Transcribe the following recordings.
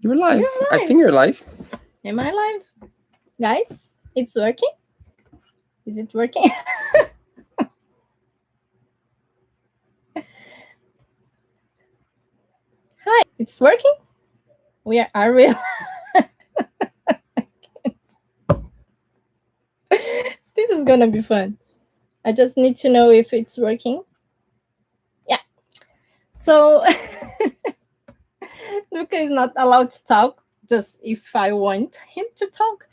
You're live. You're I live. think you're live. Am I live? Guys, it's working? Is it working? Hi, it's working? Are we? This is gonna be fun. I just need to know if it's working. Yeah. So, Duca is not allowed to talk, just if I want him to talk.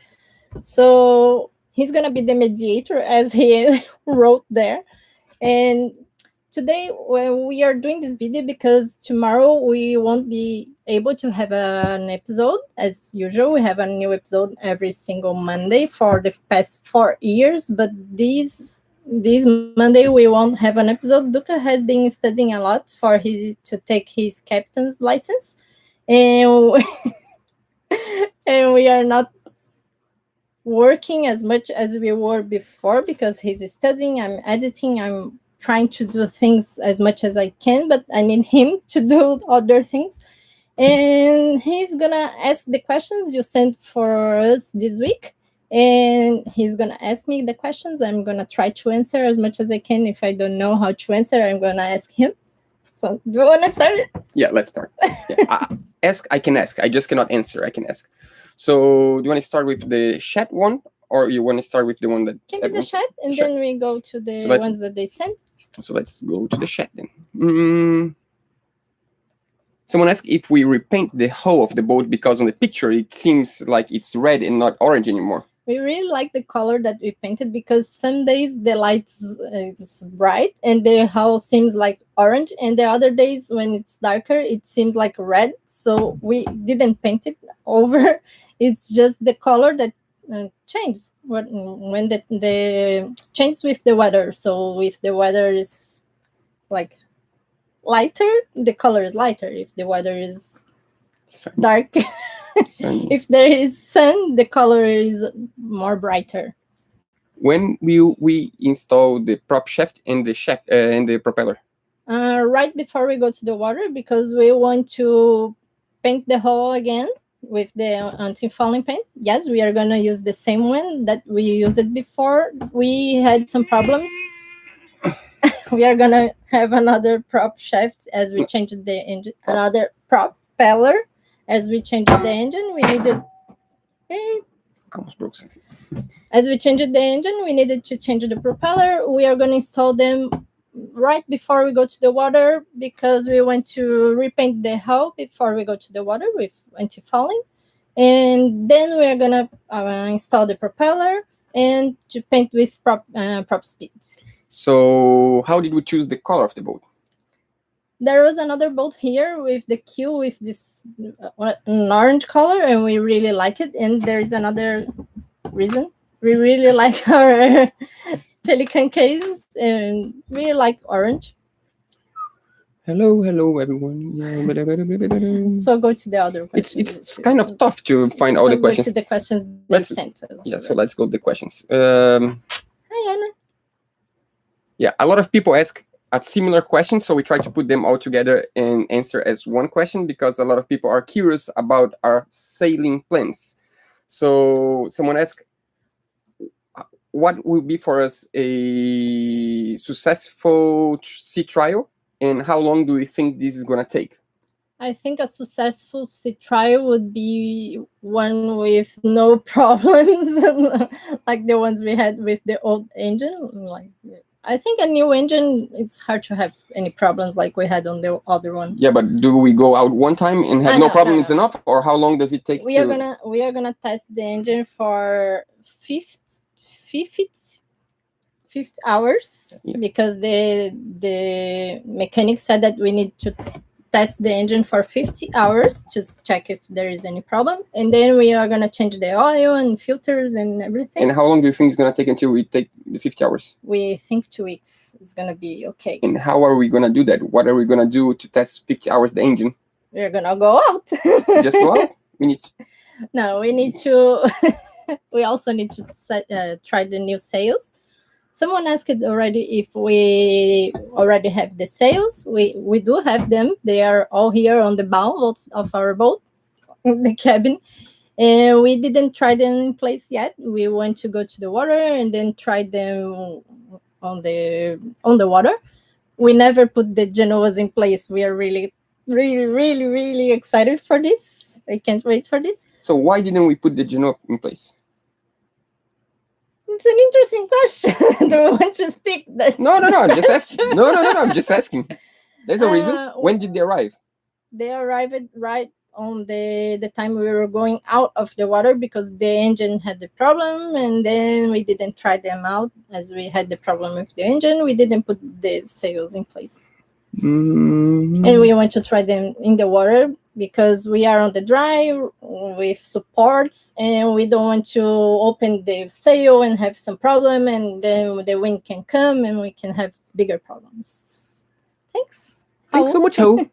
So, he's gonna be the mediator, as he wrote there. And today, when we are doing this video, because tomorrow we won't be able to have an episode as usual. We have a new episode every single Monday for the past 4 years, but this Monday we won't have an episode. Duca has been studying a lot to take his captain's license, and and we are not working as much as we were before because he's studying, I'm editing, I'm trying to do things as much as I can, but I need him to do other things. And he's gonna ask the questions you sent for us this week, and he's gonna ask me the questions. I'm gonna try to answer as much as I can. If I don't know how to answer, I'm gonna ask him. So do you want to start it? Yeah, let's start. Yeah. I can ask. I just cannot answer. I can ask. So do you want to start with the chat one, or you want to start with the one that can be the chat, and then we go to the ones that they sent? So let's go to the chat then. Someone asked if we repaint the hull of the boat because on the picture it seems like it's red and not orange anymore. We really like the color that we painted because some days the light is bright and the hull seems like orange, and the other days when it's darker it seems like red. So we didn't paint it over. It's just the color that changes when the changes with the weather. So if the weather is like lighter, the color is lighter. If the weather is dark, if there is sun, the color is more brighter. When will we install the prop shaft and the propeller? Right before we go to the water, because we want to paint the hull again with the anti-fouling paint. Yes, we are gonna use the same one that we used before. We had some problems. We are gonna have another prop shaft as we changed the engine, another propeller as we changed the engine. We needed. Almost broke something. As we changed the engine, we needed to change the propeller. We are going to install them right before we go to the water because we want to repaint the hull before we go to the water with anti-fouling. And then we are going to install the propeller and to paint with prop speed. So how did we choose the color of the boat? There was another boat here with the keel with this an orange color, and we really like it. And there is another reason. We really like our pelican case, and we like orange. Hello, everyone. So go to the other questions. It's kind of tough to find all the questions. Go to the questions they sent us. Yeah, so let's go to the questions. Hi, Anna. Yeah, a lot of people ask a similar question, so we try to put them all together and answer as one question because a lot of people are curious about our sailing plans. So someone asked, what will be for us a successful sea trial, and how long do we think this is going to take? I think a successful sea trial would be one with no problems, like the ones we had with the old engine. I think a new engine, it's hard to have any problems like we had on the other one. Yeah, but do we go out one time and have no problems enough, or how long does it take? We are gonna test the engine for 50 hours, yeah. Because the mechanic said that we need to test the engine for 50 hours to check if there is any problem, and then we are going to change the oil and filters and everything. And how long do you think it's going to take until we take the 50 hours? We think 2 weeks is going to be okay. And how are we going to do that? What are we going to do to test 50 hours the engine? We're going to go out. Just go out? We need to we also need to try the new sails. Someone asked already if we already have the sails. We do have them. They are all here on the bow of our boat. the cabin. And we didn't try them in place yet. We want to go to the water and then try them on the water. We never put the Genoas in place. We are really, really, really, really excited for this. I can't wait for this. So why didn't we put the Genoa in place? It's an interesting question. Do you want to speak? No. I'm just asking. No. I'm just asking. There's a reason. When did they arrive? They arrived right on the time we were going out of the water because the engine had the problem, and then we didn't try them out as we had the problem with the engine. We didn't put the sails in place. Mm-hmm. And we want to try them in the water because we are on the dry with supports, and we don't want to open the sail and have some problem, and then the wind can come and we can have bigger problems. Thanks so much, Ho.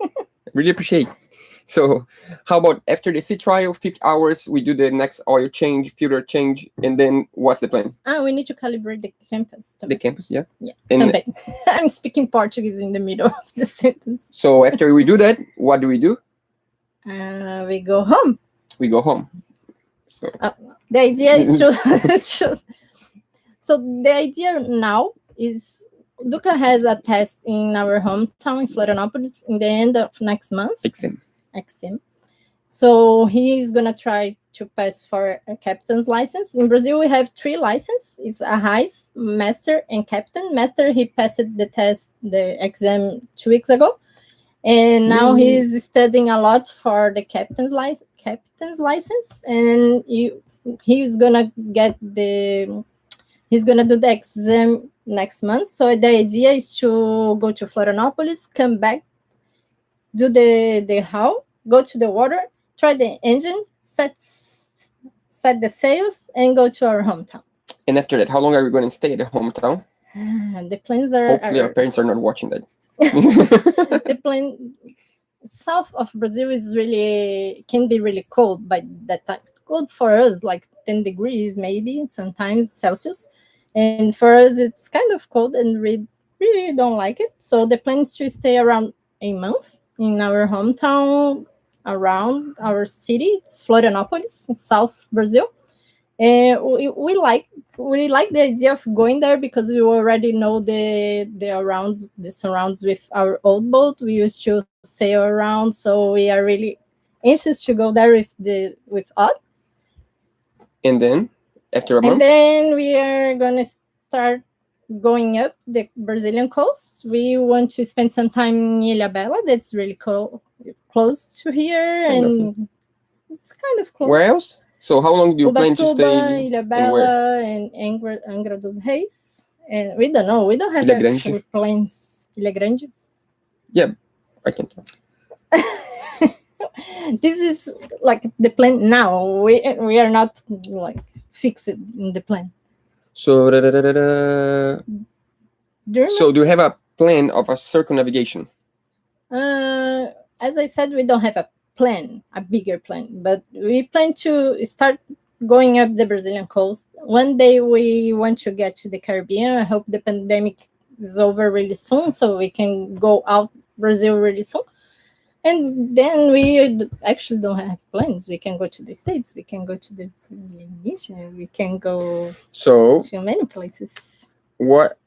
Really appreciate. So how about after the sea trial, 50 hours, we do the next oil change, filter change, and then what's the plan? We need to calibrate the campus. The campus, yeah? Yeah. And I'm speaking Portuguese in the middle of the sentence. So after we do that, what do? We go home. We go home. So the idea is to... So the idea now is Duca has a test in our hometown in Florianópolis in the end of next month. Exim. So he's gonna try to pass for a captain's license. In Brazil, we have 3 licenses. It's a Hais, Master, and Captain. Master, he passed the exam 2 weeks ago, and now he's studying a lot for the captain's license, and he's gonna do the exam next month. So the idea is to go to Florianópolis, come back, do the hull, go to the water, try the engine, set the sails, and go to our hometown. And after that, how long are we going to stay at the hometown? The plans are... Hopefully our parents are not watching that. The plan south of Brazil can be really cold by that time. Cold for us, like 10 degrees maybe, sometimes Celsius. And for us, it's kind of cold and we really don't like it. So the plan is to stay around a month in our hometown, around our city. It's Florianópolis in South Brazil. And we like the idea of going there because we already know the surrounds with our old boat. We used to sail around, so we are really anxious to go there with Odd. And then after a month? And then we are gonna start going up the Brazilian coast. We want to spend some time in Ilhabela. That's really close to here, and it's kind of close. Where else? So how long do you plan to stay? Ilhabela and Angra dos Reis. And we don't know. We don't have actual plans. Ilha Grande? Yeah, I can tell. This is like the plan now. We are not like fixed in the plan. So do you have a plan of a circumnavigation? As I said, we don't have a bigger plan, but we plan to start going up the Brazilian coast. One day we want to get to the Caribbean. I hope the pandemic is over really soon so we can go out Brazil really soon. And then we actually don't have plans. We can go to the States. We can go to the Indonesia. We can go to many places. What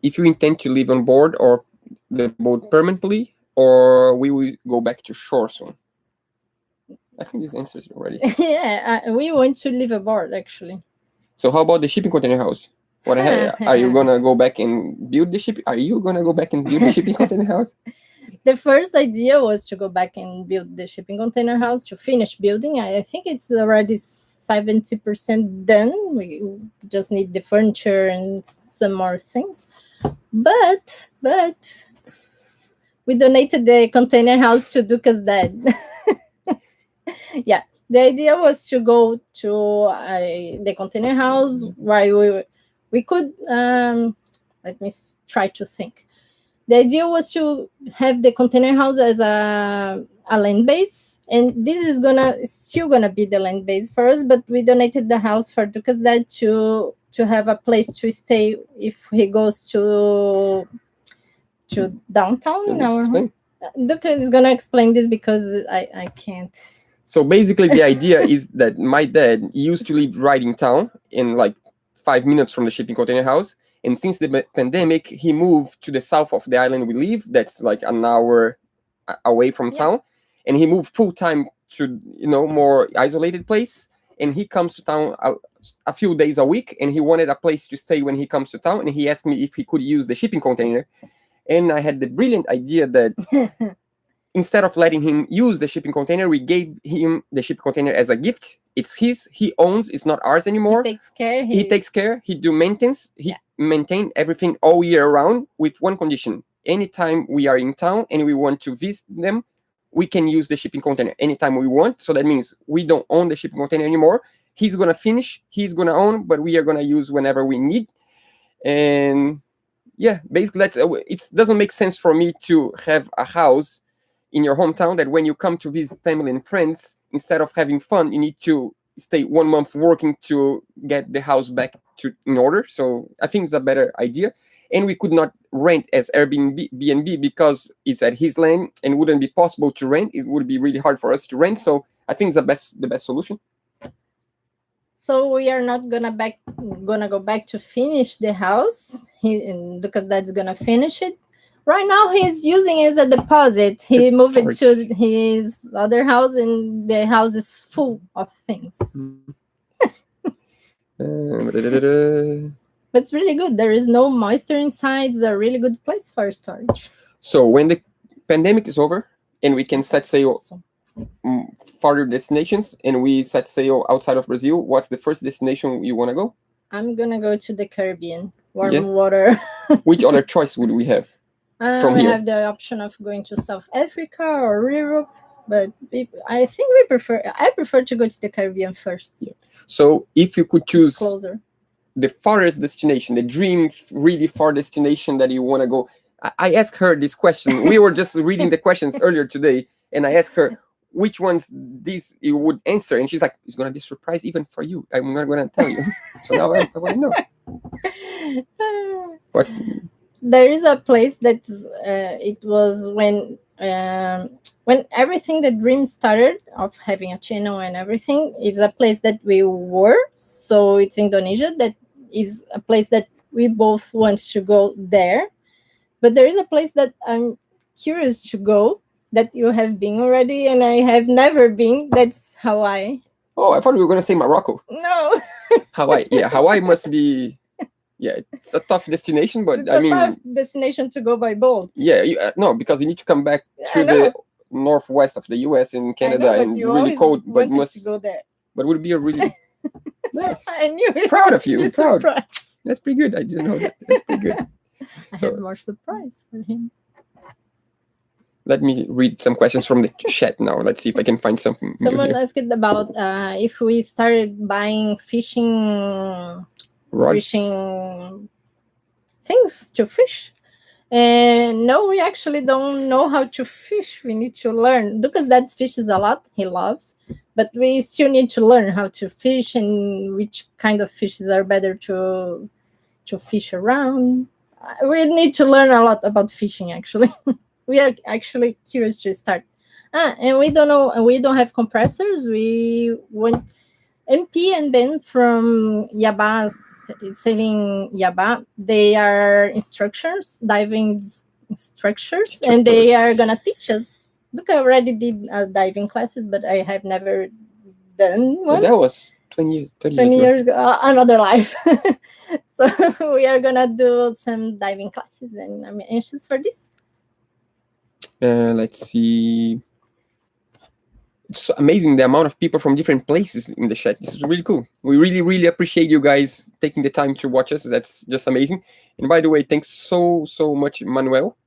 if you intend to live on board or the boat permanently, or we will go back to shore soon? I think this answers already. Yeah, we want to live aboard actually. So how about the shipping container house? What are you gonna go back and build the ship? Are you gonna go back and build the shipping container house? The first idea was to go back and build the shipping container house, to finish building. I think it's already 70% done. We just need the furniture and some more things. But we donated the container house to Duca's dad. Yeah, the idea was to go to the container house where we could, let me try to think. The idea was to have the container house as a land base, and this is still gonna be the land base for us. But we donated the house for Duca's dad to have a place to stay if he goes to downtown in our home. Duca is gonna explain this because I can't. So basically, the idea is that my dad used to live right in town, in like 5 minutes from the shipping container house. And since the pandemic, he moved to the south of the island we live. That's like an hour away from town, and he moved full time to more isolated place. And he comes to town a few days a week, and he wanted a place to stay when he comes to town. And he asked me if he could use the shipping container, and I had the brilliant idea that instead of letting him use the shipping container, we gave him the shipping container as a gift. It's his. He owns. It's not ours anymore. He takes care. He takes care. He do maintenance. He maintain everything all year round with one condition. Anytime we are in town and we want to visit them, we can use the shipping container anytime we want. So that means we don't own the shipping container anymore. He's going to finish. He's going to own, but we are going to use whenever we need. And yeah, basically it doesn't make sense for me to have a house in your hometown that when you come to visit family and friends, instead of having fun, you need to stay 1 month working to get the house back in order. So I think it's a better idea. And we could not rent as Airbnb because it's at his land and wouldn't be possible to rent. It would be really hard for us to rent. So I think it's the best solution. So we are not gonna go back to finish the house because that's gonna finish it. Right now, he's using it as a deposit. He moved it to his other house, and the house is full of things. But it's really good. There is no moisture inside. It's a really good place for storage. So when the pandemic is over and we can set sail farther destinations, and we set sail outside of Brazil, what's the first destination you want to go? I'm going to go to the Caribbean. Warm water. Which other choice would we have? From here? We have the option of going to South Africa or Europe, but I think I prefer to go to the Caribbean first. Yeah. So if you could choose closer, the farthest destination, the dream really far destination that you want to go, I asked her this question. We were just reading the questions earlier today, and I asked her which ones these you would answer, and she's like, "It's gonna be a surprise even for you. I'm not gonna tell you." So now I want to know. There is a place that it was when everything, the dream started of having a channel and everything, is a place that we were. So it's Indonesia. That is a place that we both want to go there. But there is a place that I'm curious to go that you have been already and I have never been. That's Hawaii. Oh, I thought we were going to say Morocco. No. Hawaii. Yeah, Hawaii must be... Yeah, it's a tough destination, but it's a tough destination to go by boat. Yeah, no, because you need to come back to the northwest of the U.S. and Canada, and really cold. But must to go there. But would be a really nice. I knew it. Proud of you. Proud. Surprised. That's pretty good. I didn't know that. That's pretty good. I have more surprise for him. Let me read some questions from the chat now. Let's see if I can find something. Someone asked about if we started buying fishing things to fish. And no, we actually don't know how to fish. We need to learn, because that fishes a lot, he loves, but we still need to learn how to fish and which kind of fishes are better to fish around. We need to learn a lot about fishing, actually. We are actually curious to start. And we don't know, and we don't have compressors. We want MP and Ben from Yaba, sailing Yaba, they are diving instructors, and they are going to teach us. Look, I already did diving classes, but I have never done one. That was 20 years ago. Another life. So we are going to do some diving classes, and I'm anxious for this. Let's see. It's amazing the amount of people from different places in the chat. This is really cool. We really, really appreciate you guys taking the time to watch us. That's just amazing. And by the way, thanks so much, Manuel.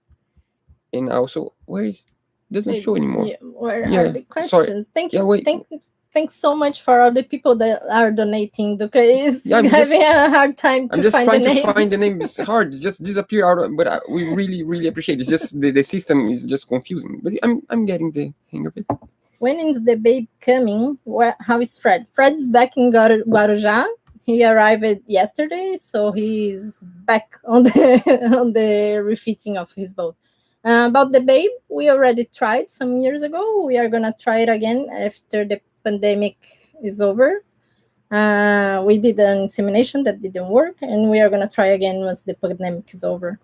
And also, doesn't show anymore. Where are the questions? Sorry. Thank you. Thanks so much for all the people that are donating. Duca is having a hard time to find the names. I'm just trying to find the name. It's hard. It just disappear out of, but we really, really appreciate it. It's just the system is just confusing. But I'm getting the hang of it. When is the babe coming? How is Fred? Fred's back in Guarujá. He arrived yesterday, so he's back on the refitting of his boat. About the babe, we already tried some years ago. We are gonna try it again after the pandemic is over. We did an insemination that didn't work, and we are gonna try again once the pandemic is over.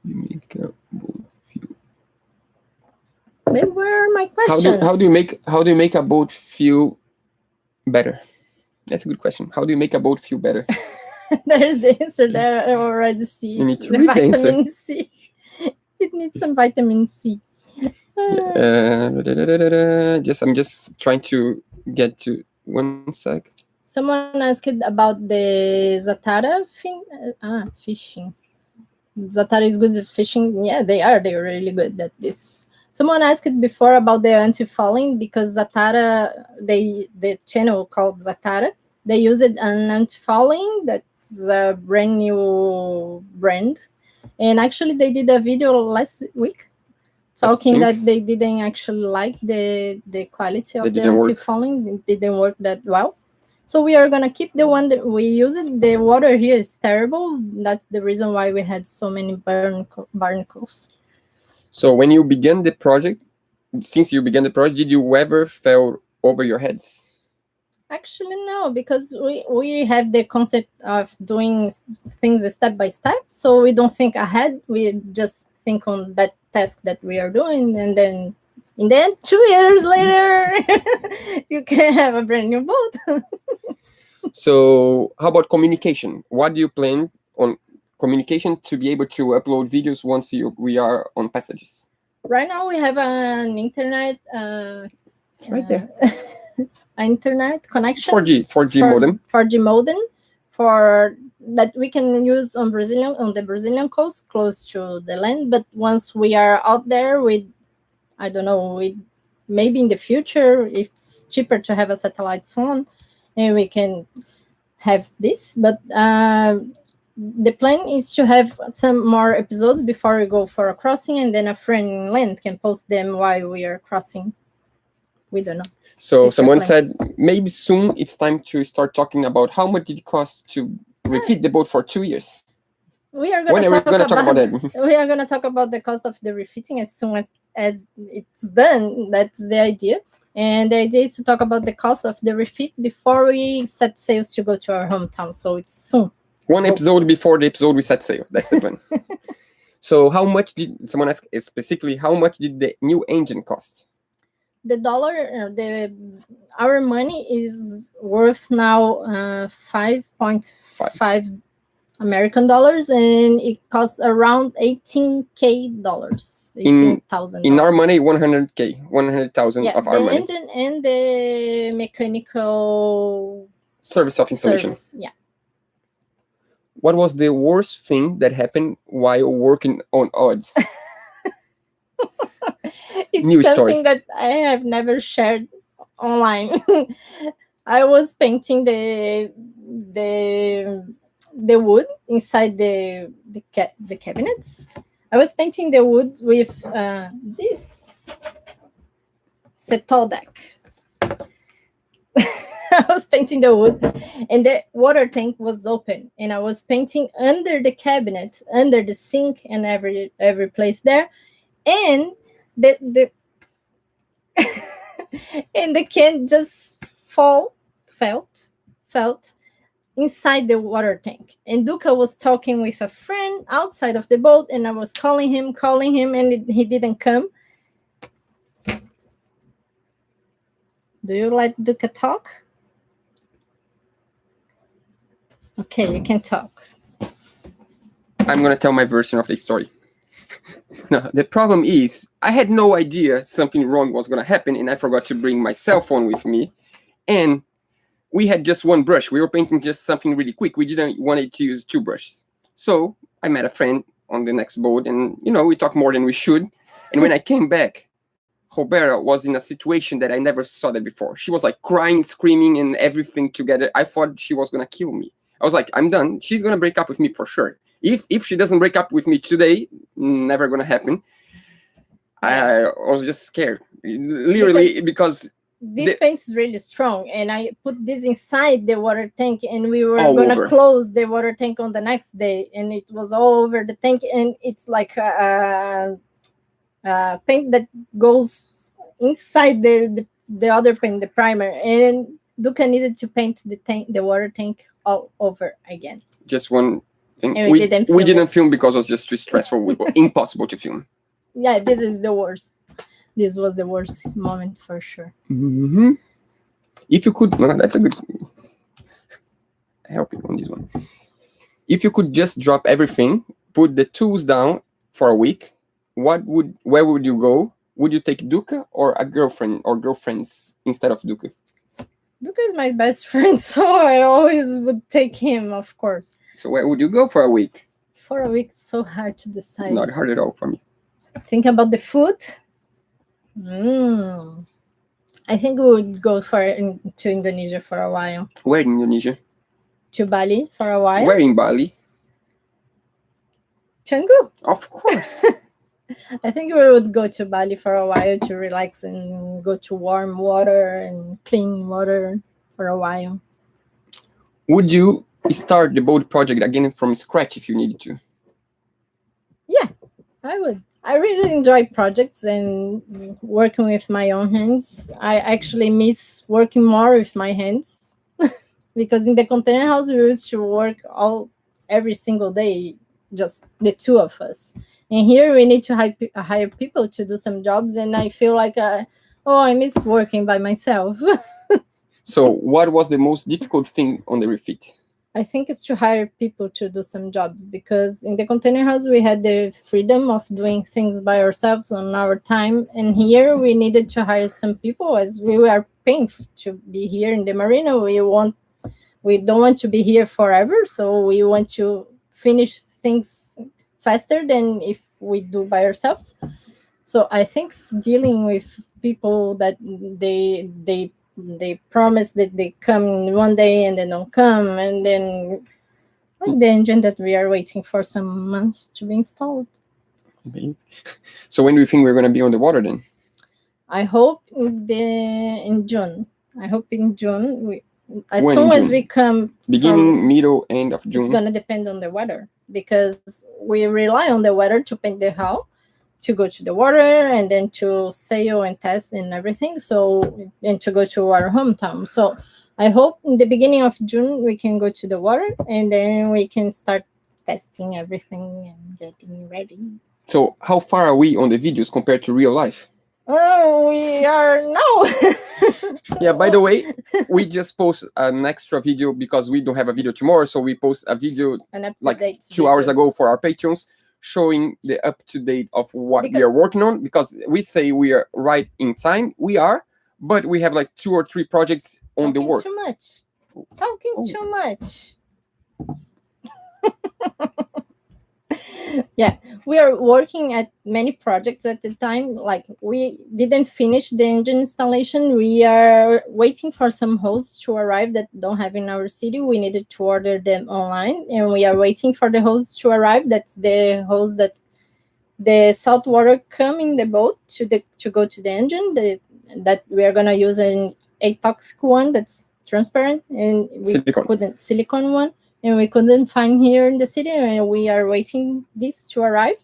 Make a boat feel. But where are my How questions? do you make a boat feel better? That's a good question. How do you make a boat feel better? There's the answer there. I already see. You need It's to the read the answer. vitamin C. It needs some vitamin C. I'm just trying to get to 1 sec. Someone asked about the Zatara fishing. Zatara is good at fishing. Yeah, they are. They're really good at this. Someone asked before about the anti-fouling because Zatara, the channel called Zatara, they use it on anti-fouling. That's a brand new brand, and actually they did a video last week talking that they didn't actually like the quality of the anti-fouling. It didn't work that well. So we are gonna keep the one that we use it. The water here is terrible. That's the reason why we had so many barnacles. So when you began the project, did you ever fell over your heads? Actually, no, because we have the concept of doing things step by step. So we don't think ahead. We just think on that task that we are doing, and then 2 years later, you can have a brand new boat. So how about communication? What do you plan on communication to be able to upload videos once we are on passages? Right now we have an internet right there. Internet connection, 4G modem 4G modem for that we can use on the Brazilian coast close to the land. But once we are out there, I don't know, maybe in the future it's cheaper to have a satellite phone and we can have this. But the plan is to have some more episodes before we go for a crossing, and then a friend in land can post them while we are crossing. We don't know. So someone said maybe soon it's time to start talking about how much did it cost to refit the boat for 2 years. We are going to talk about that. We are going to talk about the cost of the refitting as soon as it's done. That's the idea. And the idea is to talk about the cost of the refit before we set sails to go to our hometown. So it's soon. One episode before the episode we set sail. That's the plan. So how much did someone ask specifically? How much did the new engine cost? The dollar, our money is worth now 5.5 American dollars, and it costs around $18,000. $18,000. In our money, 100K, 100,000 of our money. The engine and the mechanical service of installation. Yeah. What was the worst thing that happened while working on odds? It's New something story that I have never shared online. I was painting the wood inside the cabinets. I was painting the wood with this settle deck. I was painting the wood, and the water tank was open, and I was painting under the cabinet, under the sink, and every place there, and the and the can just felt inside the water tank. And Duca was talking with a friend outside of the boat, and I was calling him, and he didn't come. Do you let Duca talk? Okay, you can talk. I'm gonna tell my version of the story. No, the problem is I had no idea something wrong was gonna happen, and I forgot to bring my cell phone with me. And we had just one brush. We were painting just something really quick. We didn't want to use 2 brushes. So I met a friend on the next boat, and we talked more than we should. And when I came back, Roberta was in a situation that I never saw that before. She was like crying, screaming, and everything together. I thought she was gonna kill me. I was like, I'm done. She's gonna break up with me for sure. If she doesn't break up with me today, never gonna happen. I was just scared, literally, because this paint is really strong, and I put this inside the water tank, and we were All gonna over. close the water tank on the next day, and it was all over the tank, and it's like paint that goes inside the other paint, the primer, and Duca needed to paint the water tank all over again. Just one thing. And we didn't film because it was just too stressful. We were impossible to film. Yeah, this is the worst. This was the worst moment for sure. Mm-hmm. If you could, well, that's a good. I help you on this one. If you could just drop everything, put the tools down for a week, where would you go? Would you take Duca or a girlfriend or girlfriends instead of Duca? Duca is my best friend, so I always would take him, of course. So where would you go for a week? For a week, so hard to decide. Not hard at all for me. Think about the food. I think we would go to Indonesia for a while. Where in Indonesia? To Bali for a while. Where in Bali? Canggu. Of course. I think we would go to Bali for a while to relax and go to warm water and clean water for a while. Would you start the boat project again from scratch if you needed to? Yeah, I would. I really enjoy projects and working with my own hands. I actually miss working more with my hands because in the container house we used to work every single day, just the two of us. And here we need to hire people to do some jobs, and I feel like I miss working by myself. So what was the most difficult thing on the refit? I think it's to hire people to do some jobs, because in the container house we had the freedom of doing things by ourselves on our time, and here we needed to hire some people as we were paying to be here in the marina. We don't want to be here forever, so we want to finish things faster than if we do by ourselves. So I think dealing with people that they promise that they come one day and they don't come, and then like the engine that we are waiting for some months to be installed. So when do you think we're going to be on the water then? I hope in June. I hope in June. As When soon in as June? we come, Beginning, middle, end of June? it's going to depend on the weather, because we rely on the weather to paint the hull, to go to the water, and then to sail and test and everything. So, and to go to our hometown. So I hope in the beginning of June we can go to the water, and then we can start testing everything and getting ready. So how far are we on the videos compared to real life? Oh, we are now. Yeah, by the way, we just post an extra video because we don't have a video tomorrow. So we post a video like 2 hours ago for our patrons, showing the up-to-date of what we are working on, because we say we are right in time. We are, but we have like 2 or 3 projects on the work. Talking too much. Yeah, we are working at many projects at the time. Like, we didn't finish the engine installation. We are waiting for some hoses to arrive that don't have in our city. We needed to order them online, and we are waiting for the hose to arrive. That's the hose that the salt water come in the boat to go to the engine. That we are gonna use an atoxic one that's transparent, and silicone one. And we couldn't find here in the city, and we are waiting this to arrive.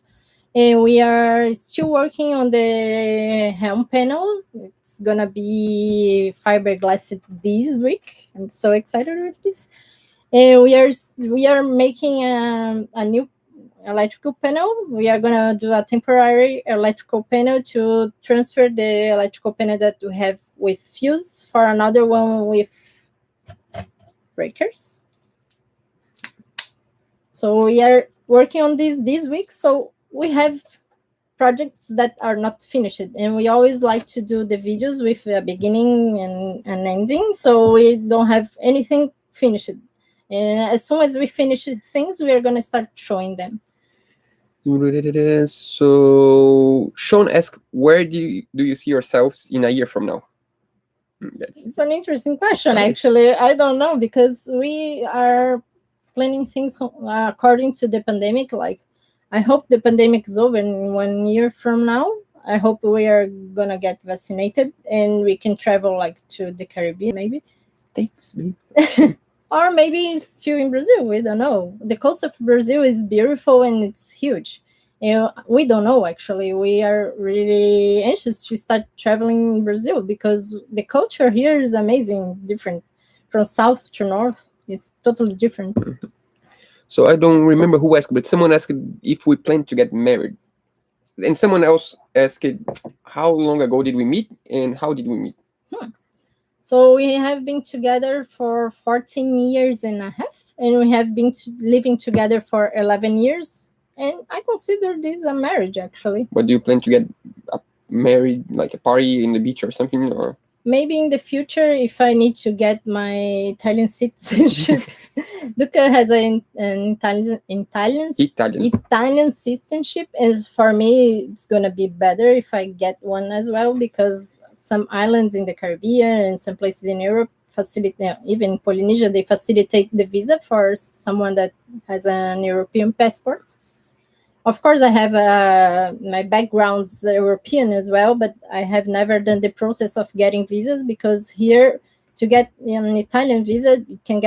And we are still working on the helm panel. It's gonna be fiberglass this week. I'm so excited with this. And we are making a new electrical panel. We are gonna do a temporary electrical panel to transfer the electrical panel that we have with fuse for another one with breakers. So we are working on this week. So we have projects that are not finished, and we always like to do the videos with a beginning and ending. So we don't have anything finished. And as soon as we finish things, we are going to start showing them. So Sean asked, where do you see yourselves in a year from now? It's an interesting question, actually. I don't know, because we are planning things according to the pandemic. Like, I hope the pandemic is over in 1 year from now. I hope we are gonna get vaccinated and we can travel like to the Caribbean maybe. Thanks, man. Or maybe still in Brazil. We don't know. The coast of Brazil is beautiful and it's huge. We don't know actually. We are really anxious to start traveling in Brazil because the culture here is amazing, different from south to north. It's totally different. So I don't remember who asked, but someone asked if we plan to get married, and someone else asked how long ago did we meet and how did we meet. So we have been together for 14 years and a half, and we have been living together for 11 years. And I consider this a marriage, actually. But do you plan to get married, like a party in the beach or something, or maybe in the future if I need to get my Italian citizenship? Duca has an Italian citizenship, and for me it's gonna be better if I get one as well, because some islands in the Caribbean and some places in Europe facilitate, even Polynesia, they facilitate the visa for someone that has an European passport. Of course, I have my background's European as well, but I have never done the process of getting visas, because here to get an Italian visa, it can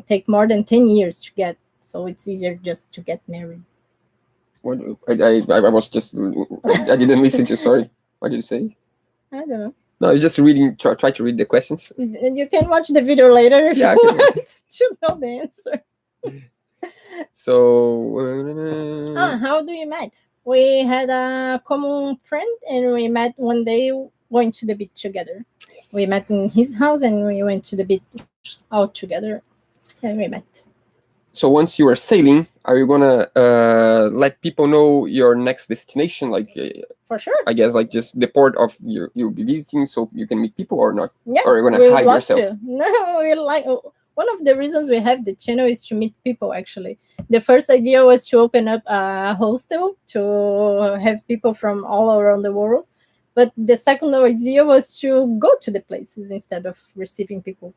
take more than 10 years to get. So it's easier just to get married. What? I was just I didn't listen to. Sorry, what did you say? I don't know. No, I was just reading. Try to read the questions. You can watch the video later if you want to know the answer. So how do you met? We had a common friend and we met one day going to the beach together. We met in his house and we went to the beach out together and we met. So once you are sailing, are you gonna let people know your next destination? Like for sure, I guess like just the port of you'll be visiting, so you can meet people, or not? Yeah, or you're gonna hide yourself? To. No, we like. One of the reasons we have the channel is to meet people, actually. The first idea was to open up a hostel to have people from all around the world. But the second idea was to go to the places instead of receiving people.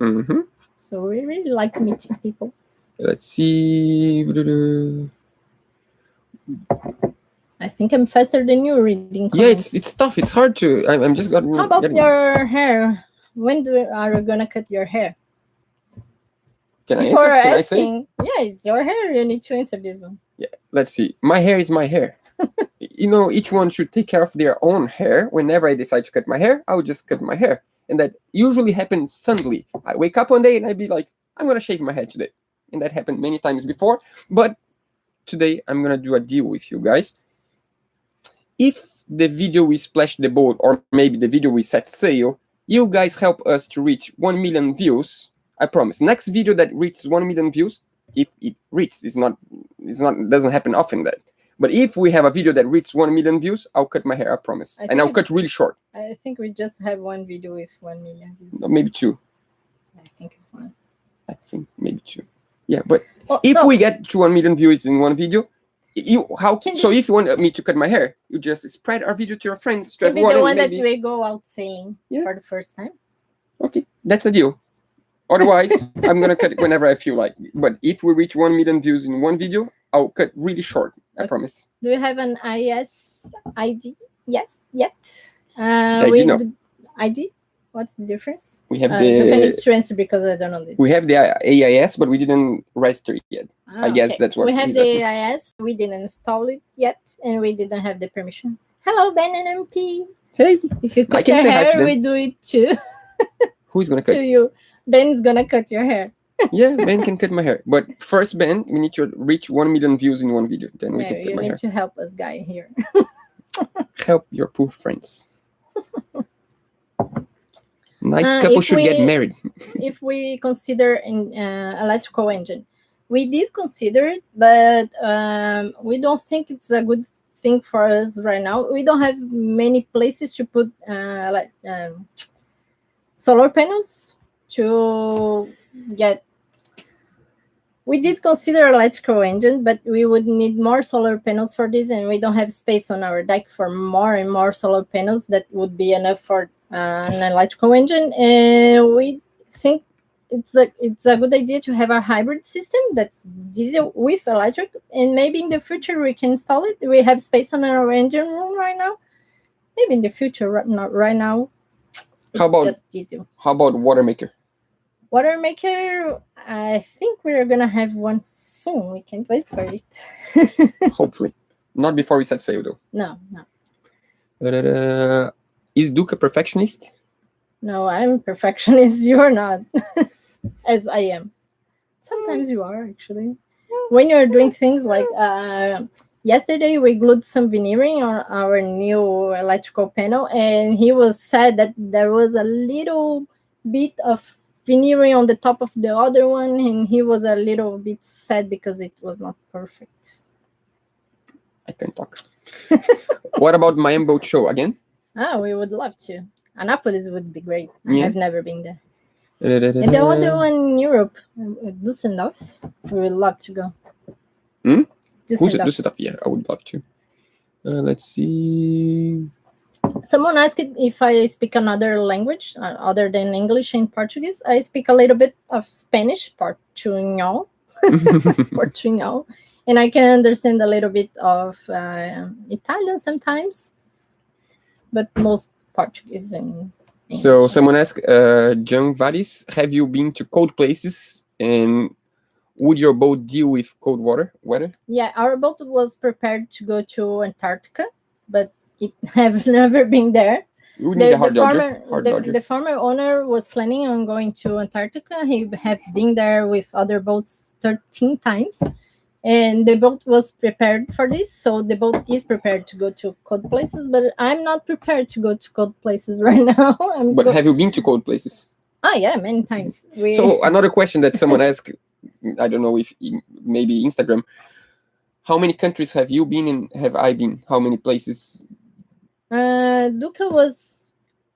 Mm-hmm. So we really like meeting people. Let's see. I think I'm faster than you reading comments. Yeah, it's tough. It's hard to... I'm just got... How about your hair? When are you going to cut your hair? Can I answer? Can asking, I say? Yeah, it's your hair. You need to answer this one. Yeah, let's see. My hair is my hair. Each one should take care of their own hair. Whenever I decide to cut my hair, I would just cut my hair. And that usually happens suddenly. I wake up one day and I'd be like, I'm going to shave my head today. And that happened many times before. But today, I'm going to do a deal with you guys. If the video we splashed the boat, or maybe the video we set sail, you guys help us to reach 1 million views, I promise. Next video that reaches 1 million views, if it reaches, doesn't happen often that. But if we have a video that reaches 1 million views, I'll cut my hair, I promise. And I'll cut really short. I think we just have one video with 1 million views. No, maybe two. I think it's one. I think maybe two. Yeah, but if we get to 1 million views in one video, if you want me to cut my hair, you just spread our video to your friends. Maybe the one that we go out saying for the first time. Okay, that's a deal. Otherwise, I'm going to cut it whenever I feel like. But if we reach 1 million views in one video, I'll cut really short. I promise. Do you have an IS ID? Yes, yet. ID? What's the difference? We have Duca needs to answer because I don't know this. We have the AIS, but we didn't register it yet. I guess that's what we have. The AIS. We didn't install it yet, and we didn't have the permission. Hello, Ben and MP. Hey. If you cut your hair, we do it too. Who's gonna cut? To you. Ben's gonna cut your hair. Yeah, Ben can cut my hair. But first, Ben, we need to reach 1 million views in one video. Then we can cut my hair. You need to help us, guy, here. Help your poor friends. Nice couple should get married. If we consider an electrical engine, we did consider it, but we don't think it's a good thing for us right now. We don't have many places to put solar panels to get. We did consider electrical engine, but we would need more solar panels for this, and we don't have space on our deck for more and more solar panels that would be enough for an electrical engine. And we think it's a good idea to have a hybrid system that's diesel with electric, and maybe in the future we can install it. We have space on our engine room right now. Maybe in the future, not right now. It's just diesel. How about water maker? Water maker, I think we're gonna have one soon. We can't wait for it. Hopefully, not before we set sail though. No. Is Duca a perfectionist? No, I'm perfectionist. You're not, as I am. Sometimes you are, actually. When you're doing things like yesterday, we glued some veneering on our new electrical panel, and he was sad that there was a little bit of veneering on the top of the other one, and he was a little bit sad because it was not perfect. I can talk. What about Miami Boat Show again? We would love to. Annapolis would be great. Yeah. I have never been there. And the other one in Europe, Düsseldorf, we would love to go. Düsseldorf, yeah, I would love to. Let's see. Someone asked if I speak another language other than English and Portuguese. I speak a little bit of Spanish, Portuñol, Portuñol, and I can understand a little bit of Italian sometimes, but most Portuguese and English. So someone asked, John Varis, have you been to cold places, and would your boat deal with cold weather? Yeah, our boat was prepared to go to Antarctica, but it have never been there. The former owner was planning on going to Antarctica. He have been there with other boats 13 times, and the boat was prepared for this. So the boat is prepared to go to cold places, but I'm not prepared to go to cold places right now. Have you been to cold places? Yeah, many times. So another question that someone asked, I don't know if maybe Instagram, how many countries have you been in? Have I been? How many places? Duca was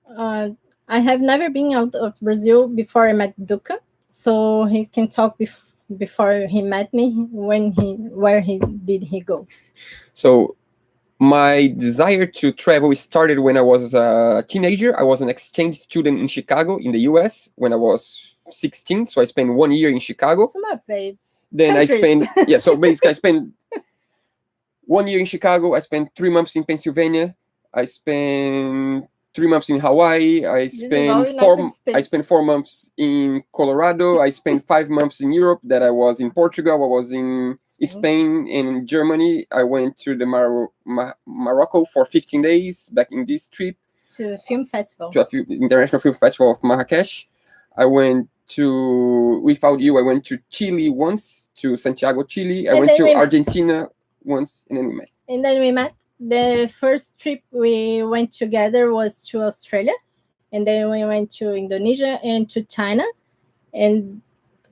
I have never been out of Brazil before I met Duca, so he can talk before he met me. Where did he go? So my desire to travel started when I was a teenager. I was an exchange student in Chicago in the US when I was 16, so I spent 1 year in Chicago. Then I spent so basically I spent 1 year in Chicago. I spent 3 months in Pennsylvania. I spent 3 months in Hawaii. I spent 4 months in Colorado. I spent 5 months in Europe. That I was in Portugal. I was in Spain and Germany. I went to the Morocco for 15 days back in this trip. To a film festival. To International Film Festival of Marrakesh. I went without you, I went to Chile once, to Santiago, Chile. I went to Argentina once, and then we met. The first trip we went together was to Australia, and then we went to Indonesia and to China, and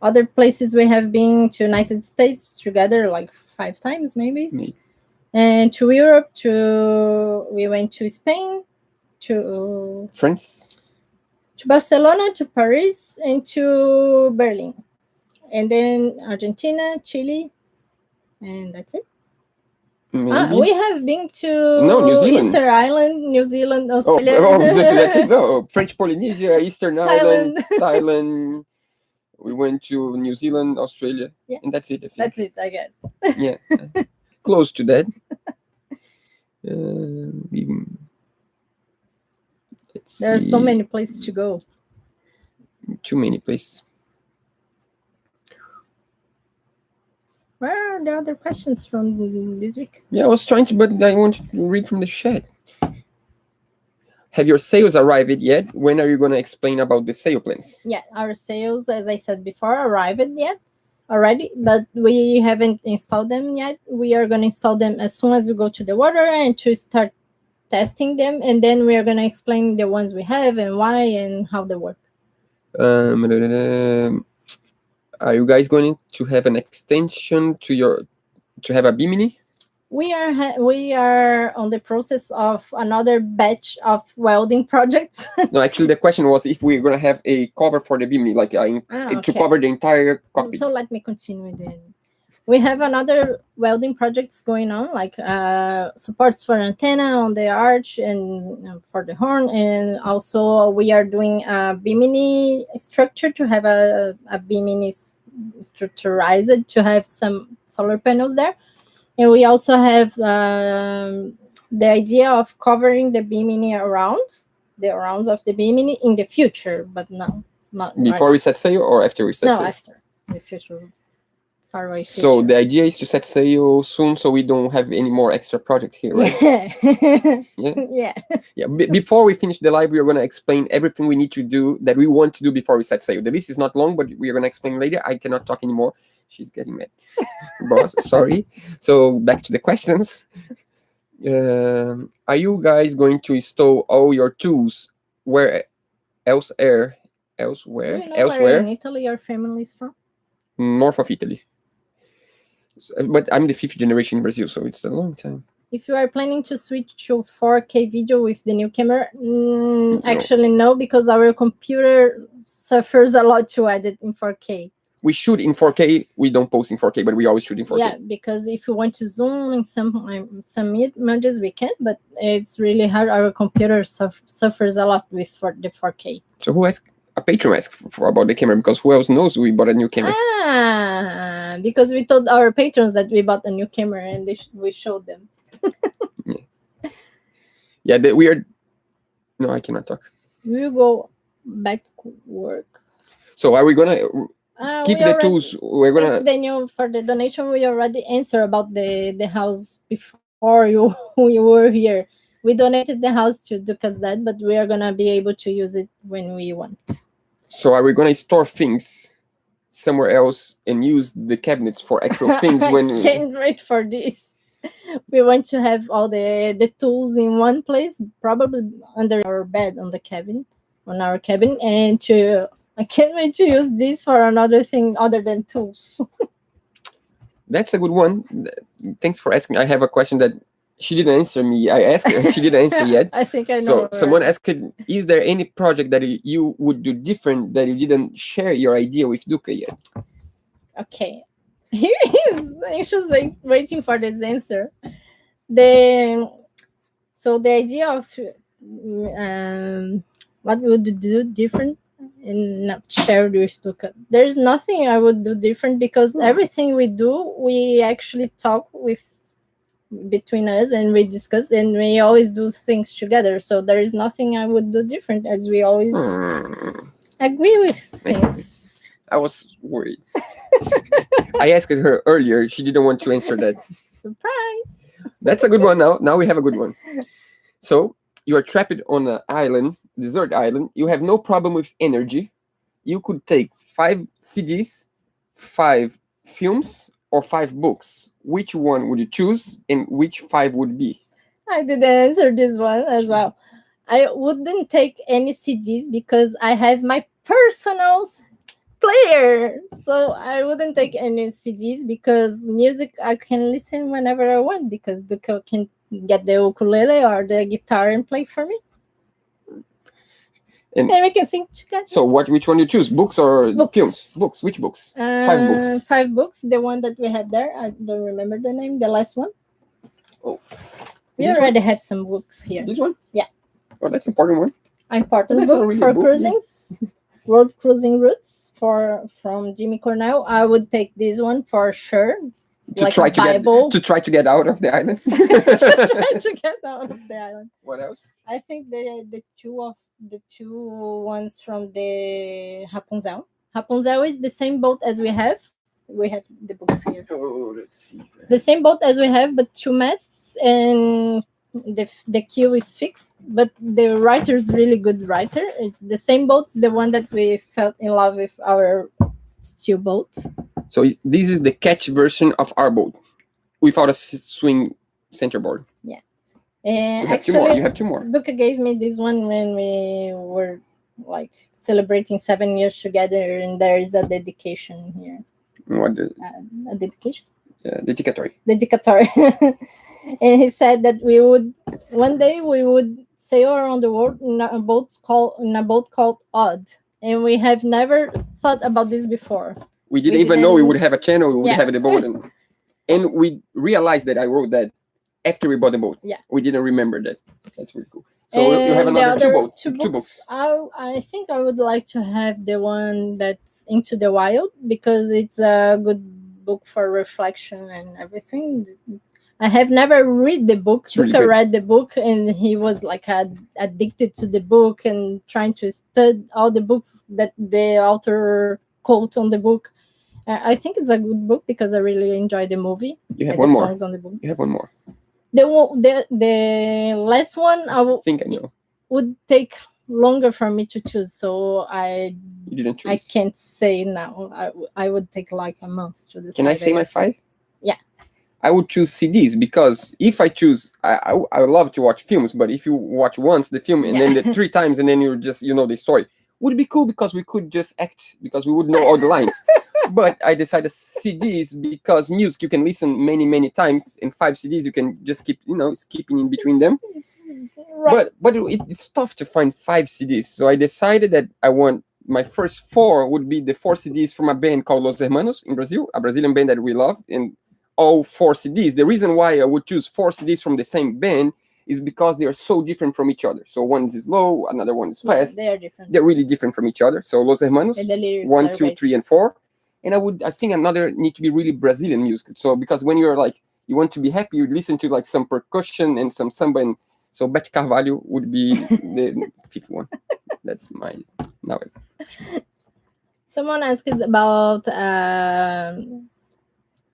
other places we have been to United States together like 5 times maybe. And to Europe, we went to Spain, to France, to Barcelona, to Paris, and to Berlin, and then Argentina, Chile, and that's it. We have been to New Zealand. Easter Island, New Zealand, Australia. That's it. No, French Polynesia, Eastern Island, Thailand. We went to New Zealand, Australia, and that's it. That's it, I guess. Yeah, close to that. There are so many places to go. Too many places. Where are the other questions from this week? Yeah, I was trying to, but I wanted to read from the chat. Have your sales arrived yet? When are you going to explain about the sail plans? Yeah, our sales, as I said before, arrived yet already, but we haven't installed them yet. We are going to install them as soon as we go to the water and to start testing them, and then we are going to explain the ones we have and why and how they work. Are you guys going to have an extension to have a bimini? We are on the process of another batch of welding projects. No, actually, the question was if we're going to have a cover for the bimini, like to cover the entire cockpit. So let me continue then. We have another welding projects going on, like supports for antenna on the arch and for the horn, and also we are doing a bimini structure to have a bimini structurized to have some solar panels there, and we also have the idea of covering the bimini around the rounds of the bimini in the future, but no, not Before right we set sail or after we set now. sail? No, after the future. Far away So future. the idea is to set sail soon, so we don't have any more extra projects here, right? Yeah. Yeah. Yeah. Yeah. Before we finish the live, we are going to explain everything we need to do that we want to do before we set sail. The list is not long, but we are going to explain later. I cannot talk anymore. She's getting mad. Boss, sorry. So back to the questions. Are you guys going to install all your tools where elsewhere? Do you know where in Elsewhere? Italy your family is from? North of Italy. But I'm the 5th generation in Brazil, so it's a long time. If you are planning to switch to 4K video with the new camera, No. actually no, because our computer suffers a lot to edit in 4K. We shoot in 4K. We don't post in 4K, but we always shoot in 4K. Yeah, because if you want to zoom in some images, we can, but it's really hard. Our computer suffers a lot with the 4K. So who asked? A patron asked for about the camera, because who else knows we bought a new camera? Because we told our patrons that we bought a new camera and we showed them. Yeah, we are. No, I cannot talk. We will go back work. So are we gonna keep the tools? We're gonna. Thanks, Daniel, for the donation. We already answered about the house before you were here. We donated the house to Duca's dad, but we are gonna be able to use it when we want. So are we gonna store things somewhere else and use the cabinets for actual things when? I can't wait for this. We want to have all the tools in one place, probably under our bed on our cabin, and I can't wait to use this for another thing other than tools. That's a good one. Thanks for asking. I have a question that she didn't answer me. I asked her, she didn't answer yet. I think I know. So someone asked, is there any project that you would do different that you didn't share your idea with Duca yet? Okay. He is anxiously waiting for this answer. So the idea of what would you do different and not shared with Duca. There's nothing I would do different, because everything we do, we actually talk between us and we discuss, and we always do things together. So there is nothing I would do different, as we always agree with things. I was worried. I asked her earlier. She didn't want to answer that. Surprise! That's a good one. Now we have a good one. So you are trapped on an island, desert island. You have no problem with energy. You could take 5 CDs, 5 films, or 5 books. Which one would you choose, and which 5 would be? I didn't answer this one as well. I wouldn't take any CDs because I have my personal player. So I wouldn't take any CDs, because music I can listen whenever I want, because Duca can get the ukulele or the guitar and play for me. And we can sing together. So which one you choose? Books or books. Films? Books. Which books? 5 books. 5 books. The one that we had there, I don't remember the name. The last one. Oh. We already have some books here. This one? Yeah. Oh, that's an important one. Important book for cruisings. Road cruising routes from Jimmy Cornell. I would take this one for sure. Like a Bible. To try to get out of the island. To try to get out of the island. What else? I think the two ones from the Rapunzel. Rapunzel is the same boat as we have. We have the books here. Oh, let's see. It's the same boat as we have, but 2 masts, and the keel is fixed. But the writer is really good writer. It's the same boat, the one that we fell in love with, our steel boat. So this is the catch version of our boat, without a swing centerboard. Yeah. Actually, you have 2 more. Duca gave me this one when we were like celebrating 7 years together, and there is a dedication here. What? A dedication? Dedicatory. Dedicatory. And he said that one day we would sail around the world in a boat called Odd, and we have never thought about this before. We didn't even know we would have a channel. We would have the boat. And we realized that I wrote that after we bought the boat. Yeah. We didn't remember that. That's really cool. So you have And the another other two books. I think I would like to have the one that's Into the Wild, because it's a good book for reflection and everything. I have never read the book. It's really Duca good. read the book, and he was like addicted to the book and trying to study all the books that the author quote on the book. I think it's a good book because I really enjoy the movie You have and one the more. songs on the book. You have one more. The last one I think I know. would take longer for me to choose, so You didn't choose. I can't say now. I would take like a month to decide. Can I say my guess. 5? Yeah. I would choose CDs, because if I choose, I love to watch films, but if you watch once the film and then the 3 times and then you just the story, would be cool because we could just act, because we would know all the lines. But I decided CDs because music you can listen many times, and 5 CDs you can just keep skipping in between them. Right. But it's tough to find 5 CDs, so I decided that I want my first 4 would be the 4 CDs from a band called Los Hermanos in Brazil, a Brazilian band that we love, and all 4 CDs. The reason why I would choose 4 CDs from the same band is because they are so different from each other. So one is slow, another one is fast. Yeah, they are different. They're really different from each other. So Los Hermanos, And the lyrics 1, are 2, great. 3, and 4. And I think another need to be really Brazilian music. So because when you're like, you want to be happy, you listen to like some percussion and some samba. And so Beth Carvalho would be the 5th one. That's mine. Now. Someone asked about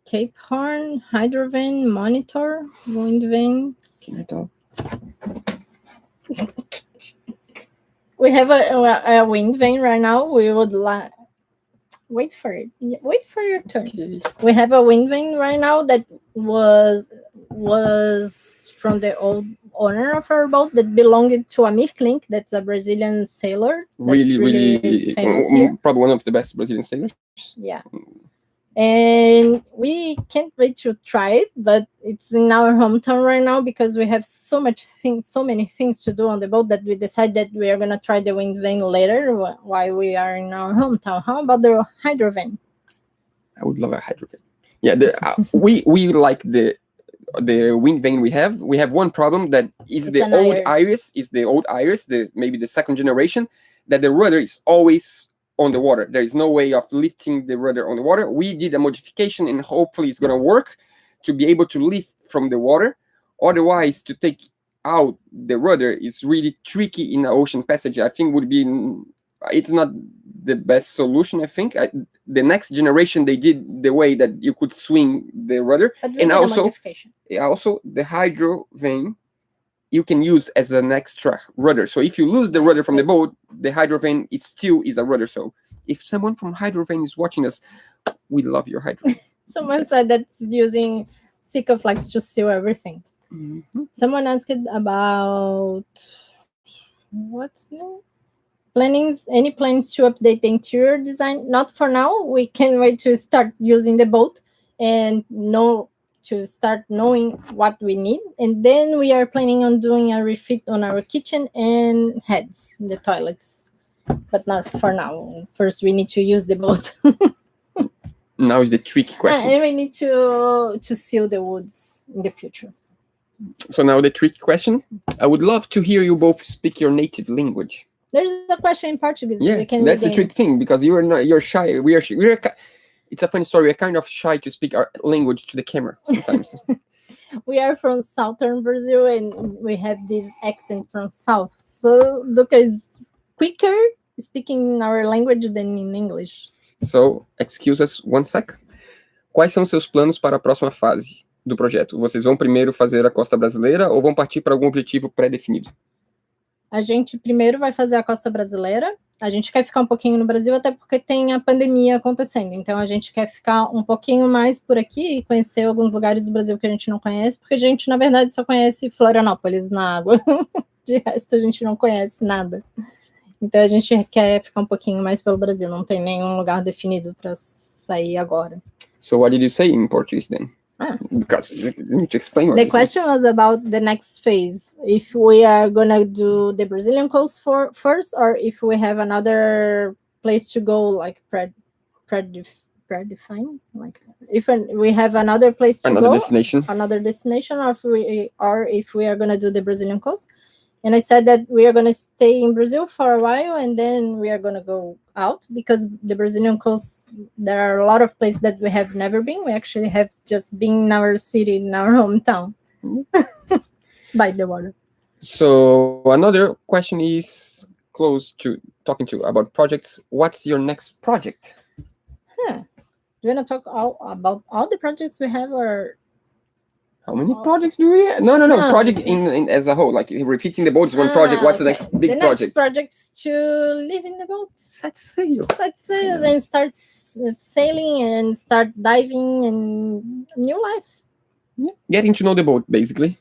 Cape Horn, hydrovane, monitor, wind vane. Can I talk? We have a wind vane right now. We would like wait for it. Wait for your turn. Okay. We have a wind vane right now that was from the old owner of our boat that belonged to Amir Klink. That's a Brazilian sailor. That's Really famous here. probably one of the best Brazilian sailors. Yeah. And we can't wait to try it, but it's in our hometown right now because we have so many things to do on the boat that we decided that we are gonna try the wind vane later while we are in our hometown. How about the hydrovane? I would love a hydrovane. Yeah, we like the wind vane we have. We have one problem that is the old Iris. Is the old Iris, maybe the 2nd generation, that the rudder is always on the water. There is no way of lifting the rudder on the water. We did a modification and hopefully it's gonna work to be able to lift from the water. Otherwise, to take out the rudder is really tricky in the ocean passage. I think it's not the best solution. I think the next generation they did the way that you could swing the rudder, and also the hydro vane you can use as an extra rudder. So if you lose the rudder from the boat, the hydrovane still is a rudder. So if someone from hydrovane is watching us, we love your hydrovane. Someone said that's using Sikaflex to seal everything. Mm-hmm. Someone asked about what's new? Any plans to update the interior design? Not for now. We can wait to start using the boat and to start knowing what we need, and then we are planning on doing a refit on our kitchen and heads, the toilets, but not for now. First we need to use the boat. Now is the tricky question. And we need to seal the woods in the future. So now the tricky question. I would love to hear you both speak your native language. There's a question in Portuguese. Yeah, that's the tricky thing, because you're shy. We're it's a funny story. We're kind of shy to speak our language to the camera sometimes. We are from southern Brazil and we have this accent from south. So Duca is quicker speaking our language than in English. So, excuse us one sec. Quais são seus planos para a próxima fase do projeto? Vocês vão primeiro fazer a costa brasileira ou vão partir para algum objetivo pré-definido? A gente primeiro vai fazer a costa brasileira. A gente quer ficar um pouquinho no Brasil, até porque tem a pandemia acontecendo. Então, a gente quer ficar um pouquinho mais por aqui e conhecer alguns lugares do Brasil que a gente não conhece, porque a gente, na verdade, só conhece Florianópolis na água. De resto, a gente não conhece nada. Então, a gente quer ficar um pouquinho mais pelo Brasil. Não tem nenhum lugar definido para sair agora. So, what did you say in Portuguese then? Because you need to explain. The question was about the next phase. If we are gonna do the Brazilian coast first, or if we have another place to go, like predefined. Like if we have another place to Another go, destination. another destination, or if we are gonna do the Brazilian coast. And I said that we are gonna stay in Brazil for a while, and then we are gonna go out, because the Brazilian coast, there are a lot of places that we have never been. We actually have just been in our city, in our hometown, by the water. So another question is close to talking to about projects. What's your next project? Huh. Do you wanna talk about all the projects we have, or How many projects do we have? No. No, Project so- in as a whole. Like refitting the boat is one project. What's the okay. next big the project? next project's to live in the boat, Set sail. set sails, and start sailing and start diving and new life. Getting to know the boat, basically.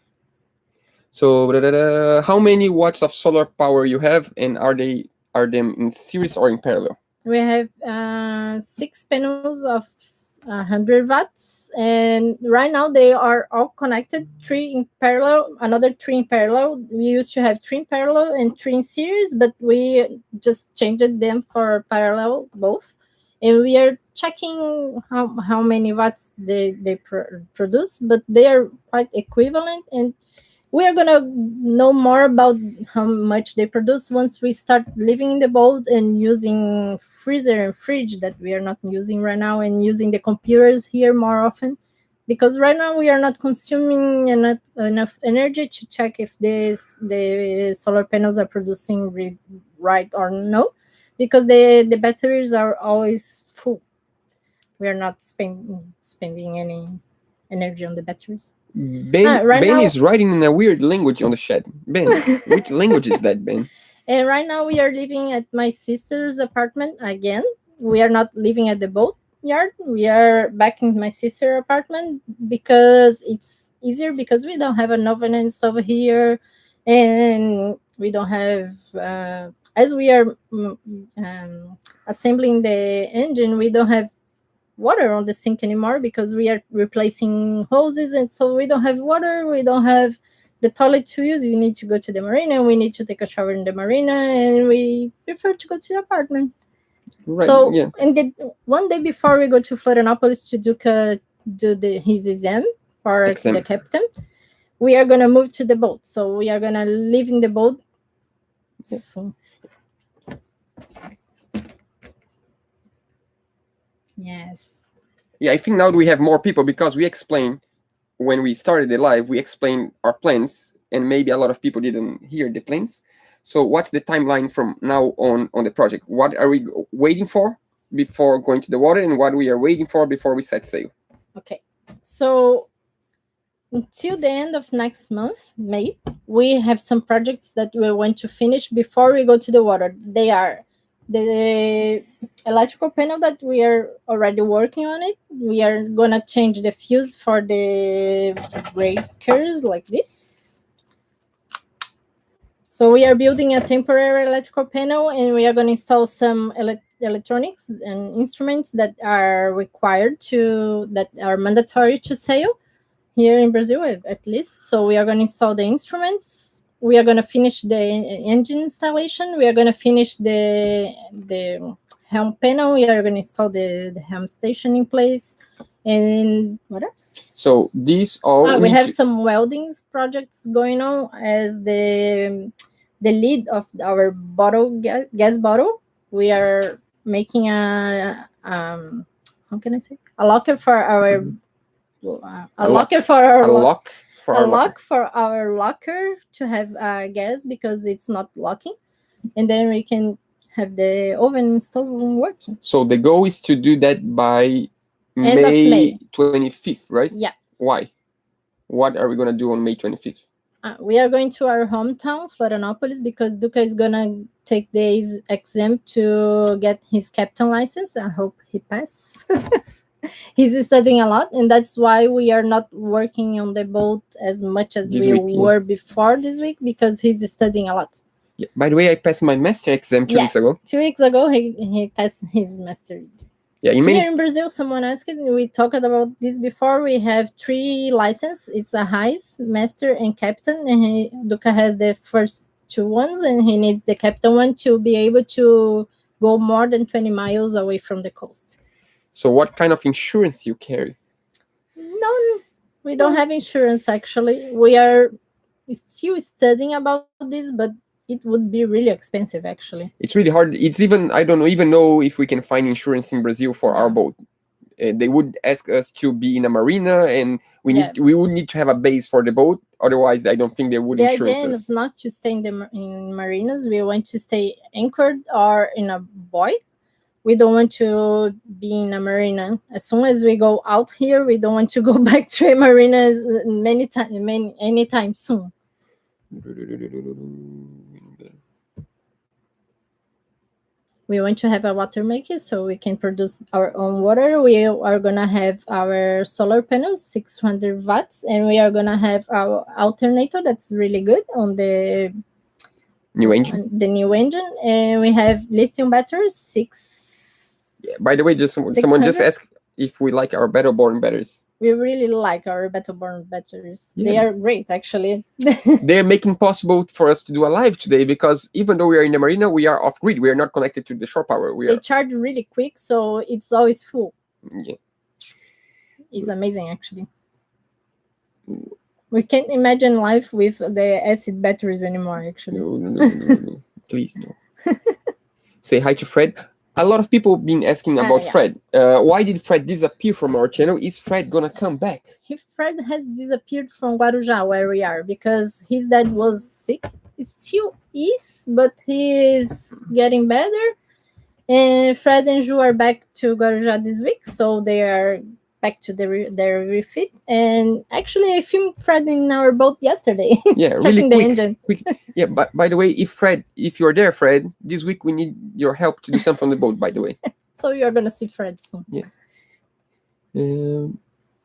So, how many watts of solar power you have, and are them in series or in parallel? We have 6 panels of 100 watts, and right now they are all connected, 3 in parallel, another 3 in parallel. We used to have 3 in parallel and 3 in series, but we just changed them for parallel both. And we are checking how many watts they produce, but they are quite equivalent. And we are gonna know more about how much they produce once we start living in the boat and using freezer and fridge that we are not using right now, and using the computers here more often, because right now we are not consuming enough energy to check if the solar panels are producing right or no, because the batteries are always full. We are not spending any energy on the batteries. Ben, right Ben now- is writing in a weird language on the chat. Ben, which language is that, Ben? And right now we are living at my sister's apartment again. We are not living at the boat yard. We are back in my sister's apartment because it's easier, because we don't have an oven and stove here, and we don't have as we are assembling the engine, we don't have water on the sink anymore, because we are replacing hoses, and so we don't have water, we don't have the toilet to use. We need to go to the marina, we need to take a shower in the marina, and we prefer to go to the apartment. Right. So yeah. and one day before we go to Florianopolis to do his exam for Exam. the captain, we are gonna move to the boat, so we are gonna live in the boat. Yeah. So yes. Yeah, I think now we have more people because we explained when we started the live, we explained our plans, and maybe a lot of people didn't hear the plans. So what's the timeline from now on the project? What are we waiting for before going to the water, and what we are waiting for before we set sail? Okay. So until the end of next month, May, we have some projects that we want to finish before we go to the water. They are the electrical panel that we are already working on it. We are gonna change the fuse for the breakers like this. So we are building a temporary electrical panel, and we are going to install some electronics and instruments that are that are mandatory to sail here in Brazil, at least. So we are going to install the instruments. We are going to finish the engine installation. We are going to finish the helm panel. We are going to install the helm station in place. And what else? So these all we have some welding projects going on as the lid of our gas bottle. We are making a how can I say, a locker for our locker for our locker to have gas, because it's not locking, and then we can have the oven installed working. So the goal is to do that by End of May 25th, right? Yeah. Why? What are we gonna do on May 25th? We are going to our hometown, Florianopolis, because Duca is gonna take the exam to get his captain license. I hope he passes. He's studying a lot, and that's why we are not working on the boat as much as we were before this week, because he's studying a lot. Yeah. By the way, I passed my master exam 2 weeks ago. 2 weeks ago, he passed his master. Yeah, here in Brazil, someone asked, we talked about this before, we have 3 licenses. It's a Hais, Master, and Captain, and Duca has the first 2 ones, and he needs the Captain one to be able to go more than 20 miles away from the coast. So what kind of insurance you carry? No, we don't have insurance actually. We are still studying about this, but it would be really expensive actually. It's really hard. It's even, I don't even know if we can find insurance in Brazil for our Yeah. boat. They would ask us to be in a marina, and Yeah. we would need to have a base for the boat. Otherwise, I don't think they would The insure idea us. is not to stay in marinas. We want to stay anchored or in a buoy. We don't want to be in a marina. As soon as we go out here, we don't want to go back to a marina anytime soon. We want to have a water maker so we can produce our own water. We are gonna have our solar panels, 600 watts, and we are gonna have our alternator that's really good on the New engine. the new engine, and we have lithium batteries, By the way, just someone just 600. asked if we like our Battleborn batteries. We really like our Battleborn batteries. They Yeah. are great, actually. They're making possible for us to do a live today, because even though we are in the marina, we are off grid. We are not connected to the shore power. We They are. charge really quick, so it's always full. Yeah. It's amazing, actually. We can't imagine life with the acid batteries anymore, actually. No. Please no. Say hi to Fred. A lot of people been asking about yeah. Fred. Why did Fred disappear from our channel? Is Fred gonna come back? Fred has disappeared from Guarujá, where we are, because his dad was sick. He still is, but he is getting better. And Fred and Ju are back to Guarujá this week, so they are back to their refit. And actually, I filmed Fred in our boat yesterday. Yeah, checking really the quick. engine. Yeah, but by the way, if you're there, Fred, this week we need your help to do something on the boat. By the way. So you're gonna see Fred soon. Yeah.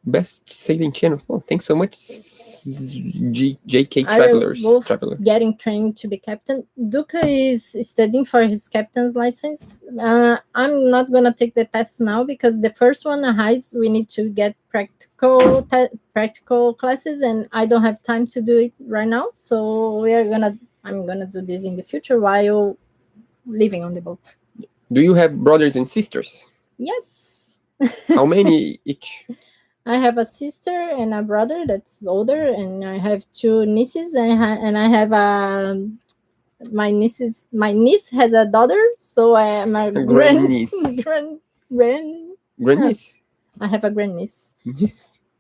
Best sailing channel. Oh, thanks so much, JK Travelers. Are both getting trained to be captain. Duca is studying for his captain's license. I'm not gonna take the test now because the first one, we need to get practical classes, and I don't have time to do it right now. So I'm gonna do this in the future while living on the boat. Do you have brothers and sisters? Yes. How many each? I have a sister and a brother that's older, and I have two nieces, and I have my niece has a daughter, so I am a grandniece. Grandniece. I have a grandniece.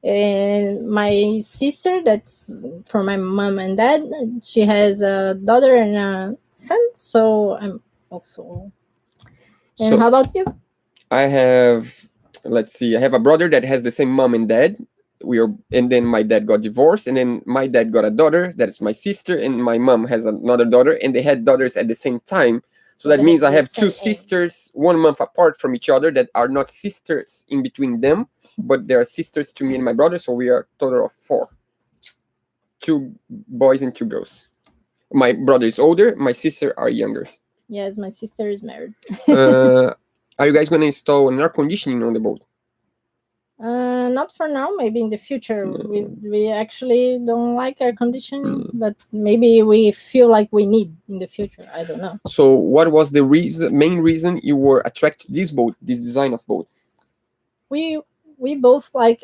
And my sister, that's for my mom and dad, she has a daughter and a son, so I'm also. And how about you? I have. Let's see. I have a brother that has the same mom and dad. And then my dad got divorced, and then my dad got a daughter that is my sister, and my mom has another daughter, and they had daughters at the same time. So that means I have two sisters 1 month apart from each other that are not sisters in between them, but they are sisters to me and my brother. So we are a total of 4. 2 boys and 2 girls. My brother is older. My sister are younger. Yes, my sister is married. Are you guys going to install an air conditioning on the boat? Not for now. Maybe in the future. We actually don't like air conditioning, but maybe we feel like we need in the future. I don't know. So, what was the main reason you were attracted to this boat, this design of boat? We both like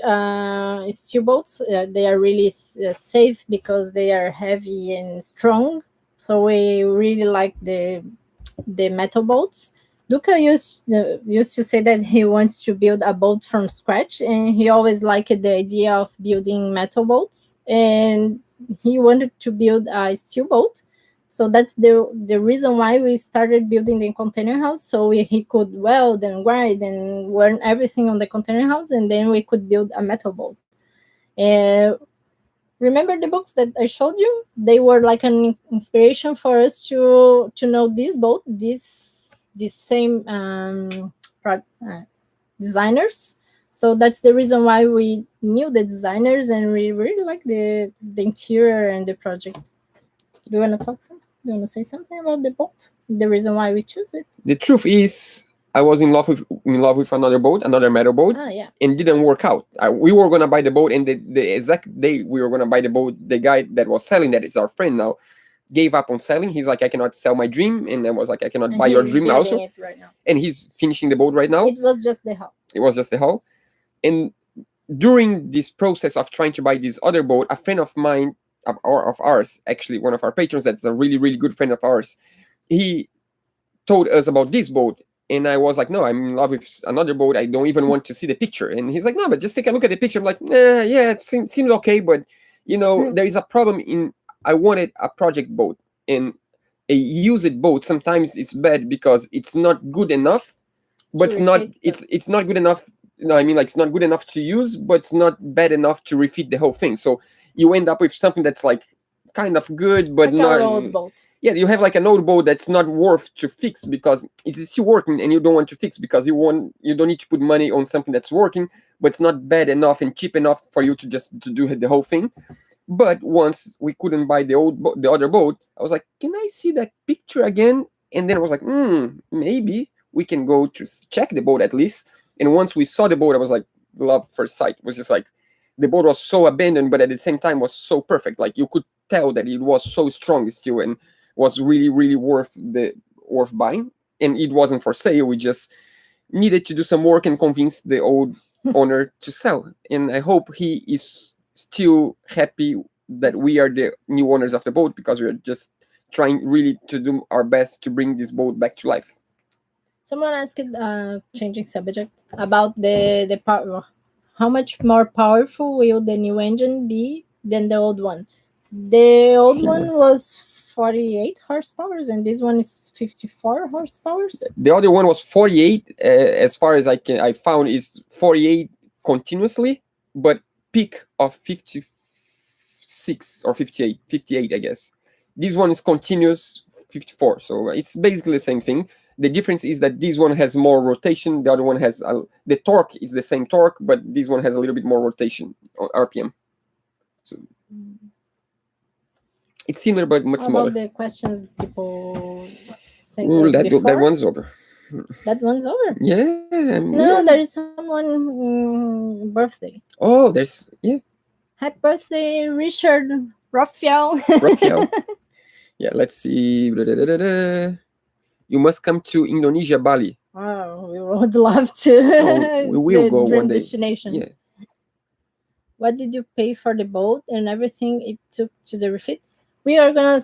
steel boats. They are really safe because they are heavy and strong. So we really like the metal boats. Duca used to say that he wants to build a boat from scratch, and he always liked the idea of building metal boats, and he wanted to build a steel boat. So that's the reason why we started building the container house, so he could weld and grind and learn everything on the container house, and then we could build a metal boat. Remember the books that I showed you? They were like an inspiration for us to know this boat, these same designers. So that's the reason why we knew the designers, and we really like the interior and the project. Do you want to talk something? Do you want to say something about the boat? The reason why we choose it? The truth is, I was in love with another boat, another metal boat, and didn't work out. We were gonna buy the boat, and the exact day we were gonna buy the boat, the guy that was selling, that is our friend now, gave up on selling. He's like, I cannot sell my dream, and I was like, I cannot buy your dream also. It right now. And he's finishing the boat right now. It was just the It was just the hull. And during this process of trying to buy this other boat, a friend of mine, of ours, actually one of our patrons, that's a really, really good friend of ours, he told us about this boat. And I was like, no, I'm in love with another boat. I don't even want to see the picture. And he's like, no, but just take a look at the picture. I'm like, yeah, it seems okay. But, there is a problem I wanted a project boat. And a used boat, sometimes it's bad because it's not good enough, but it's not good enough. I mean, like, it's not good enough to use, but it's not bad enough to refit the whole thing. So you end up with something that's like kind of good, but like not. an old boat. Yeah, you have like an old boat that's not worth to fix because it's still working, and you don't want to fix because you don't need to put money on something that's working, but it's not bad enough and cheap enough for you to do the whole thing. But once we couldn't buy the other boat, I was like, can I see that picture again? And then I was like, maybe we can go to check the boat at least. And once we saw the boat, I was like, love first sight. It was just like, the boat was so abandoned, but at the same time was so perfect. Like, you could tell that it was so strong still and was really, really worth buying. And it wasn't for sale. We just needed to do some work and convince the old owner to sell. And I hope he is still happy that we are the new owners of the boat, because we're just trying really to do our best to bring this boat back to life. Someone asked, changing subject, about the power. How much more powerful will the new engine be than the old one? The old one was 48 horsepower, and this one is 54 horsepower. The other one was 48. As far as I found, is 48 continuously, but peak of 56 or 58, I guess. This one is continuous 54, so it's basically the same thing. The difference is that this one has more rotation. The other one has the torque is the same torque, but this one has a little bit more rotation on RPM. So it's similar, but much smaller. About the questions people sent us before? That one's over. That one's over? Yeah. No, there is someone birthday. Oh, there's, yeah. Happy birthday, Richard Raphael. Yeah, let's see. You must come to Indonesia, Bali. Oh, we would love to. We will go one day. Destination. Yeah. What did you pay for the boat and everything it took to the refit? We are gonna,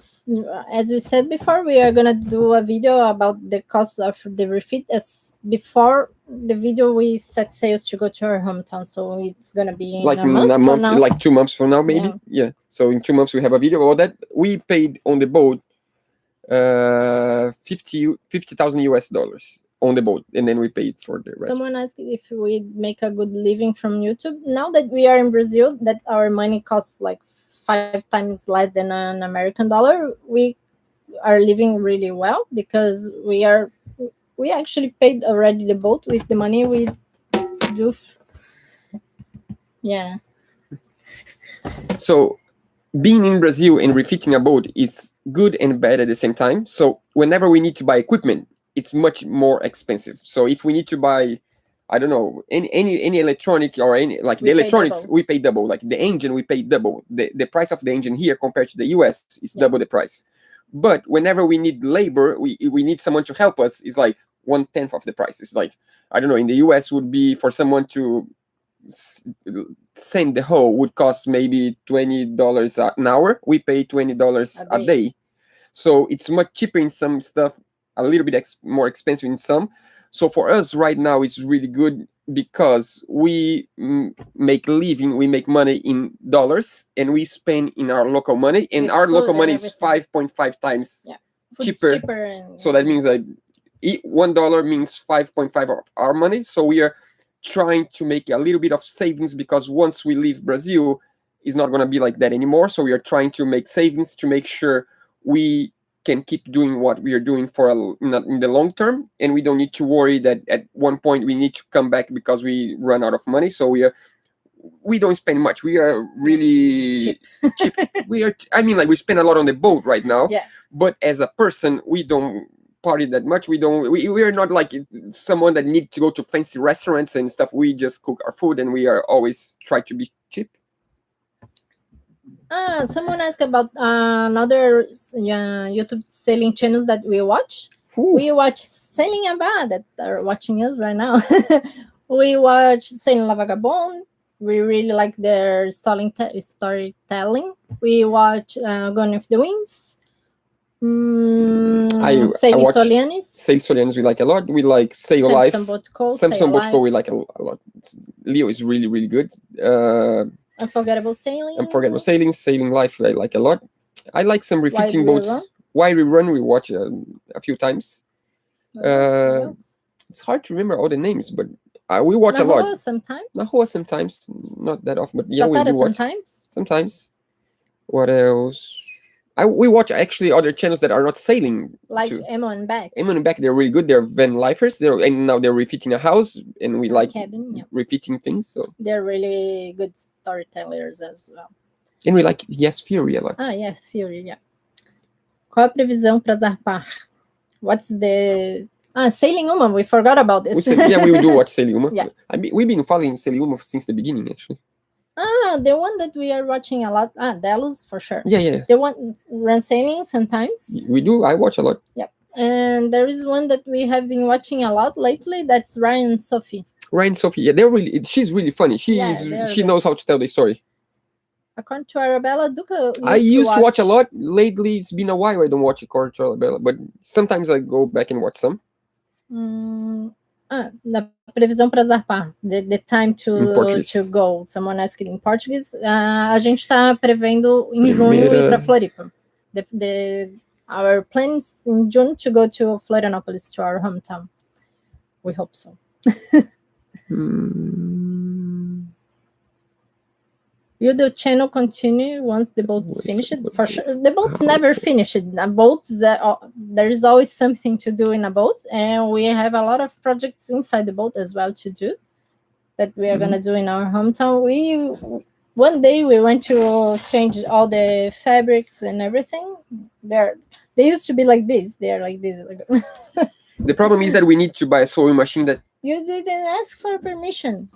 as we said before, we are gonna do a video about the cost of the refit. As before the video, we set sails to go to our hometown, so it's gonna be like in a month like 2 months from now, maybe. Yeah. So in 2 months we have a video about that. We paid on the boat $50,000 US on the boat, and then we paid for the rest. Someone asked if we make a good living from YouTube. Now that we are in Brazil, that our money costs like 5 times less than an American dollar, we are living really well, because we actually paid already the boat with the money we do. Yeah. So being in Brazil and refitting a boat is good and bad at the same time. So whenever we need to buy equipment, it's much more expensive. So if we need to buy, I don't know, any electronic or any, like the electronics, we pay double. Like the engine, we pay double. The price of the engine here compared to the US is double the price. But whenever we need labor, we need someone to help us, is like 1/10 of the price. It's like, I don't know, in the US would be for someone to sand the hull would cost maybe $20 an hour. We pay $20 a day. So it's much cheaper in some stuff, a little bit more expensive in some. So for us right now, it's really good because we make living, we make money in dollars, and we spend in our local money, and our local money is 5.5 times cheaper. So that means that $1 means 5.5 of our money. So we are trying to make a little bit of savings, because once we leave Brazil, it's not going to be like that anymore. So we are trying to make savings to make sure we can keep doing what we are doing for in the long term, and we don't need to worry that at one point we need to come back because we run out of money. So we don't spend much. We are really cheap. We spend a lot on the boat right now. Yeah. But as a person, we don't party that much. We are not like someone that needs to go to fancy restaurants and stuff. We just cook our food, and we are always try to be cheap. Someone asked about another YouTube sailing channels that we watch. Ooh. We watch Sailing Abad that are watching us right now. We watch Sailing La Vagabond. We really like their storytelling. We watch Gone with the Winds. I Sailing watch Solianis. Sail Solianis we like a lot. We like Sail Life. Samson Botco. Samson Botco we like a lot. Leo is really, really good. Unforgettable Sailing. Unforgettable Sailing. Sailing Life I like a lot. I like some refitting Why We boats. Run. Why We Run we watch a few times. What else? It's hard to remember all the names, but we watch a lot. Sometimes. Nahoa sometimes, not that often, but yeah, we do watch. Sometimes. What else? We watch actually other channels that are not sailing. Like Emma and Beck. Emma and Beck, they're really good. They're van lifers. And now they're refitting a house, and we like refitting things. So they're really good storytellers as well. And we like Yes Theory a lot. Yes Theory, yeah. Qual a previsão para zarpar? What's the Sailing Uma? We forgot about this. We do watch Sailing Uma. Yeah. We've been following Sailing Uma since the beginning, actually. The one that we are watching a lot. Delos, for sure. Yeah. The one run sailing sometimes. We do. I watch a lot. Yep. And there is one that we have been watching a lot lately. That's Ryan and Sophie. Yeah, she's really funny. She knows how to tell the story. According to Arabella, Duca I used to watch a lot. Lately, it's been a while I don't watch according to Arabella, but sometimes I go back and watch some. Na previsão para zarpar, the time to go. Someone asked in Portuguese. A gente está prevendo em junho ir para Floripa. Our plans in June to go to Florianopolis, to our hometown. We hope so. Will the channel continue once the boat's finished? For sure. The boat's never finished. A boat, there is always something to do in a boat, and we have a lot of projects inside the boat as well to do that we are gonna do in our hometown. One day we went to change all the fabrics and everything. They used to be like this. They are like this. The problem is that we need to buy a sewing machine that you didn't ask for permission.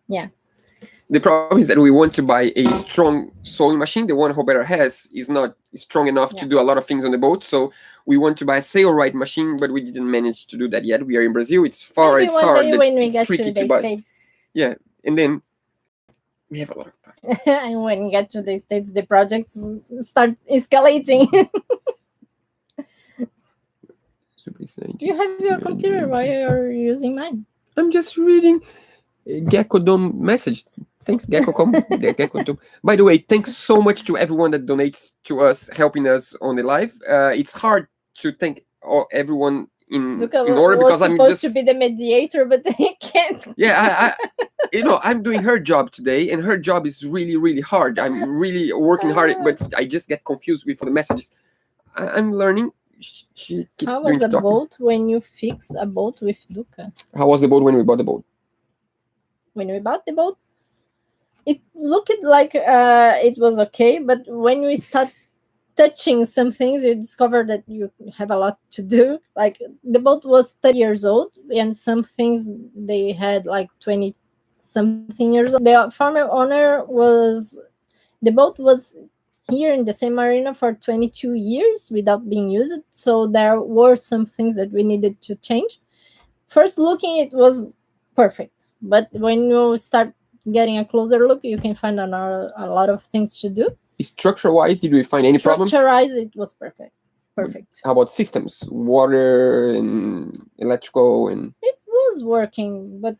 Yeah. The problem is that we want to buy a strong sewing machine. The one Roberta has is not strong enough to do a lot of things on the boat. So we want to buy a sailboat machine, but we didn't manage to do that yet. We are in Brazil. It's far. Maybe it's one hard. Day when we get to the States. Yeah, and then we have a lot of projects. And when we get to the States, the projects start escalating. You have your computer. Why are you using mine? I'm just reading Geckodome message. Thanks, Gecko.com. By the way, thanks so much to everyone that donates to us, helping us on the live. It's hard to thank everyone in order because I'm supposed to be the mediator, but I can't. Yeah, I'm doing her job today, and her job is really, really hard. I'm really working hard, but I just get confused with the messages. I'm learning. How was a boat when you fix a boat with Duca? How was the boat when we bought the boat? When we bought the boat, it looked like it was okay, but when we start touching some things, you discover that you have a lot to do. Like the boat was 30 years old, and some things they had like 20 something years old. The former owner the boat was here in the same marina for 22 years without being used, so there were some things that we needed to change. First looking, it was perfect, but when you start getting a closer look, you can find a lot of things to do. Structure-wise, did we find any problem? Structure-wise, it was perfect. How about systems? Water and electrical and... It was working, but...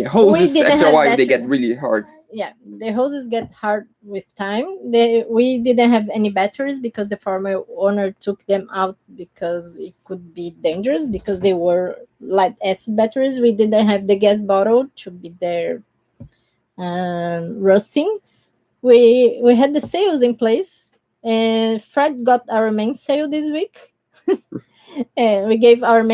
hoses, after a while, they get really hard. Yeah, the hoses get hard with time. We didn't have any batteries because the former owner took them out because it could be dangerous because they were lead acid batteries. We didn't have the gas bottle to be there rusting. We had the sails in place, and Fred got our mainsail this week. And we gave our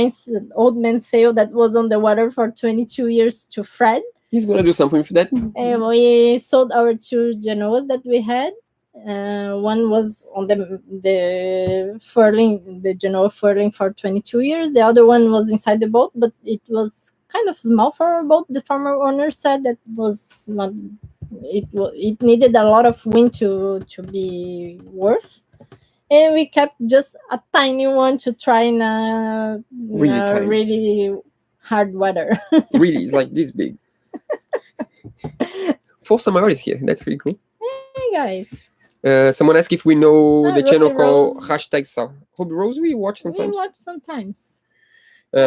old mainsail that was on the water for 22 years to Fred. He's going to do something with that. And we sold our 2 Genoas that we had. One was on the furling, the Genoa furling for 22 years. The other one was inside the boat, but it was kind of small for our boat. The former owner said that was not. It needed a lot of wind to be worth. and we kept just a tiny one to try in Really tiny. really hard weather. Really, it's like this big. Fossa Maior is here. That's pretty cool. Hey guys, Someone asked if we know the Ruby channel called Rose. #Sal. Ruby Rose, we watch we sometimes. watch sometimes.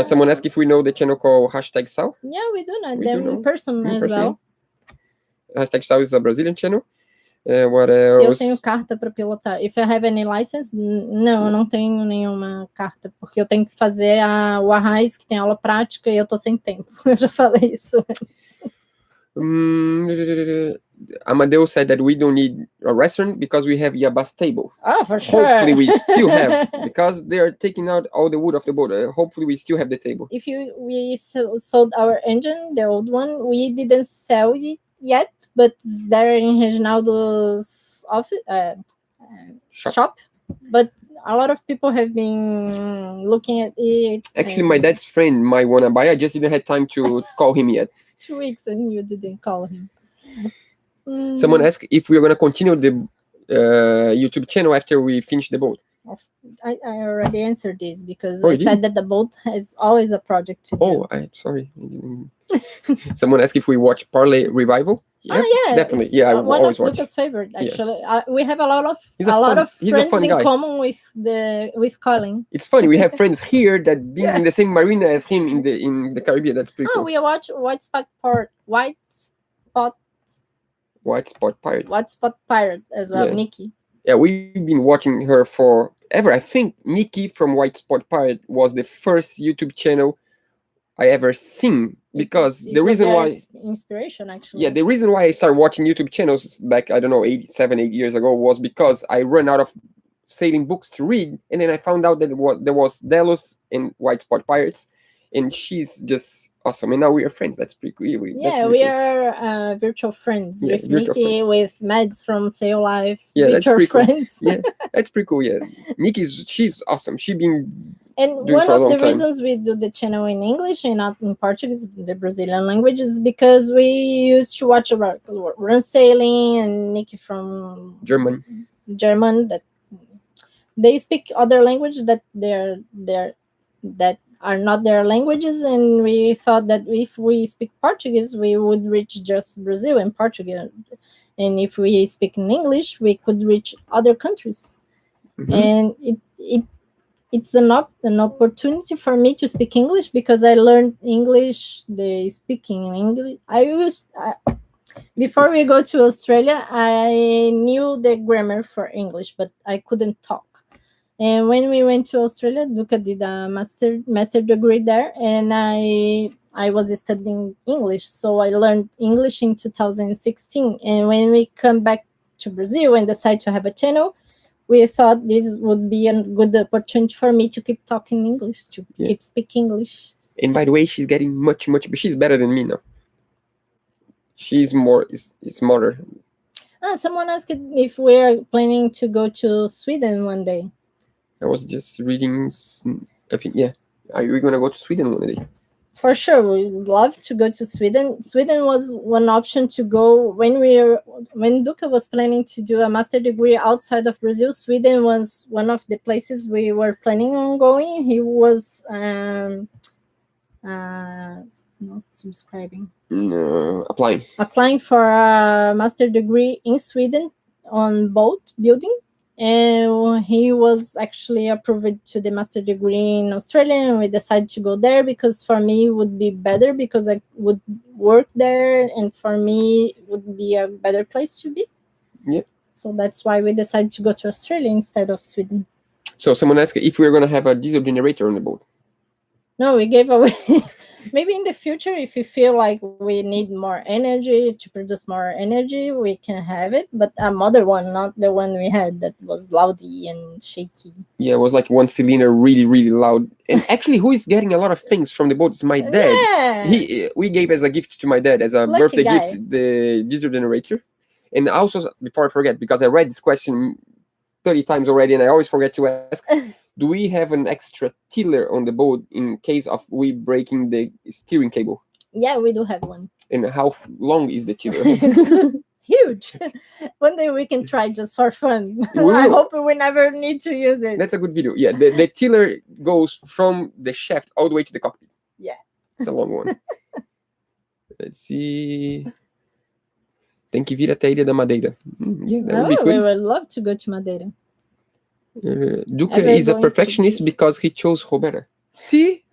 Someone asked if we know the channel called #Sal. Yeah, we do know We them do know. in person In as person, well. #Sal is a Brazilian channel. What Se eu else? tenho carta para pilotar. If I have any license? Não, eu não tenho nenhuma carta, porque eu tenho que fazer o Arraiz, que tem aula prática, e eu tô sem tempo. Eu já falei isso. Amadeo said that we don't need a restaurant because we have Yabas table. Oh, for sure. Hopefully we still have, because they are taking out all the wood of the boat. Hopefully we still have the table. If we sold our engine, the old one, we didn't sell it yet, but it's there in Reginaldo's office, shop. But a lot of people have been looking at it. Actually, my dad's friend might want to buy. I just didn't have time to call him yet. 2 weeks and you didn't call him. Someone asked if we are going to continue the YouTube channel after we finish the boat. I already answered this because I said that the boat has always a project to do. Oh, sorry. Someone asked if we watch Parlay Revival. Yeah, yeah, definitely. Yeah, I one always of watch. Luca's favorite, actually. We have a lot of He's friends in guy. common with Colin. It's funny, we have friends here that being in the same marina as him in the Caribbean. That's pretty cool. We watch White Spot Pirate as well, Yeah. Nikki. Yeah, we've been watching her forever. I think Nikki from White Spot Pirate was the first YouTube channel I ever seen, because It the was reason their why inspiration, actually. Yeah, the reason why I started watching YouTube channels back, I don't know, 8 years ago, was because I ran out of sailing books to read, and then I found out that there was Delos and White Spot Pirates, and she's just awesome. And now we are friends. That's pretty cool. We are virtual friends with virtual Nikki, friends. with Mads from Sail Life. Yeah, that's virtual pretty cool. friends. Yeah, that's pretty cool. Yeah, she's awesome. She's been And doing one for a of long the time. reasons we do the channel in English and not in Portuguese, the Brazilian language, is because we used to watch about Run Sailing and Nikki from German, that they speak other languages that that are not their languages, and we thought that if we speak Portuguese, we would reach just Brazil and Portugal, and if we speak in English, we could reach other countries. And it's an opportunity for me to speak English, because I learned English, the speaking in English. Before we go to Australia, I knew the grammar for English, but I couldn't talk. And when we went to Australia, Duca did a master degree there, and I was studying English, so I learned English in 2016. And when we come back to Brazil and decide to have a channel, we thought this would be a good opportunity for me to keep talking English, to keep speaking English. And by the way, she's getting much, she's better than me now. She's smarter. Someone asked if we're planning to go to Sweden one day. I was just reading, I think, yeah. Are we going to go to Sweden one day? For sure, we would love to go to Sweden. Sweden was one option to go when Duca was planning to do a master degree outside of Brazil. Sweden was one of the places we were planning on going. He was not subscribing. Applying for a master degree in Sweden on boat building. And he was actually approved to the master degree in Australia, and we decided to go there because for me it would be better, because I would work there, and for me it would be a better place to be. Yeah. So that's why we decided to go to Australia instead of Sweden. So someone asked if we were going to have a diesel generator on the boat. No, we gave away. Maybe in the future, if we feel like we need more energy to produce more energy, we can have it. But a modern one, not the one we had that was loudy and shaky. Yeah, it was like one cylinder, really, really loud. And actually, who is getting a lot of things from the boat is my dad. Yeah. We gave as a gift to my dad, as a birthday gift, the diesel generator. And also, before I forget, because I read this question 30 times already, and I always forget to ask, do we have an extra tiller on the boat in case of we breaking the steering cable? Yeah, we do have one. And how long is the tiller? huge. One day we can try just for fun. We I will. hope we never need to use it. That's a good video. Yeah, the tiller goes from the shaft all the way to the cockpit. Yeah. It's a long one. Let's see. Tem que vir até a Ilha da Madeira. Yeah, that would be We cool. would love to go to Madeira. Duca Ever is a going to perfectionist be- because he chose Roberta. See?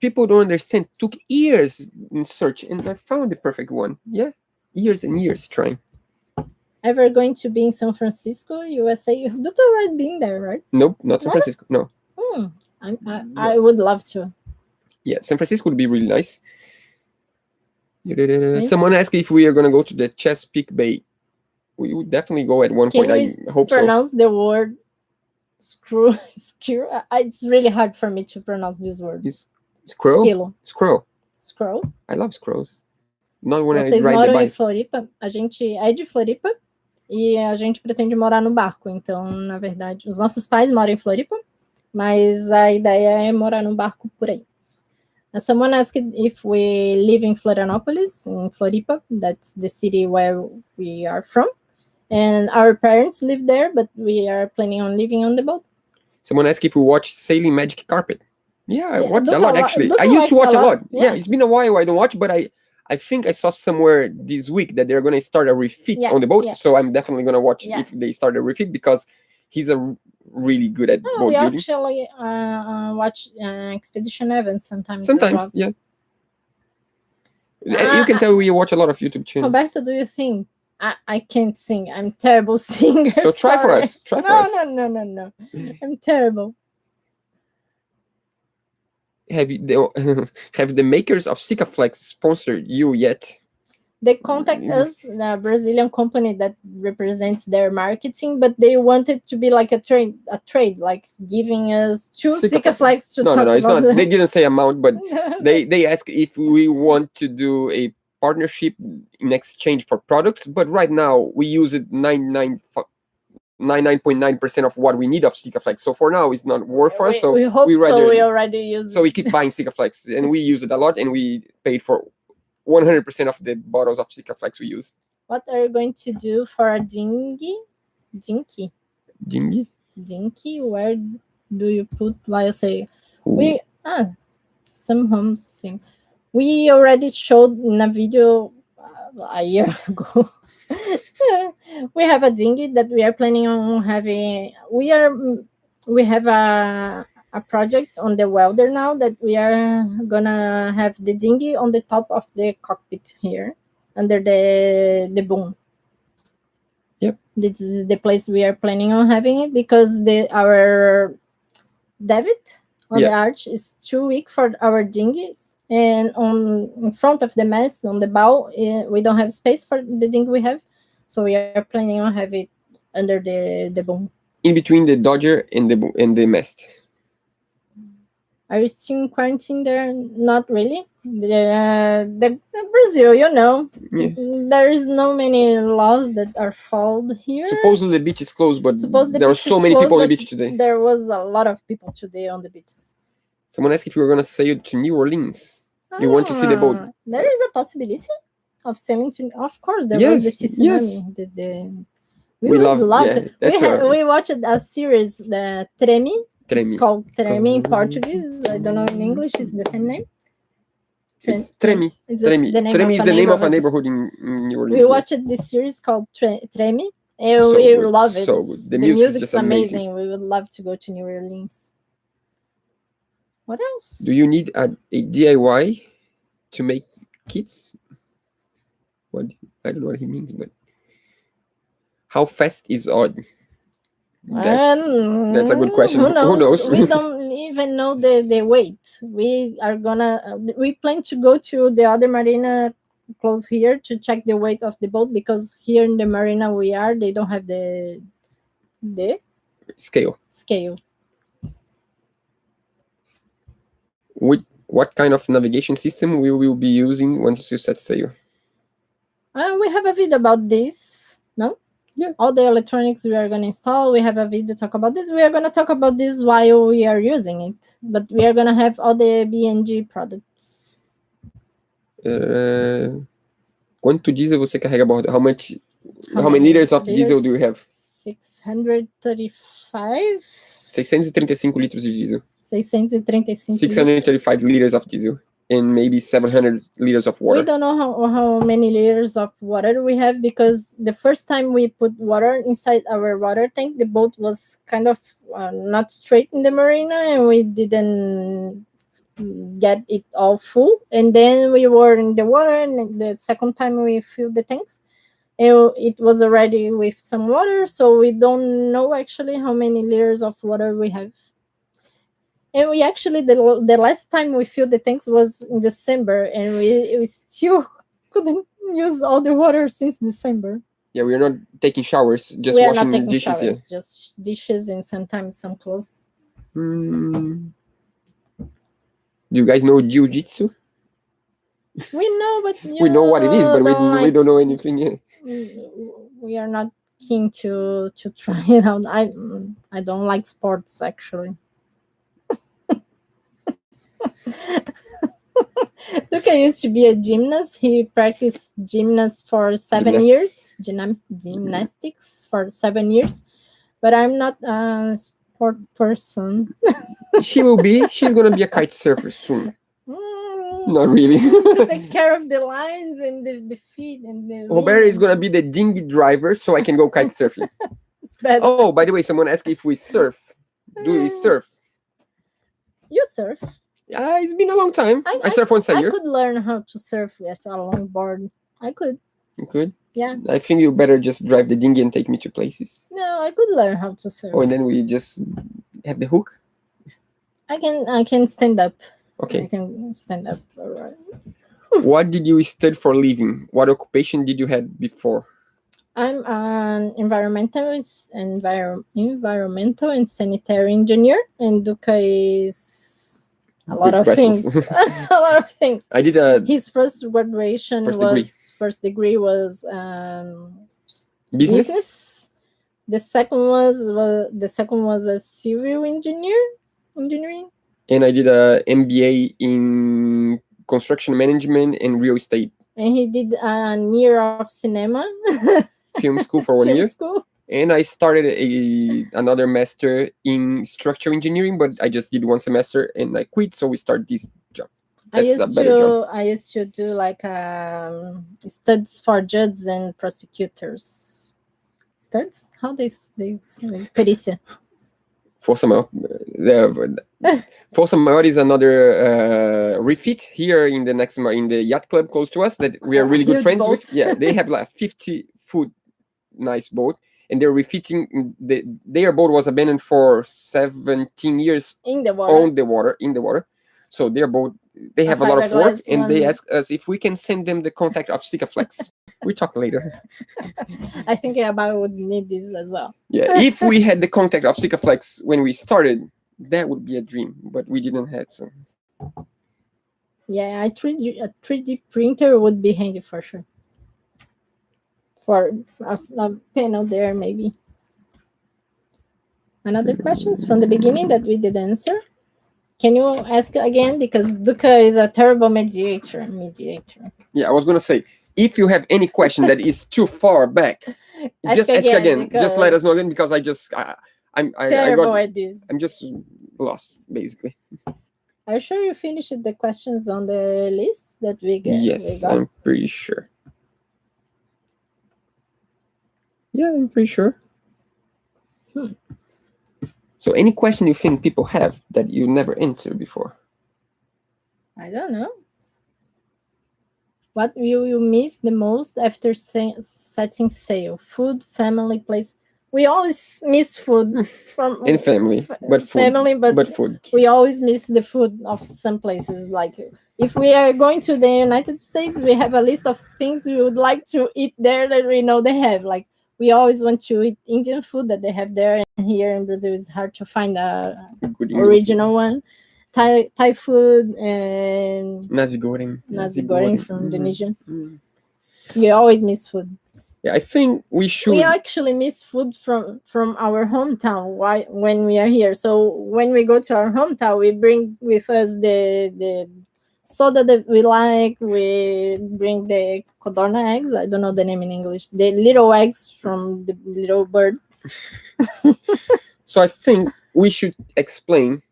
People don't understand. Took years in search, and I found the perfect one. Yeah, years and years trying. Ever going to be in San Francisco, USA? Duca already been there, right? Nope, not San Never? Francisco. No. I would love to. Yeah, San Francisco would be really nice. Okay. Someone asked if we are going to go to the Chesapeake Bay. We would definitely go at one Can point. you I hope so. pronounce the word screw? Screw? It's really hard for me to pronounce this word. Is squirrel? Esquilo. Squirrel. Scroll. I love squirrels. Not when Vocês I ride the moram em bike. Floripa? A gente é de Floripa e a gente pretende morar no barco. Então, na verdade, os nossos pais moram em Floripa, mas a ideia é morar num barco por aí. Someone asked if we live in Florianopolis, in Floripa. That's the city where we are from. And our parents live there, but we are planning on living on the boat. Someone asked if we watch Sailing Magic Carpet. Yeah, I Yeah, watched a Duca lot lo- actually. Duca I used to likes watch a a lot, lot. yeah. Yeah, it's been a while I don't watch, but I think I saw somewhere this week that they're going to start a refit Yeah, on the boat. yeah. So I'm definitely going to watch Yeah. if they start a refit because he's really good at boat We building. actually watch Expedition Evans sometimes. Sometimes, as well. yeah. You can tell we watch a lot of YouTube channels. Roberta, do you think I can't sing? I'm terrible singer. So try for sorry. us. Try for No, us. no. I'm terrible. Have the makers of Sikaflex sponsored you yet? They contact us, the Brazilian company that represents their marketing, but they wanted to be like a trade, like giving us two Sikaflex. Sikaflex to No, talk it's about. not. They didn't say amount, but they ask if we want to do a partnership in exchange for products. But right now we use it 99.9% of what we need of Sikaflex. So for now, it's not worth for us. So we hope we so. rather We already use. so we keep buying Sikaflex, and we use it a lot, and we paid for 100% of the bottles of Sikaflex we use. What are you going to do for a dinghy? Dingy? Dinky, where do you put while say we some homes sing. We already showed in a video a year ago. We have a dinghy that we are planning on having. We have a project on the welder now that we are gonna have the dinghy on the top of the cockpit here under the boom. Yep. This is the place we are planning on having it because our davit on the arch is too weak for our dinghies, and in front of the mast on the bow we don't have space for the dinghy we have, so we are planning on have it under the boom. In between the Dodger and the mast. Are you still in quarantine there? Not really. The Brazil, Yeah. there is no many laws that are followed here. Supposedly the beach is closed, but Supposedly there were beach so is many closed, people on the but beach today. There was a lot of people today on the beaches. Someone asked if we were going to sail to New Orleans. You want to see the boat? There is a possibility of sailing to. Of course, there was the Yes, tsunami. yes. We We would love- love yeah, to. that's We watched a series, the Treme. It's Treme. called Treme in Portuguese. I don't know in English. It's the same name. It's Treme. It's Treme. the name Treme of is a the name of a neighborhood. neighborhood in New Orleans. We watched this series called Treme, and So we good, love it. so good. The The music is music's just amazing. We would love to go to New Orleans. What else? Do you need a DIY to make kits? What? I don't know what he means, but how fast is odd? That's a good question. Who knows? Who knows? We don't even know the weight. We are gonna. We plan to go to the other marina close here to check the weight of the boat, because here in the marina they don't have the Scale. scale. What kind of navigation system we will be using once you set sail? We have a video about this. No. Yeah. All the electronics we are going to install. We have a video talk about this. We are going to talk about this while we are using it. But we are going to have all the BNG products. Quanto diesel você carrega a bordo? How many liters of diesel do you have? 635. 635 litros de diesel. 635 635 liters of diesel. And maybe 700 liters of water. We don't know how many liters of water we have, because the first time we put water inside our water tank, the boat was kind of not straight in the marina, and we didn't get it all full. And then we were in the water, and the second time we filled the tanks, it was already with some water, so we don't know actually how many liters of water we have. And we actually, the last time we filled the tanks was in December, and we still couldn't use all the water since December. Yeah, we are not taking showers, just we are washing not taking dishes. Showers, just dishes and sometimes some clothes. Do you guys know jiu-jitsu? We know, but we know what it is, but we don't know anything yet. We are not keen to try it out. I don't like sports, actually. Duca used to be a gymnast. He practiced gymnastics for 7 years. Gymnastics for 7 years. But I'm not a sport person. She will be. She's going to be a kite surfer soon. Not really. To take care of the lines and the feet and the... Roberta is going to be the dinghy driver, so I can go kite surfing. It's better. Oh, by the way, someone asked if we surf. Do we surf? You surf? Yeah, it's been a long time. I surf once a year. I could learn how to surf with a longboard. I could. You could? Yeah. I think you better just drive the dinghy and take me to places. No, I could learn how to surf. Oh, and then we just have the hook? I can stand up. Okay. I can stand up. All right. What did you study for a living? What occupation did you have before? I'm an environmental and sanitary engineer, and Duca is a lot of things. A lot of things. I did his first degree was business. The second was a civil engineering. And I did a MBA in construction management and real estate. And he did an year of cinema. Film school for 1 year. School. And I started another master in structural engineering, but I just did one semester and I quit. So we started this job. I used to do like studies for judges and prosecutors. Studies? How they say perícia? Força Maior. Força Maior is another refit here in the yacht club close to us that we are really good friends boat. with. Yeah, they have like 50-foot nice boat, and they're refitting. Their boat was abandoned for 17 years in the water. So their boat, they have a lot of work, and they ask us if we can send them the contact of Sikaflex. We talk later. I think Abba would need this as well. Yeah, if we had the contact of Sikaflex when we started, that would be a dream, but we didn't have so. Yeah, a 3D printer would be handy for sure. For a panel there, maybe. Another questions from the beginning that we did answer? Can you ask again? Because Duca is a terrible mediator. Yeah, I was going to say, if you have any question that is too far back, just ask again. Just let us know again, because I'm terrible at this. I'm just lost, basically. Are you sure you finished the questions on the list that we got? Yes, I'm pretty sure. Yeah, I'm pretty sure. So any question you think people have that you never answered before? I don't know. What will you miss the most after setting sail? Food, family, place? We always miss food from and family, but food. Family, but food. We always miss the food of some places. Like if we are going to the United States, we have a list of things we would like to eat there that we know they have. Like we always want to eat Indian food that they have there, and here in Brazil it's hard to find a good original one. Thai food and nasi goreng from Indonesia. We always miss food. Yeah, I think we should. We actually miss food from our hometown when we are here. So when we go to our hometown, we bring with us the soda that we like. We bring the codorna eggs. I don't know the name in English. The little eggs from the little bird. So I think we should explain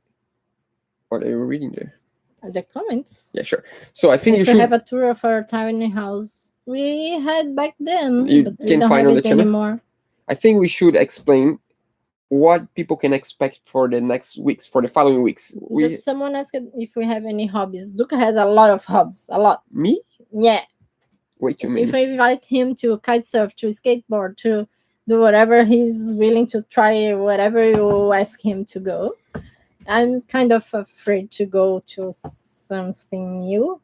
what are you reading there. The comments. Yeah, sure. So I think If you you should. have a tour of our tiny house we had back then, You but we can don't find have on the it channel. anymore. I think we should explain what people can expect for the next weeks, for the following weeks. Just someone asked if we have any hobbies. Duca has a lot of hobbies. A lot. Me? Yeah. Way too many. If I invite him to kite surf, to skateboard, to do whatever he's willing to try, whatever you ask him to go, I'm kind of afraid to go to something new.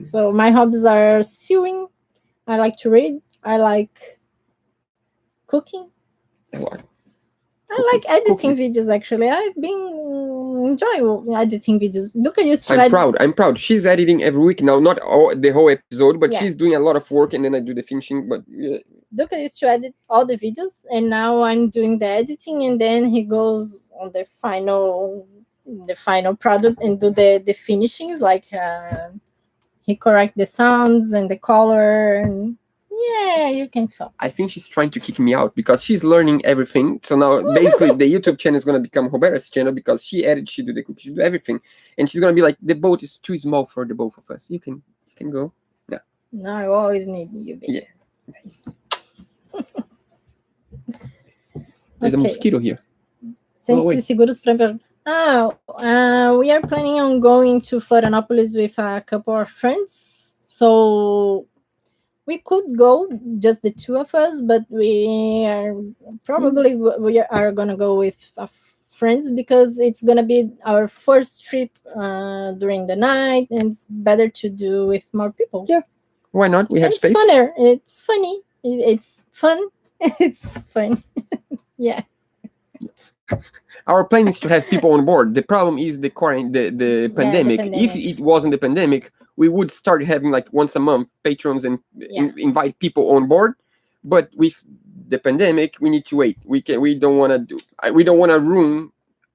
So my hobbies are sewing. I like to read. I like cooking. I like editing videos. Actually, I've been enjoying editing videos. Duca used to. I'm proud. She's editing every week now, not the whole episode, but Yeah. she's doing a lot of work, and then I do the finishing. But yeah. Duca used to edit all the videos, and now I'm doing the editing, and then he goes on the final product and do the finishings. Like he correct the sounds and the color. And yeah, you can talk. I think she's trying to kick me out because she's learning everything. So now basically the YouTube channel is going to become Roberta's channel because she edits, she do the cooking, she do everything. And she's going to be like, the boat is too small for the both of us. You can go. Yeah. No, I always need you, baby. Yeah. Nice. There's a mosquito here. We are planning on going to Florianopolis with a couple of friends. So we could go, just the two of us, but we are probably gonna go with friends because it's gonna be our first trip during the night, and it's better to do with more people. Yeah, why not? We have space. It's funner. It's funny. It's fun. It's fun. Yeah. Our plan is to have people on board. The problem is the pandemic. If it wasn't the pandemic, we would start having like once a month patrons and invite people on board. But with the pandemic, we need to wait. We don't want to ruin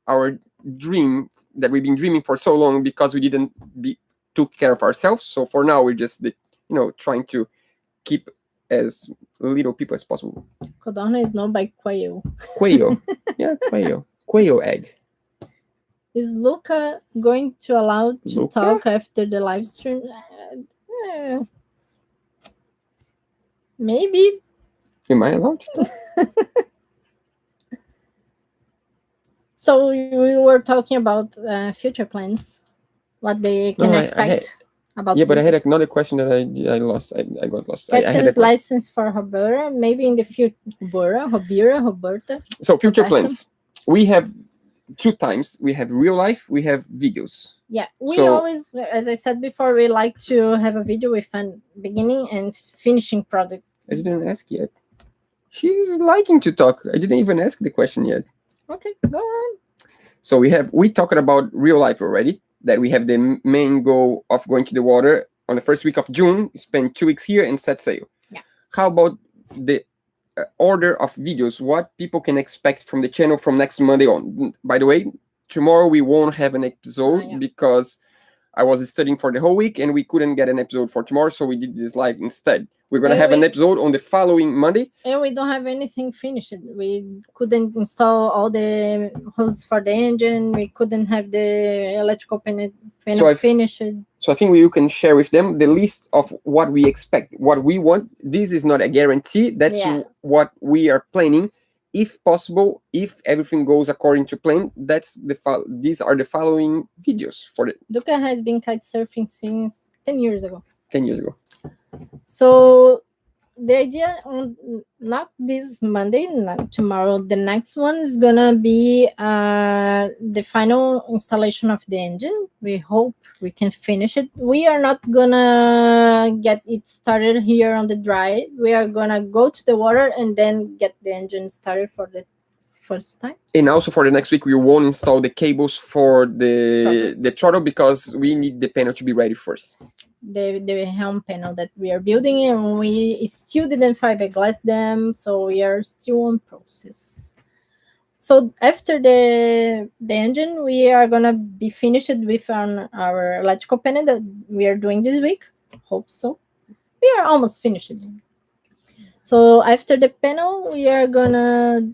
our dream that we've been dreaming for so long because we didn't took care of ourselves. So for now, we're just trying to keep as little people as possible. Codorna is known by quail. Quail. Yeah, quail. Quail egg. Is Luca going to allow to talk after the live stream? Maybe. Am I allowed to talk? So we were talking about future plans, what they can expect about. Yeah, but I had another question that I lost. I got lost. Captain's license for Roberta, maybe in the future. Roberta. So future plans. We have 2 times. We have real life. We have videos. Yeah, we always, as I said before, we like to have a video with a beginning and finishing product. I didn't ask yet. She's liking to talk. I didn't even ask the question yet. Okay, go on. So we talked about real life already. That we have the main goal of going to the water on the first week of June. Spend 2 weeks here and set sail. Yeah. How about the order of videos? What people can expect from the channel from next Monday on? By the way, tomorrow we won't have an episode because I was studying for the whole week and we couldn't get an episode for tomorrow, so we did this live instead. We're gonna have an episode on the following Monday. And we don't have anything finished. We couldn't install all the hoses for the engine. We couldn't have the electrical panel finished. So I think you can share with them the list of what we expect, what we want. This is not a guarantee. That's what we are planning. If possible, if everything goes according to plan, these are the following videos for the. Duca has been kite surfing since 10 years ago. 10 years ago. So the idea on not this Monday, not tomorrow, the next one is gonna be the final installation of the engine. We hope we can finish it. We are not gonna get it started here on the dry. We are gonna go to the water and then get the engine started for the first time. And also for the next week, we won't install the cables for the throttle because we need the panel to be ready first. The helm panel that we are building, and we still didn't fiberglass them, so we are still on process. So after the engine, we are gonna be finished with our electrical panel that we are doing this week. Hope so. We are almost finished. So after the panel, we are gonna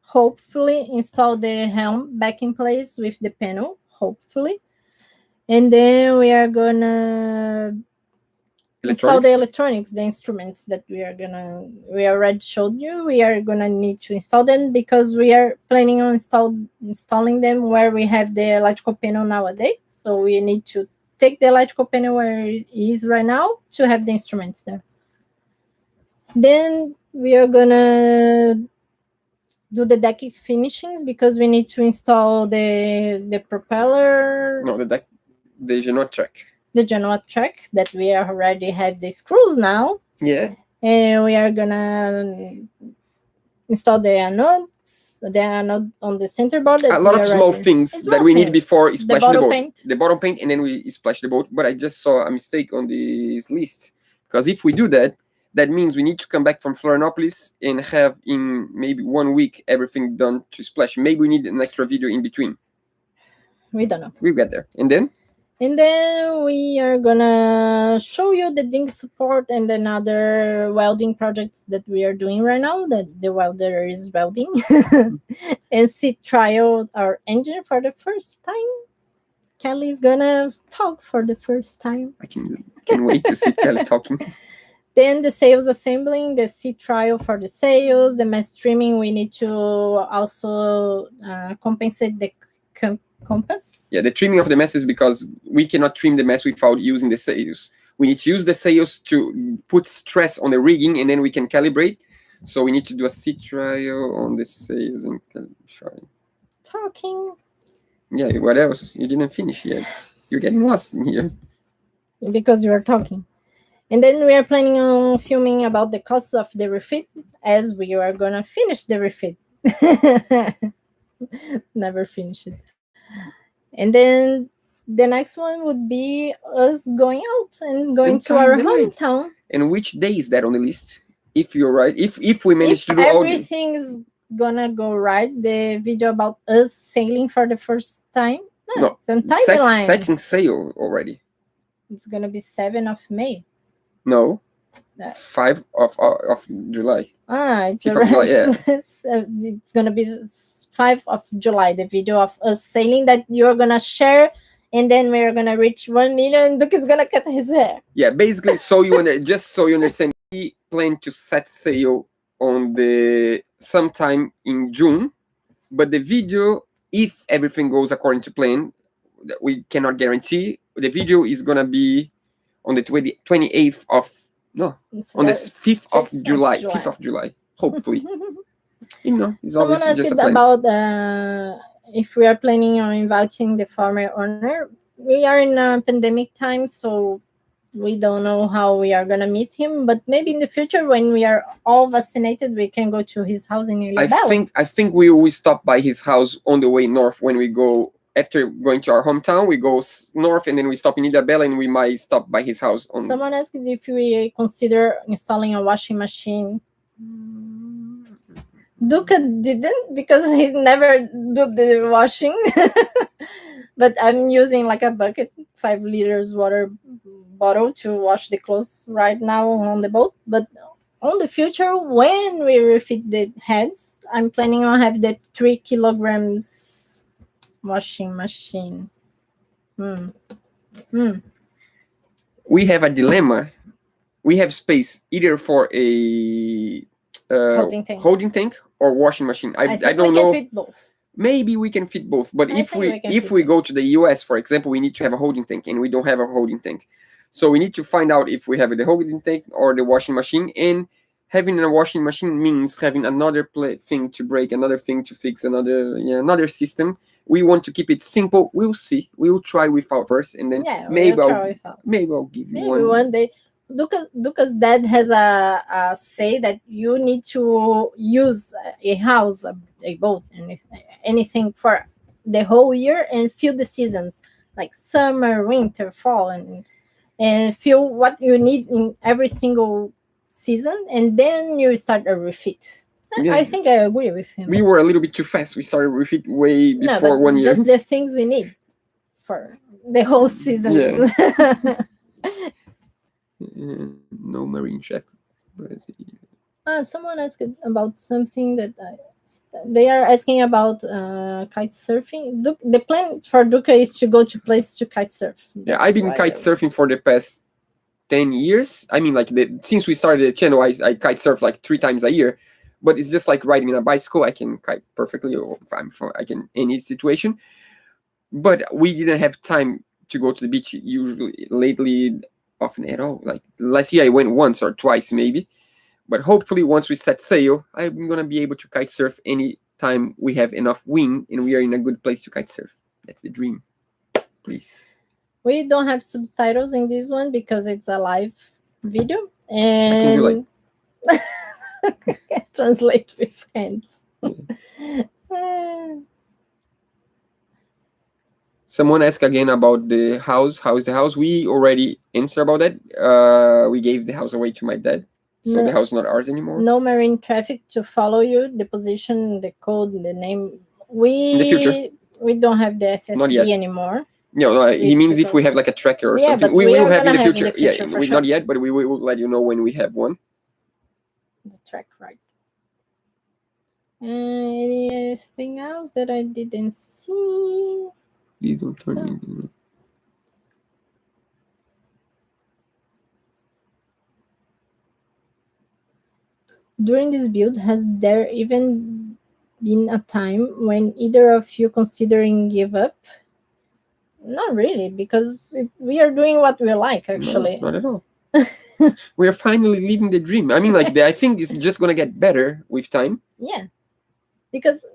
hopefully install the helm back in place with the panel. Hopefully, and then we are gonna install the electronics, the instruments that we already showed you. We are gonna need to install them because we are planning on installing them where we have the electrical panel nowadays. So we need to take the electrical panel where it is right now to have the instruments there. Then we are gonna do the deck finishings because we need to install the propeller. No, the Genoa track. The Genoa track that we already have the screws now. Yeah. And we are gonna install the anode on the center board. A lot of small things that we need before splashing the boat. Paint. The bottom paint, and then we splash the boat. But I just saw a mistake on this list, because if we do that, that means we need to come back from Florianopolis and have in maybe 1 week everything done to splash. Maybe we need an extra video in between. We don't know. We'll get there. And then we are gonna show you the ding support and another welding projects that we are doing right now, that the welder is welding. And see trial our engine for the first time. Kelly's gonna talk for the first time. I can't wait to see Kelly talking. Then the sails assembling, the sea trial for the sails, the mast trimming. We need to also compensate the compass. Yeah, the trimming of the mast is because we cannot trim the mast without using the sails. We need to use the sails to put stress on the rigging, and then we can calibrate. So we need to do a sea trial on the sails and talking. Yeah, what else? You didn't finish yet. You're getting lost in here. Because you are talking. And then we are planning on filming about the costs of the refit, as we are gonna finish the refit. Never finish it. And then the next one would be us going out and going to our hometown. And which day is that on the list? If you're right, if we manage to do all everything's gonna go right, the video about us sailing for the first time. No, it's on timeline. Setting sail already. It's gonna be 7th of May. No, 5 of July. It's alright. Yeah. It's gonna be 5th of July. The video of us sailing that you're gonna share, and then we're gonna reach 1 million. Duke is gonna cut his hair. Yeah, basically, just so you understand, we plan to set sail on the sometime in June, but the video, if everything goes according to plan, that we cannot guarantee, the video is gonna be on the 28th of on the 5th of July. 5th of July, hopefully. It's someone asked just about if we are planning on inviting the former owner. We are in a pandemic time, so we don't know how we are gonna meet him. But maybe in the future, when we are all vaccinated, we can go to his house in Ilhabela. I think we will stop by his house on the way north when we go. After going to our hometown, we go north, and then we stop in Ilhabela, and we might stop by his house. Someone asked if we consider installing a washing machine. Duca didn't, because he never do the washing. But I'm using like a bucket, 5 liters water bottle to wash the clothes right now on the boat. But on the future, when we refit the heads, I'm planning on have the 3 kilograms washing machine. We have a dilemma. We have space either for a holding tank or washing machine. I don't know. Fit both. Maybe we can fit both, but if we go to the US, for example, we need to have a holding tank, and we don't have a holding tank. So we need to find out if we have the holding tank or the washing machine. And having a washing machine means having another thing to break, another thing to fix, another system. We want to keep it simple. We'll see. We'll try without first, and then maybe I'll give you one day. Duca's dad has a say that you need to use a house, a boat, and anything for the whole year, and feel the seasons like summer, winter, fall, and feel what you need in every single season, and then you start a refit. Yeah. I think I agree with him. We were a little bit too fast. We started Refit way No, before but 1 year. just the things we need for the whole season. Yeah. No marine chef. Someone asked about something that they are asking about kite surfing. The plan for Duca is to go to places to kite surf. Yeah, I've been kite surfing for the past 10 years. I mean, like since we started the channel, I kite surf like 3 times a year. But it's just like riding a bicycle. I can kite perfectly, or if I can any situation. But we didn't have time to go to the beach usually lately, often at all. Like last year, I went once or twice maybe. But hopefully, once we set sail, I'm gonna be able to kite surf any time we have enough wind and we are in a good place to kite surf. That's the dream. Please. We don't have subtitles in this one because it's a live video, I can do like translate with hands. Someone asked again about the house. How is the house? We already answered about that. We gave the house away to my dad, so the house is not ours anymore. No marine traffic to follow you. The position, the code, the name. In the future, we don't have the SSD anymore. No, he means if we have like a tracker or something. We will have in the future. Yeah, sure. Not yet, but we will let you know when we have one. The track, right? Anything else that I didn't see? Please don't turn me. During this build, has there even been a time when either of you considering give up? Not really, because we are doing what we like, actually. No, not at all. We are finally living the dream. I mean, like, I think it's just going to get better with time. Yeah. Because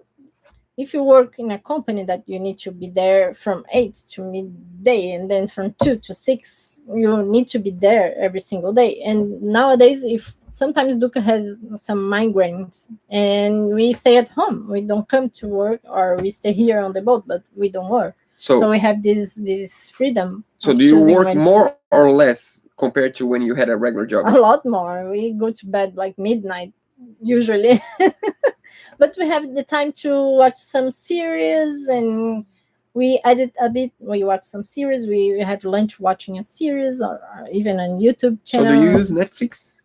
if you work in a company that you need to be there from 8 to midday, and then from 2 to 6, you need to be there every single day. And nowadays, if sometimes Duca has some migraines and we stay at home, we don't come to work, or we stay here on the boat, but we don't work. So we have this freedom. So do you work more or less compared to when you had a regular job? A lot more. We go to bed like midnight usually. But we have the time to watch some series, and we edit a bit. We watch some series. We have lunch watching a series, or even on YouTube channel. So do you use Netflix?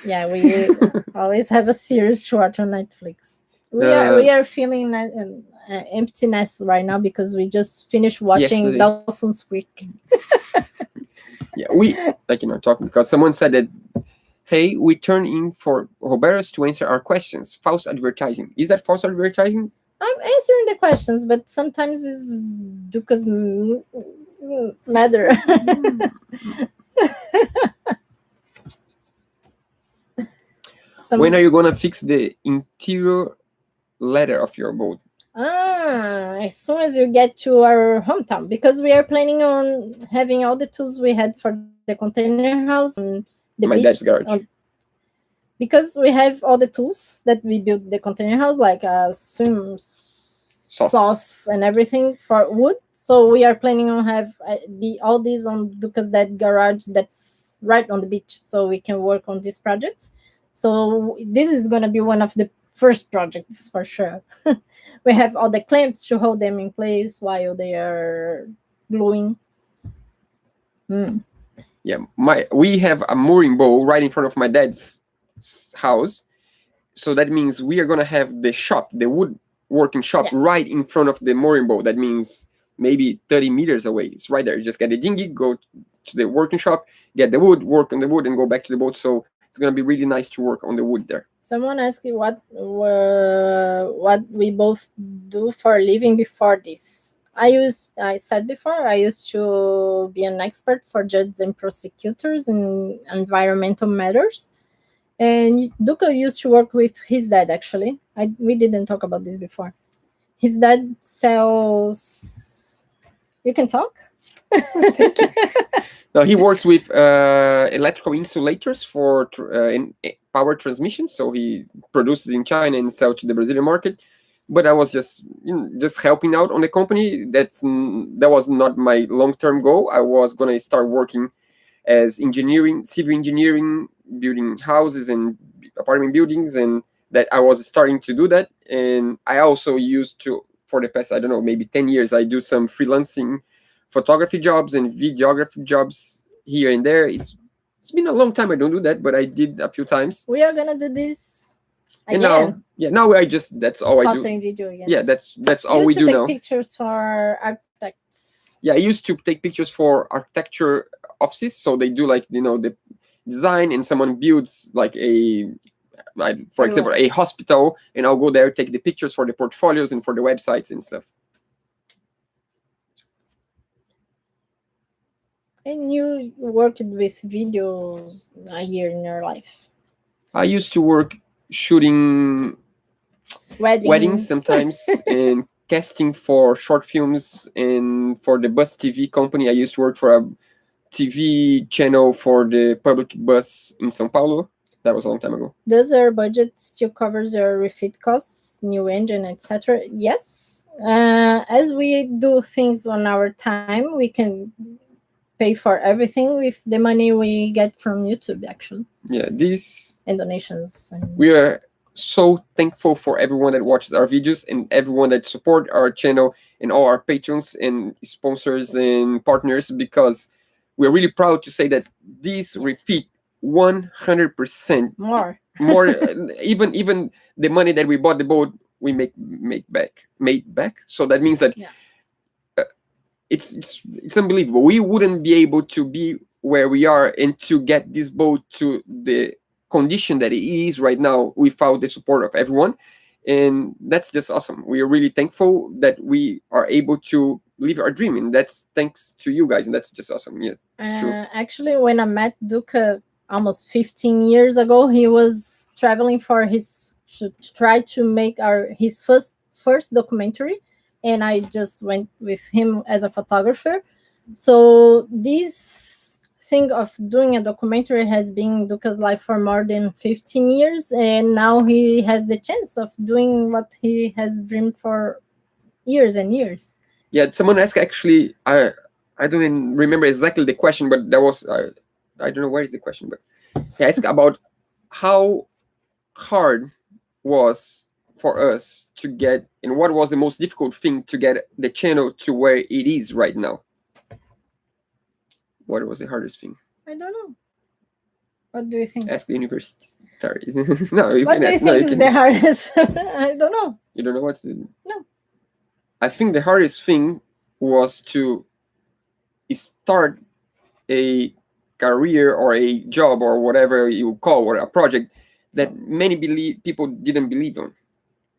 Yeah, we always have a series to watch on Netflix. We are feeling emptiness right now because we just finished watching Dawson's Creek. Yeah, we talking because someone said that, hey, we turn in for Roberta's to answer our questions. False advertising. Is that false advertising? I'm answering the questions, but sometimes it's Duca's matter. When are you gonna fix the interior ladder of your boat? As soon as you get to our hometown, because we are planning on having all the tools we had for the container house on the my beach, dad's garage. Because we have all the tools that we built the container house, like swim sauce and everything for wood. So we are planning on have all these on Duca's dad garage that's right on the beach, so we can work on these projects. So this is going to be one of the first projects for sure. We have all the clamps to hold them in place while they are gluing. Yeah, we have a mooring bow right in front of my dad's house, so that means we are gonna have the shop, the woodworking shop, right in front of the mooring bow. That means maybe 30 meters away. It's right there. You just get the dinghy, go to the working shop, get the wood, work on the wood, and go back to the boat. So it's gonna be really nice to work on the wood there. Someone asked what we both do for a living before this. I said before, I used to be an expert for judges and prosecutors in environmental matters. And Duca used to work with his dad, actually. We didn't talk about this before. His dad sells... You can talk? Thank you. No, he works with electrical insulators for power transmission. So he produces in China and sells to the Brazilian market. But I was just helping out on the company. That was not my long-term goal. I was going to start working as civil engineering, building houses and apartment buildings, and that I was starting to do that. And I also used to, for the past, I don't know, maybe 10 years, I do some freelancing photography jobs and videography jobs here and there. It's been a long time I don't do that, but I did a few times. We are gonna do this And again. now I just, that's all I Photo do. and video again. Yeah, that's all You we used to do take now. pictures for architects. Yeah, I used to take pictures for architecture offices, so they do like, the design, and someone builds like for example, a hospital, and I'll go there, take the pictures for the portfolios and for the websites and stuff. And you worked with videos a year in your life. I used to work shooting weddings sometimes and casting for short films, and for the bus TV company I used to work for a TV channel for the public bus in São Paulo. That was a long time ago. Does your budget still covers your refit costs, new engine, etc.? Yes. As we do things on our time, we can pay for everything with the money we get from YouTube, actually. Yeah, and donations. We are so thankful for everyone that watches our videos and everyone that support our channel and all our patrons and sponsors and partners, because we're really proud to say that this refit 100% more even the money that we bought the boat, we made back. So that means that it's unbelievable. We wouldn't be able to be where we are and to get this boat to the condition that it is right now without the support of everyone. And that's just awesome. We are really thankful that we are able to live our dream, and that's thanks to you guys, and that's just awesome. Yeah, it's true. Actually, when I met Duca almost 15 years ago, he was traveling for to try to make his first documentary, and I just went with him as a photographer. So this thing of doing a documentary has been Duca's life for more than 15 years, and now he has the chance of doing what he has dreamed for years and years. Yeah, someone asked, actually, I don't even remember exactly the question, but that was I don't know where is the question, but he asked about how hard was for us to get, and what was the most difficult thing to get the channel to where it is right now. What was the hardest thing? I don't know. What do you think? Ask the university. Sorry. No, you what can do you ask. think No, you is can... the hardest? I don't know. You don't know what's the... No. I think the hardest thing was to start a career or a job or whatever you call, or a project that many people didn't believe on.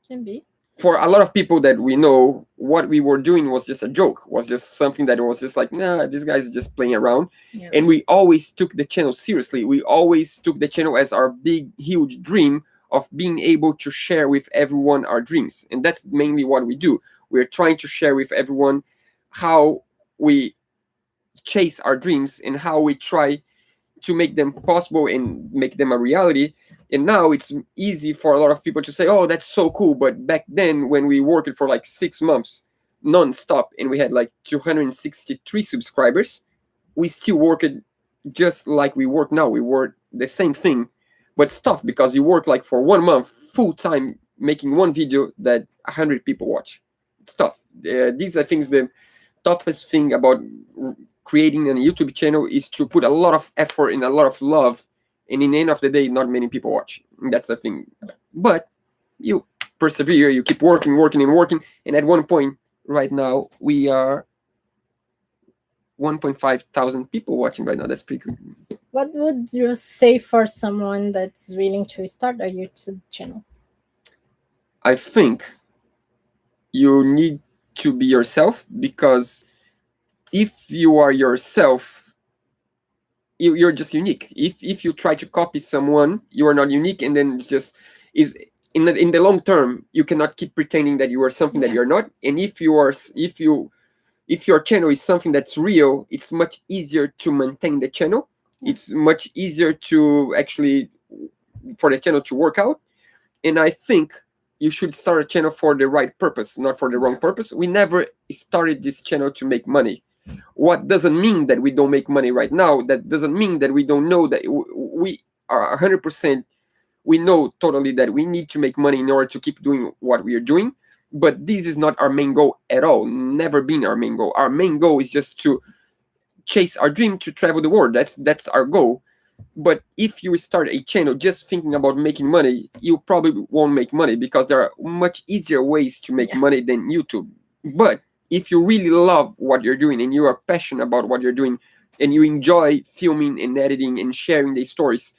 Can be. For a lot of people that we know, what we were doing was just a joke, was just something that was just like, nah, this guy's just playing around. Yeah. And we always took the channel seriously. We always took the channel as our big, huge dream of being able to share with everyone our dreams. And that's mainly what we do. We're trying to share with everyone how we chase our dreams and how we try to make them possible and make them a reality. And now it's easy for a lot of people to say, oh, that's so cool. But back then, when we worked for like 6 months non-stop and we had like 263 subscribers, we still worked just like we work now. We work the same thing, but it's tough because you work like for 1 month full-time making one video that 100 people watch. It's tough. These are things, the toughest thing about creating a YouTube channel is to put a lot of effort and a lot of love, and in the end of the day, not many people watch. And that's the thing. But you persevere, you keep working, and at one point, right now, we are 1.5 thousand people watching right now. That's pretty good. What would you say for someone that's willing to start a YouTube channel? I think you need to be yourself, because if you are yourself, you're just unique. If you try to copy someone, you are not unique, and then it's just is in the long term, you cannot keep pretending that you are something that you're not. And if your channel is something that's real, it's much easier to maintain the channel. It's much easier to actually for the channel to work out. And I think you should start a channel for the right purpose, not for the wrong purpose. We never started this channel to make money. What doesn't mean that we don't make money right now. That doesn't mean that we don't know that we are 100%. we know totally that we need to make money in order to keep doing what we are doing, but this is not our main goal at all. Never been our main goal. Our main goal is just to chase our dream to travel the world. That's our goal. But if you start a channel just thinking about making money, you probably won't make money, because there are much easier ways to make money than YouTube. But if you really love what you're doing and you are passionate about what you're doing and you enjoy filming and editing and sharing the stories,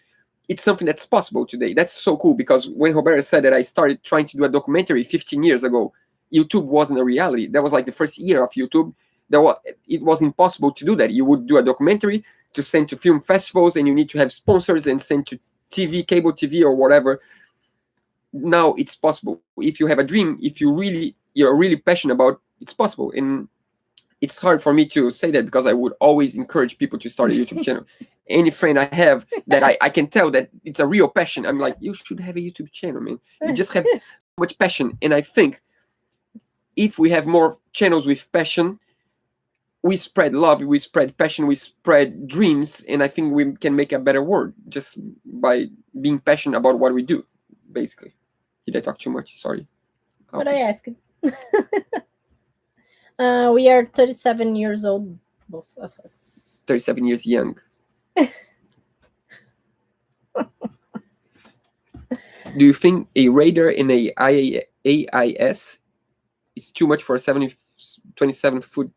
it's something that's possible today. That's so cool, because when Roberta said that I started trying to do a documentary 15 years ago, YouTube wasn't a reality. That was like the first year of YouTube. It was impossible to do that. You would do a documentary to send to film festivals, and you need to have sponsors and send to TV, cable TV or whatever. Now it's possible. If you have a dream, if you're really passionate about, it's possible. And it's hard for me to say that, because I would always encourage people to start a YouTube channel. Any friend I have that I can tell that it's a real passion, I'm like, you should have a YouTube channel, man. You just have so much passion. And I think if we have more channels with passion, we spread love, we spread passion, we spread dreams, and I think we can make a better world just by being passionate about what we do, basically. Did I talk too much? Sorry. But I asked. We are 37 years old, both of us. 37 years young. Do you think a radar in a AIS is too much for a 27-foot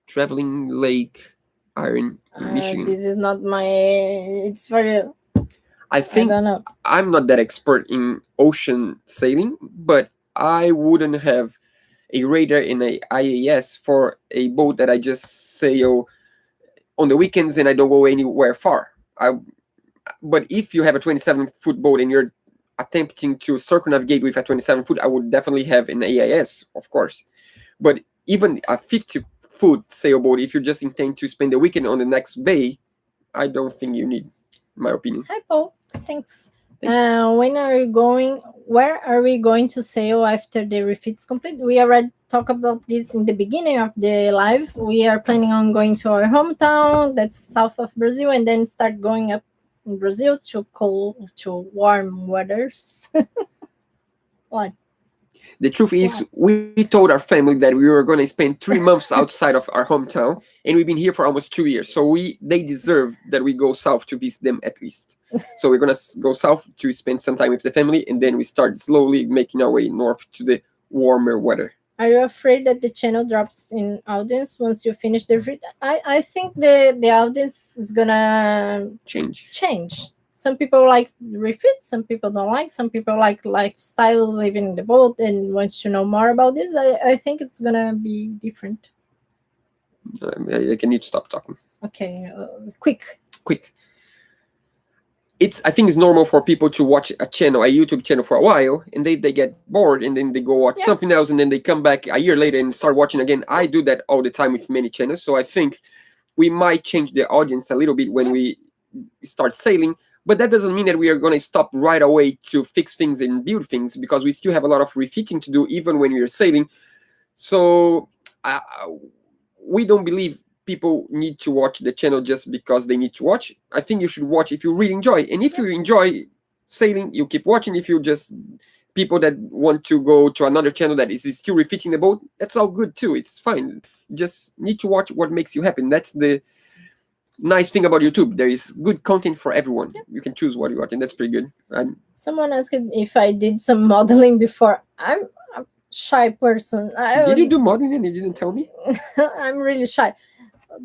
traveling lake iron in Michigan? This is not my. It's very. I think I don't know. I'm not that expert in ocean sailing, but I wouldn't have a radar in a IAS for a boat that I just sail on the weekends and I don't go anywhere far. But if you have a 27-foot boat and you're attempting to circumnavigate with a 27-foot, I would definitely have an AIS, of course. But even a 50-foot sailboat, if you just intend to spend the weekend on the next bay, I don't think you need, in my opinion. Hi, Paul. Thanks. When are you going? Where are we going to sail after the refit's complete? We already talked about this in the beginning of the live. We are planning on going to our hometown, that's south of Brazil, and then start going up in Brazil to warm weathers. What? The truth is, we told our family that we were going to spend 3 months outside of our hometown, and we've been here for almost 2 years. So they deserve that we go south to visit them at least. So we're going to go south to spend some time with the family, and then we start slowly making our way north to the warmer weather. Are you afraid that the channel drops in audience once you finish the refit? I think the audience is going to change. Some people like refit, some people don't like, some people like lifestyle, living in the boat, and wants to know more about this. I think it's going to be different. I need to stop talking. Okay, quick. I think it's normal for people to watch a YouTube channel for a while, and they get bored, and then they go watch something else, and then they come back a year later and start watching again. I do that all the time with many channels, so I think we might change the audience a little bit when we start sailing, but that doesn't mean that we are going to stop right away to fix things and build things, because we still have a lot of refitting to do even when we are sailing. So we don't believe people need to watch the channel just because they need to watch. I think you should watch if you really enjoy. And if you enjoy sailing, you keep watching. If you just people that want to go to another channel that is still refitting the boat, that's all good too. It's fine. You just need to watch what makes you happy. And that's the nice thing about YouTube. There is good content for everyone. You can choose what you watch, and that's pretty good. Someone asked if I did some modeling before. I'm a shy person. Did you do modeling and you didn't tell me? I'm really shy.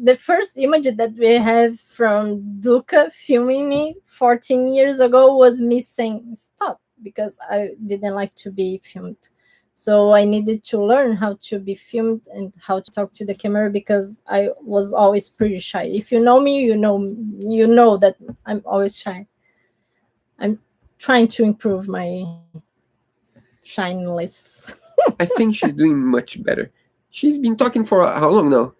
The first image that we have from Duca filming me 14 years ago was me saying stop, because I didn't like to be filmed. So I needed to learn how to be filmed and how to talk to the camera, because I was always pretty shy. If you know me, you know that I'm always shy. I'm trying to improve my shyness. I think she's doing much better. She's been talking for how long now?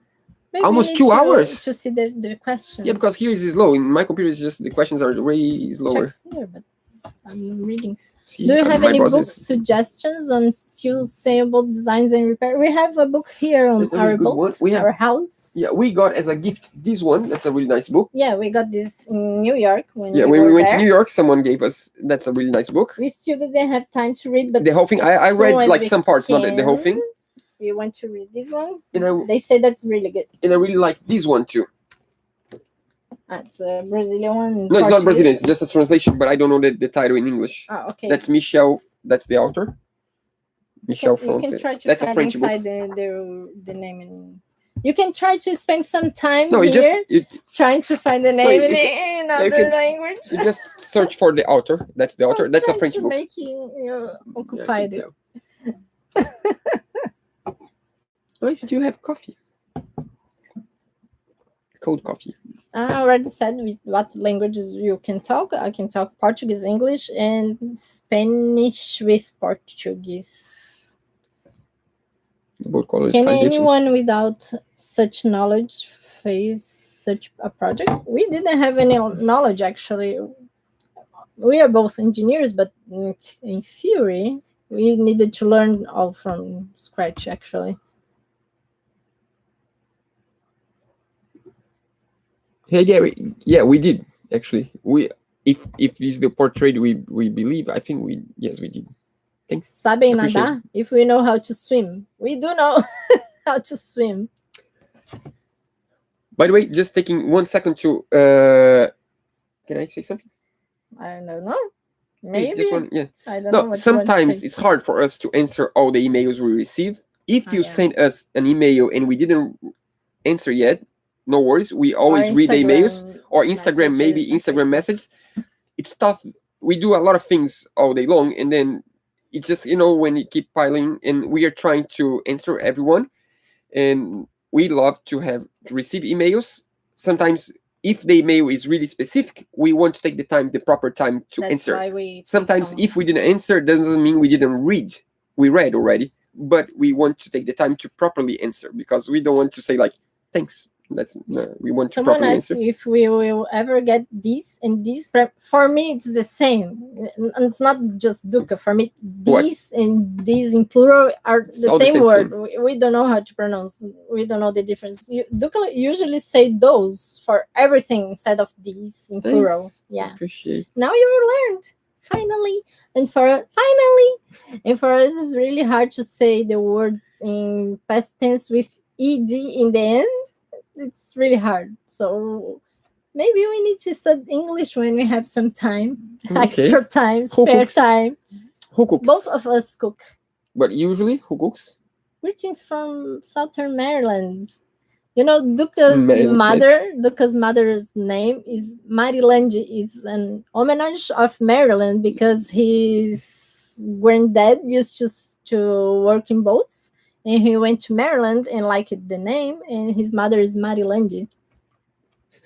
Maybe almost 2 hours to see the questions. Yeah, because here is slow. In my computer, it's just the questions are way slower. Check here, but I'm reading. See, Do you have my any boss book is- suggestions on steel sailboat designs and repair? We have a book here on That's a our really good boat, one. We have- our house. Yeah, we got as a gift this one. That's a really nice book. Yeah, we got this in New York when Yeah, we when were we went there. to New York, someone gave us. That's a really nice book. We still didn't have time to read, but The whole thing. as I read soon as like we some parts, not the whole can, thing. we want to read this one. And They say that's really good. I really like this one too. It's a Brazilian one. No, it's not Brazilian. It's just a translation, but I don't know the title in English. Oh, okay. That's Michel. That's the author. Michel You Fonte. can try to That's a find French book. inside the name. You can try to spend some time No, here you trying to find the name you in another can- language. just search for the author. That's the author. That's a French book. Making you Yeah, I can occupied. tell. I still have coffee. Cold coffee. I already said what languages you can talk. I can talk Portuguese, English, and Spanish with Portuguese. About college. Can I get you. anyone without such knowledge face such a project? We didn't have any knowledge actually. We are both engineers, but in theory, we needed to learn all from scratch actually. Hey Gary, yeah, we did actually. We if it's the portrait we believe, I think we did. Thanks. Sabem Appreciate nadar? If we know how to swim, we do know how to swim. By the way, just taking 1 second to can I say something? I don't know. Please, Maybe just one, yeah. I don't know. No, what sometimes you it's hard for us to answer all the emails we receive. If you yeah. send us an email and we didn't answer yet, no worries. We always read the emails or Instagram, maybe Instagram messages. It's tough. We do a lot of things all day long, and then it's just when you keep piling, and we are trying to answer everyone, and we love to receive emails. Sometimes, if the email is really specific, we want to take the proper time to answer. Why we Sometimes, if we didn't answer, doesn't mean we didn't read. We read already, but we want to take the time to properly answer because we don't want to say like thanks. We want Someone to properly asked answer. if we will ever get this and this. For me, it's the same. And it's not just Duca. For me, these and these in plural are the same word. We don't know how to pronounce. We don't know the difference. Duca usually say those for everything instead of these in plural. Yeah. Appreciate. Now you learned finally, and for us, it's really hard to say the words in past tense with ed in the end. It's really hard. So maybe we need to study English when we have some time, extra time, spare time. Who cooks? Both of us cook. But usually, who cooks? Greetings from Southern Maryland. Duca's mother's name is Maryland. Is an homage of Maryland because his granddad used to work in boats. And he went to Maryland and liked the name, and his mother is Maryland.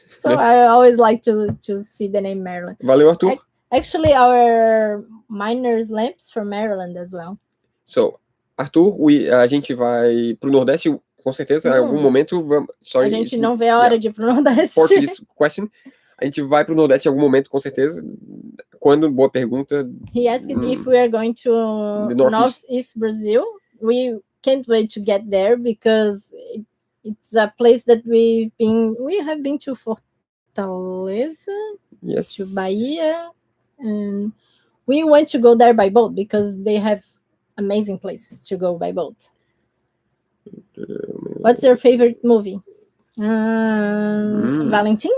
So I always like to see the name Maryland. Valeu, Arthur. Actually, our miner's lamps from Maryland as well. So, Arthur, a gente vai pro Nordeste, com certeza, em algum momento. A gente não vê a hora de ir pro Nordeste. Portuguese question. A gente vai pro Nordeste em algum momento, com certeza. Quando? Boa pergunta. He asked if we are going to Northeast Brazil. We can't wait to get there because it's a place that we have been to Fortaleza, yes, to Bahia, and we want to go there by boat because they have amazing places to go by boat. What's your favorite movie? Valentin?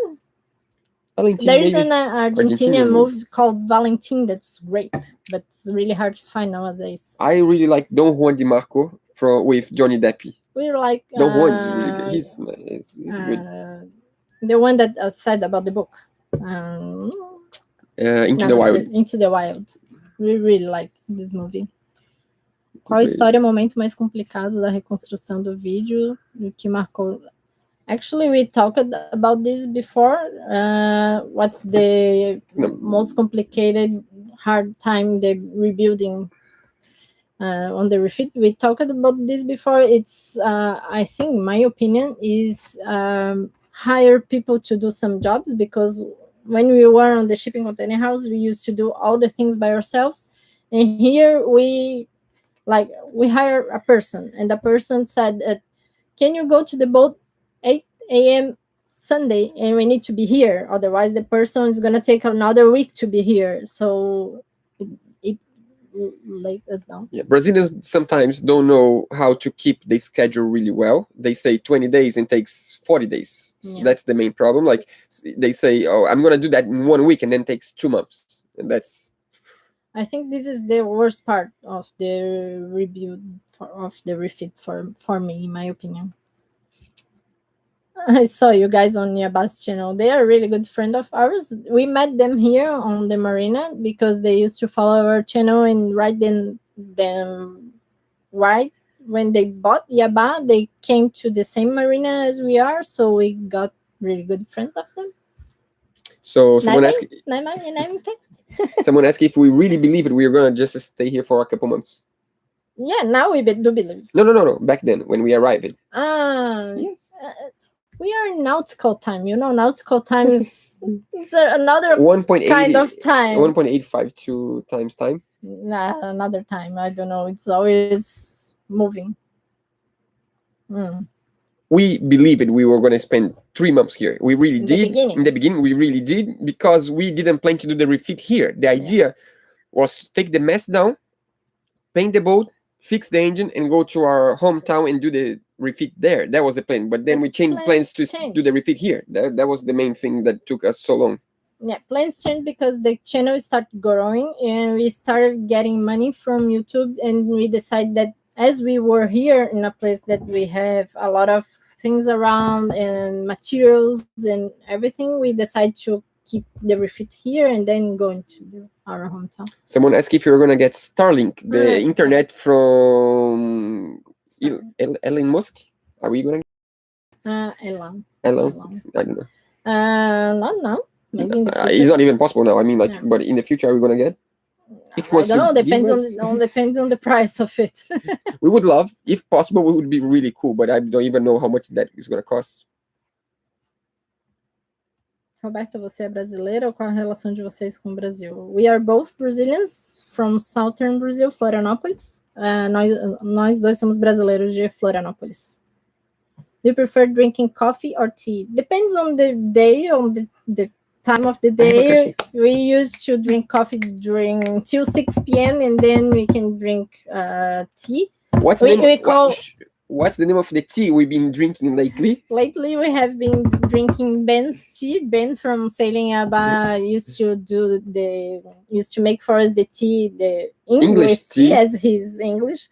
There's an Argentinian movie called Valentin that's great, but it's really hard to find nowadays. I really like Don Juan de Marco with Johnny Depp. We like Don Juan is really good. He's good. The one that said about the book. Into the Wild. Into the Wild. We really like this movie. Qual a história, momento mais complicado da reconstrução do vídeo que marcou? Actually, we talked about this before. What's the most complicated, hard time the rebuilding on the refit? We talked about this before. It's, I think, my opinion is hire people to do some jobs because when we were on the shipping container house, we used to do all the things by ourselves. And here we hire a person, and the person said, can you go to the boat 8 a.m. Sunday, and we need to be here, otherwise the person is going to take another week to be here. So it laid us down. Yeah, Brazilians sometimes don't know how to keep the schedule really well. They say 20 days and takes 40 days. So Yeah. that's the main problem. Like they say, oh, I'm going to do that in 1 week, and then takes 2 months. And that's I think this is the worst part of the review of the refit for me, in my opinion. I saw you guys on Yaba's channel. They are a really good friend of ours. We met them here on the marina because they used to follow our channel, and right then right when they bought Yaba, they came to the same marina as we are, so we got really good friends of them. so. Someone asked, someone asked if we really believe it. We are gonna just stay here for a couple months. Yeah, now we do believe. No. Back then, when we arrived. Yes. We are in nautical time. You know, nautical time is it's another 1.8 kind of time. 1.852 times time. Nah, another time. I don't know. It's always moving. We believed we were going to spend 3 months here. We really did. In the beginning, we really did, because we didn't plan to do the refit here. The idea was to take the mast down, paint the boat, fix the engine, and go to our hometown and do the refit there. That was the plan. But then we changed plans to do the refit here. That was the main thing that took us so long. Yeah, plans changed because the channel started growing and we started getting money from YouTube, and we decided that as we were here in a place that we have a lot of things around and materials and everything, we decided to keep the refit here and then go into our hometown. Someone asked if you're going to get Starlink, the internet from Elon Musk. Are we going to get Elon? I don't know. Not now. Maybe in the future. It's not even possible now. I mean, like, but in the future, are we going to get? If I don't know. Depends on the price of it. We would love, if possible, it would be really cool. But I don't even know how much that is going to cost. Roberta, você é brasileira, ou qual a relação de vocês com o Brasil? We are both Brazilians from southern Brazil, Florianópolis. Nós dois somos brasileiros de Florianópolis. Do you prefer drinking coffee or tea? Depends on the day, on the time of the day. We used to drink coffee till 6 p.m. and then we can drink tea. What's the name of the tea we've been drinking lately? Lately, we have been drinking Ben's tea. Ben from Sailing Yaba used to make for us the tea, the English tea, as his English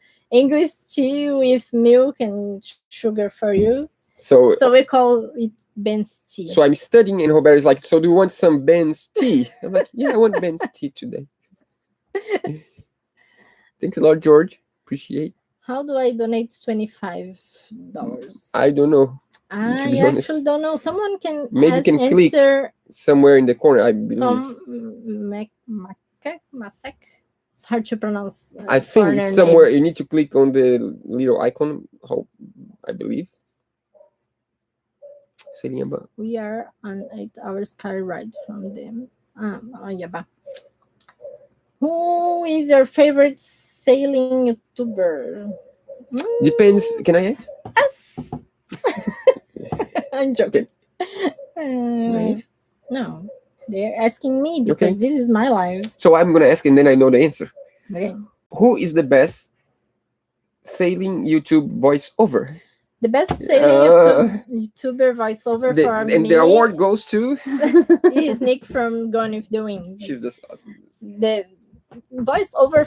tea with milk and sugar for you. So we call it Ben's tea. So I'm studying, and Roberta is like, so do you want some Ben's tea? I'm like, yeah, I want Ben's tea today. Thanks a lot, George. Appreciate. How do I donate $25? I don't know. I actually don't know. Someone can click somewhere in the corner, I believe. Tom Masek. It's hard to pronounce. I think somewhere you need to click on the little icon, I believe. We are on 8-hour sky ride from them. Yaba. Who is your favorite sailing YouTuber? Depends. Can I ask? Yes. I'm joking. No, they're asking me because this is my life. So I'm gonna ask, and then I know the answer. Okay. Who is the best sailing YouTube voiceover? The best sailing YouTuber voiceover for me. And the award goes to? is Nick from Gone with the Wings. She's just awesome. The voiceover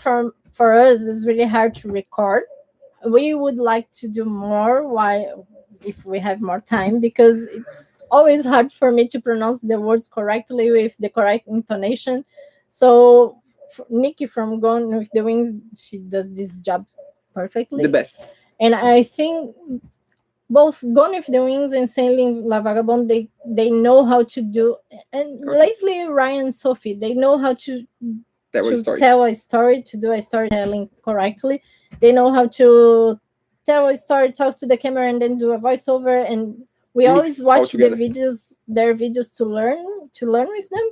for us is really hard to record. We would like to do more if we have more time, because it's always hard for me to pronounce the words correctly with the correct intonation. So Nikki from Gone with the Wings, she does this job perfectly. The best. And I think both Gone with the Wings and Sailing La Vagabond, they know how to do, and lately Ryan and Sophie, they know how to tell a story, to do a storytelling correctly. They know how to tell a story, talk to the camera, and then do a voiceover. And we always mix watch altogether. their videos to learn with them,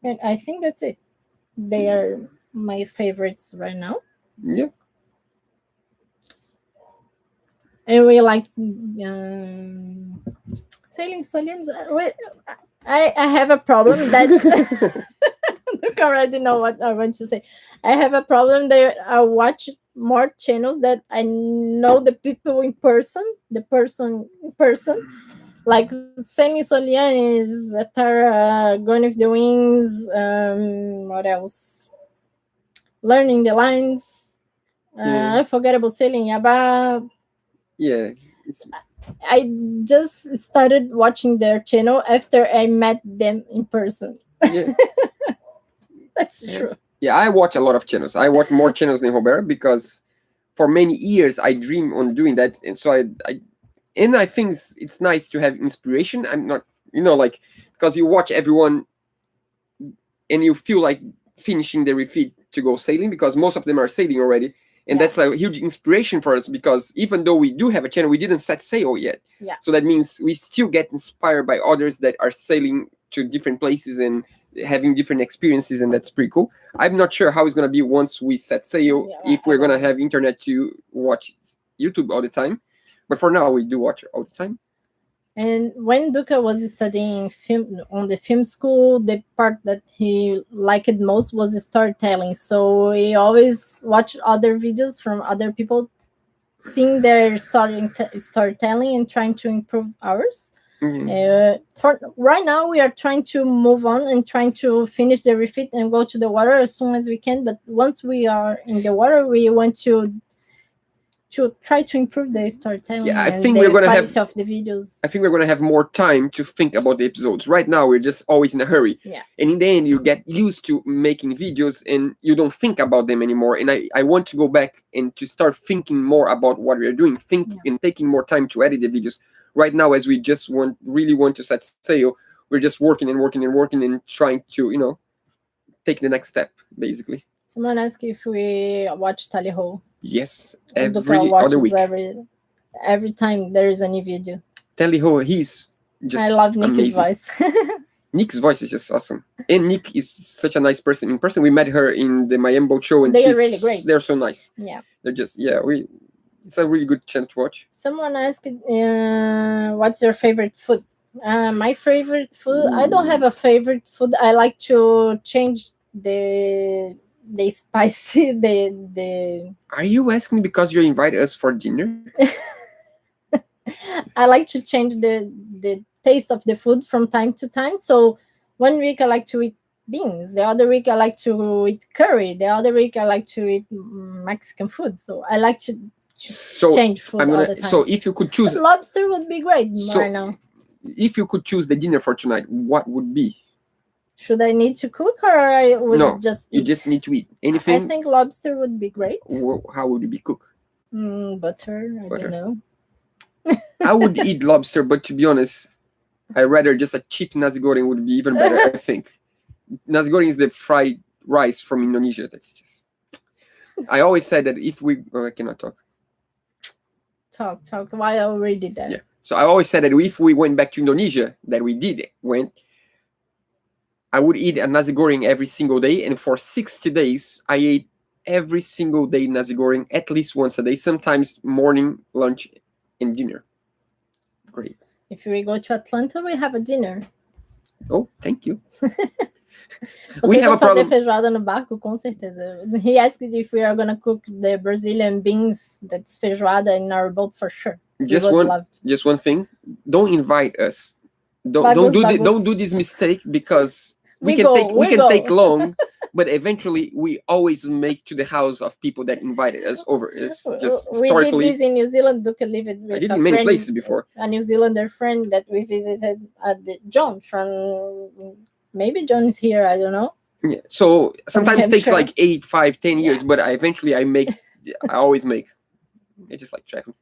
and I think that's it. They are my favorites right now, Yeah. and we like sailing soliums. I have a problem that look, I already know what I want to say. I have a problem that I watch more channels that I know the people in person, the person in person. Like Semi Solianis, Atara, Gone with the Wings, what else? Learning the Lines, Yeah. Unforgettable Sailing Yaba. Yeah. It's, I just started watching their channel after I met them in person. yeah. That's true. Yeah, I watch a lot of channels. I watch more channels than Robert because for many years I dream on doing that, and so I think it's nice to have inspiration. I'm not, like, because you watch everyone and you feel like finishing the refit to go sailing because most of them are sailing already, and Yeah. that's a huge inspiration for us because even though we do have a channel, we didn't set sail yet. Yeah. So that means we still get inspired by others that are sailing to different places and having different experiences, and that's pretty cool. I'm not sure how it's gonna be once we set sail, Yeah, if we're gonna have internet to watch YouTube all the time. But for now, we do watch all the time. And when Duca was studying film on the film school, the part that he liked most was storytelling. So he always watched other videos from other people, seeing their storytelling and trying to improve ours. For right now, we are trying to move on and trying to finish the refit and go to the water as soon as we can. But once we are in the water, we want to try to improve the storytelling Yeah, I and think the we're gonna quality have of the videos. I think we're gonna have more time to think about the episodes. Right now, we're just always in a hurry. Yeah. And in the end, you get used to making videos and you don't think about them anymore. And I want to go back and to start thinking more about what we're doing, and taking more time to edit the videos. Right now, as we just really want to set sail, we're just working and working and working and trying to, take the next step, basically. Someone asked if we watch Tally Ho. Yes, Duca every other watches week. every time there is a new video. Tally Ho, he's just I love Nick's amazing. voice. Nick's voice is just awesome, and Nick is such a nice person. In person, we met her in the Miami Boat Show, and They are really great. They're so nice. Yeah, they're just It's a really good channel to watch. Someone asked, "What's your favorite food?" My favorite food. I don't have a favorite food. I like to change the spicy the. Are you asking because you invite us for dinner? I like to change the taste of the food from time to time. So one week I like to eat beans. The other week I like to eat curry. The other week I like to eat Mexican food. So I like to change food all the time. So if you could choose, but lobster would be great right now. If you could choose the dinner for tonight, what would be? Should I need to cook or I would just eat? You just need to eat anything. I think lobster would be great. How would it be cooked? Butter. I don't know. I would eat lobster, but to be honest, I rather just a cheap nasi goreng would be even better. I think nasi goreng is the fried rice from Indonesia. That's just. I always said that if we, I cannot talk. Talk. Why I already did that? Yeah. So I always said that if we went back to Indonesia, I would eat a nasi goreng every single day, and for 60 days, I ate every single day nasi goreng at least once a day, sometimes morning, lunch, and dinner. Great. If we go to Atlanta, we have a dinner. Oh, thank you. Vocês vão fazer feijoada no barco, com certeza. He asked if we are going to cook the Brazilian beans that's feijoada in our boat for sure. Just one thing. Don't invite us. Don't do this mistake because we can take long, but eventually we always make to the house of people that invited us over. It's just historically. We did this in New Zealand. Duca lived with I did in many places before. A New Zealander friend that we visited at John from. Maybe John is here. I don't know. Yeah. So sometimes it takes like 8, 5, 10 years, but I always make. I just like traveling.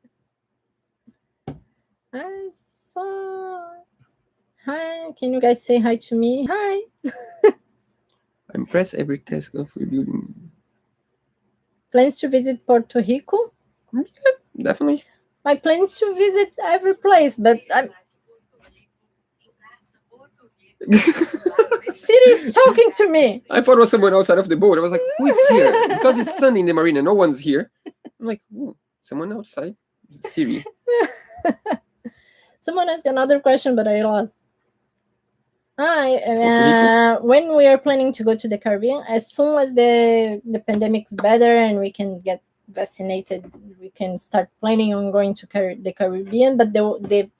I saw. Hi, can you guys say hi to me? Hi. I impress every task of rebuilding. Plans to visit Puerto Rico? Yeah, definitely. My plan is to visit every place, but Siri is talking to me. I thought it was someone outside of the boat. I was like, who is here? Because it's sunny in the marina, no one's here. I'm like, ooh, someone outside? It's Siri. Someone asked another question, but I lost. Rico. When we are planning to go to the Caribbean, as soon as the pandemic's better and we can get vaccinated, we can start planning on going to the Caribbean. But the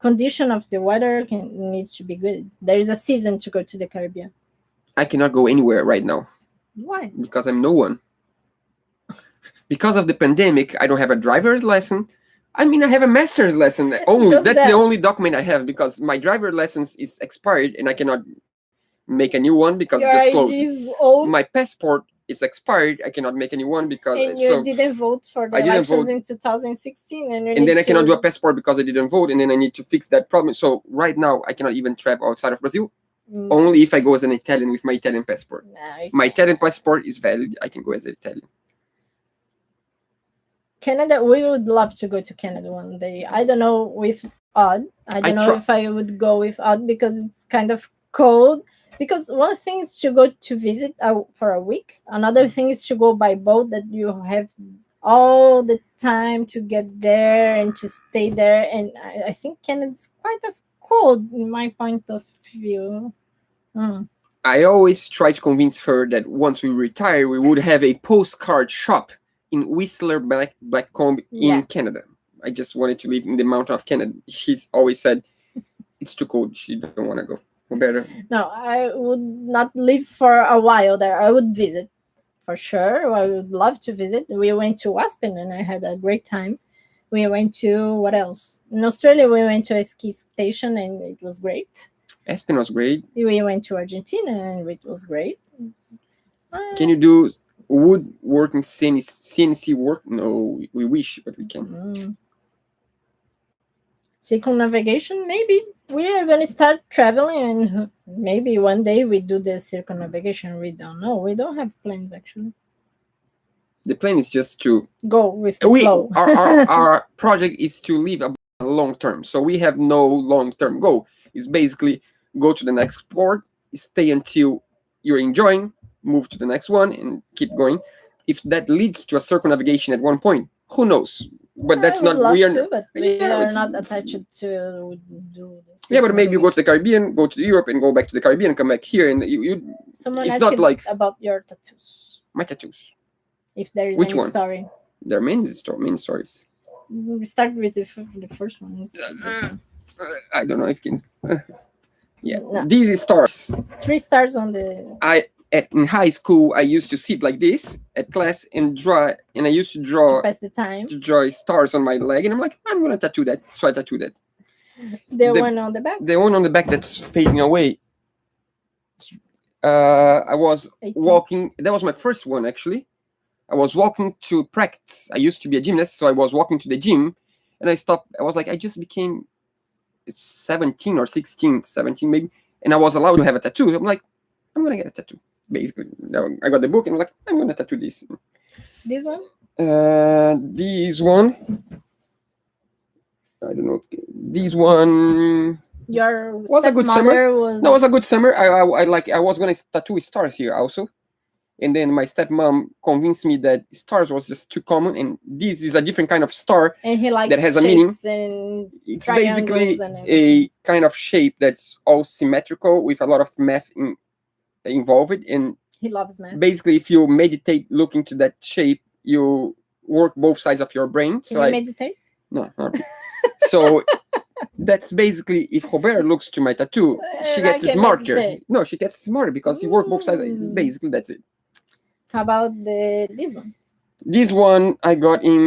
condition of the weather needs to be good. There is a season to go to the Caribbean. I cannot go anywhere right now. Why? Because I'm no one. Because of the pandemic, I don't have a driver's lesson. I mean, I have a master's lesson. Only Just that's that. the only document I have because my driver's license is expired and I cannot make a new one because Your it's just ID closed. is old, My passport is expired. I cannot make a new one because and you didn't vote for the I didn't elections vote. in 2016, and and then I cannot do a passport because I didn't vote, and then I need to fix that problem. So right now I cannot even travel outside of Brazil. Only if I go as an Italian with my Italian passport. My Italian passport is valid. I can go as an Italian. Canada, we would love to go to Canada one day. I don't know with Odd. I don't know if I would go with Odd because it's kind of cold. Because one thing is to go to visit for a week. Another thing is to go by boat that you have all the time to get there and to stay there. And I think Canada's quite cold in my point of view. I always try to convince her that once we retire, we would have a postcard shop in Whistler, Blackcomb in Canada. I just wanted to live in the mountain of Canada. She's always said it's too cold. She don't want to go. Better. No, I would not live for a while there. I would visit for sure. I would love to visit. We went to Aspen and I had a great time. We went to what else? In Australia, we went to a ski station and it was great. Aspen was great. We went to Argentina and it was great. Can you do woodworking CNC work? No, we wish, but we can. Circumnavigation, maybe. We are going to start traveling and maybe one day we do the circumnavigation. We don't know. We don't have plans actually. The plan is just to go with the flow. Our project is to live a long term. So we have no long-term goal. It's basically go to the next port, stay until you're enjoying, move to the next one, and keep going. If that leads to a circumnavigation at one point, who knows? But that's not. We are not attached to do this. Yeah, but maybe you go to the Caribbean, go to Europe, and go back to the Caribbean, come back here, and you. Someone it's not like about your tattoos. My tattoos. If there is Which any one? Story. There are main stories. We start with the first one. I don't know if you can. Yeah, no. These is stars. 3 stars on the. In high school, I used to sit like this at class and draw, and I used to draw. To pass the time. To draw stars on my leg, and I'm like, I'm gonna tattoo that. So I tattooed that. The one on the back. The one on the back that's fading away. I was 18. Walking. That was my first one actually. I was walking to practice. I used to be a gymnast, so I was walking to the gym, and I stopped. I was like, I just became 17 or 16, 17 maybe, and I was allowed to have a tattoo. I'm like, I'm gonna get a tattoo. Basically, I got the book and I'm like, I'm gonna tattoo this. This one? This one. I don't know. This one. Your was a good summer. No, it was a good summer. I was gonna tattoo stars here also, and then my stepmom convinced me that stars was just too common, and this is a different kind of star. And he likes that has a meaning. And it's basically a kind of shape that's all symmetrical with a lot of math involved, and he loves math. Basically, if you meditate looking to that shape, you work both sides of your brain. Can you meditate? No, not really. So that's basically, if Roberta looks to my tattoo, she gets smarter. Meditate. No, she gets smarter because you work both sides. Basically, that's it. How about this one? This one I got in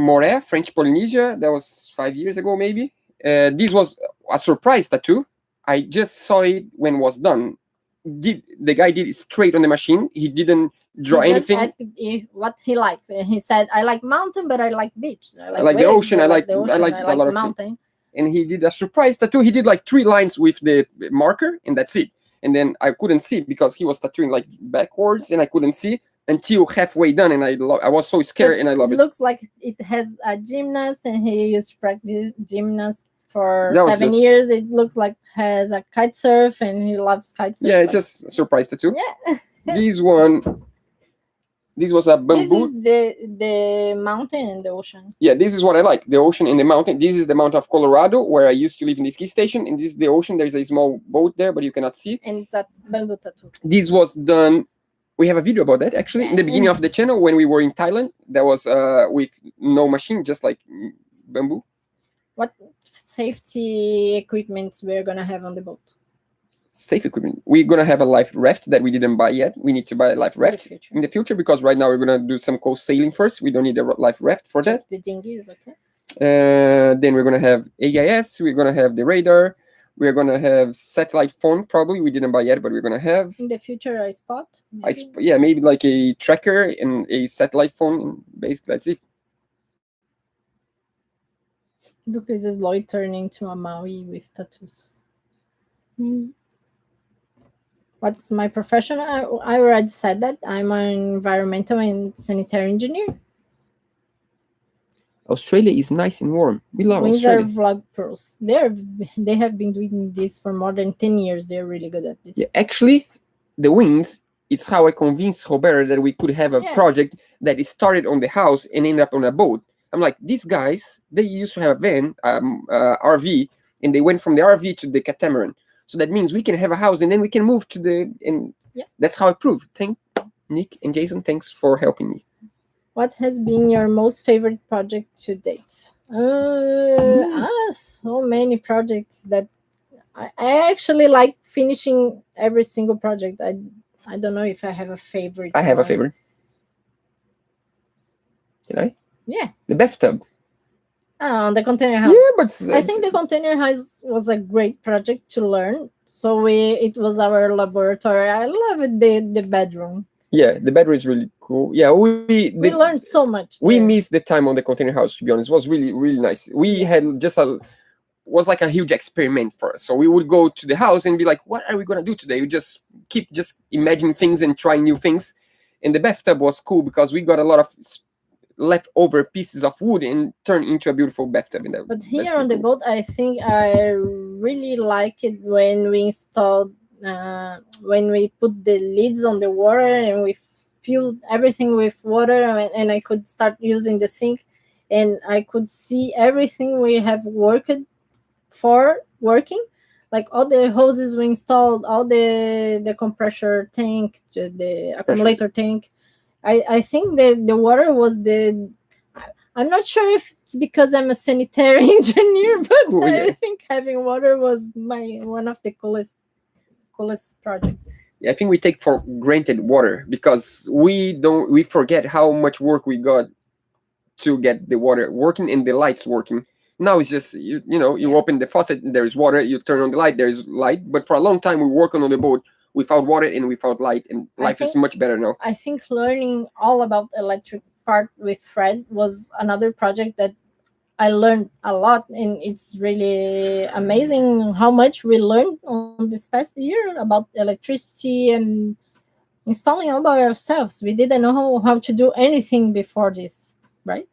Morée, French Polynesia. That was 5 years ago, maybe. This was a surprise tattoo. I just saw it when it was done. The guy did it straight on the machine. He didn't draw anything. Asked what he likes, and he said, "I like mountain, but I like beach. I like the ocean. I like a lot of mountain." And he did a surprise tattoo. He did like 3 lines with the marker, and that's it. And then I couldn't see because he was tattooing like backwards, and I couldn't see. until halfway done, and I was so scared, and I love it it. looks like it has a gymnast, and he used to practice gymnast for That was 7 years. It looks like has a kite surf, and he loves kite surf. Yeah, it's just surprised too. Yeah. This was a bamboo. This is the mountain and the ocean. Yeah, this is what I like, the ocean and the mountain. This is the mountain of Colorado, where I used to live in the ski station, and this is the ocean. There's a small boat there, but you cannot see. And it's a bamboo tattoo. This was done. We have a video about that actually in the beginning of the channel when we were in Thailand. That was with no machine, just like bamboo. What safety equipment we're gonna have on the boat? Safe equipment. We're gonna have a life raft that we didn't buy yet. We need to buy a life raft in the future, because right now we're gonna do some coast sailing first. We don't need a life raft for Just that. the dinghy is okay. Then we're gonna have AIS. We're gonna have the radar. We're gonna have satellite phone. Probably we didn't buy yet, but we're gonna have. In the future, I spot. Yeah, maybe like a tracker and a satellite phone. And basically, that's it. Duca is slowly turning to a Maui with tattoos. What's my profession? I already said that. I'm an environmental and sanitary engineer. Australia is nice and warm. We love Wings Australia. are vlog pros. They have been doing this for more than 10 years. They're really good at this. Yeah, actually, the wings. It's how I convinced Roberta that we could have a project that is started on the house and end up on a boat. I'm like, these guys, they used to have a van, RV, and they went from the RV to the catamaran. So that means we can have a house, and then we can move to the. And that's how I proved. Thank Nick and Jason. Thanks for helping me. What has been your most favorite project to date? So many projects that I actually like finishing every single project. I don't know if I have a favorite. I have a favorite. Can I? Yeah. The bathtub. The container house. Yeah, but I think the container house was a great project to learn. So it was our laboratory. I love it, the bedroom. Yeah, the bedroom is really cool. Yeah, we learned so much. We missed the time on the container house, to be honest. It was really, really nice. We had just was like a huge experiment for us. So we would go to the house and be like, what are we gonna do today? We just keep imagining things and trying new things. And the bathtub was cool because we got a lot of leftover pieces of wood and turned into a beautiful bathtub. But here on the boat, I think I really like it when we installed, when we put the lids on the water and we filled everything with water, and I could start using the sink, and I could see everything we have worked for working, like all the hoses we installed, all the compressor tank, the accumulator tank. I think the water was I'm not sure if it's because I'm a sanitary engineer, but cool, I think having water was one of the coolest projects. Yeah, I think we take for granted water because we forget how much work we got to get the water working and the lights working. Now it's just you open the faucet, there's water, you turn on the light, there's light. But for a long time we worked on the boat without water and without light, and life is much better now. I think learning all about electric part with Fred was another project that I learned a lot, and it's really amazing how much we learned on this past year about electricity and installing all by ourselves. We didn't know how to do anything before this, right?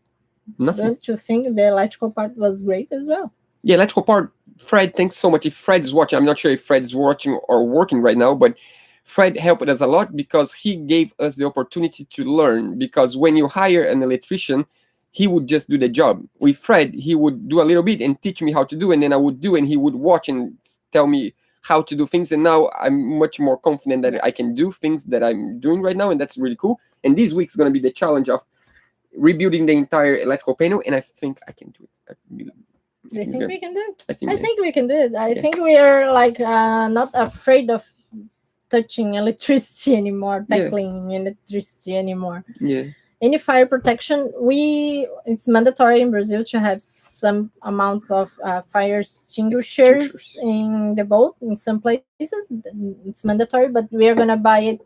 Nothing. Don't you think the electrical part was great as well? Yeah, electrical part. Fred, thanks so much. If Fred is watching, I'm not sure if Fred is watching or working right now, but Fred helped us a lot because he gave us the opportunity to learn. Because when you hire an electrician, he would just do the job. With Fred, he would do a little bit and teach me how to do, and then I would do, and he would watch and tell me how to do things. And now I'm much more confident that I can do things that I'm doing right now, and that's really cool. And this week's going to be the challenge of rebuilding the entire electrical panel, and I think I can do it. I think we can do it. I think we can do it. I think we are not afraid of touching electricity anymore, tackling electricity anymore. Yeah. Any fire protection, it's mandatory in Brazil to have some amounts of fire extinguishers in the boat. In some places, it's mandatory, but we are gonna buy it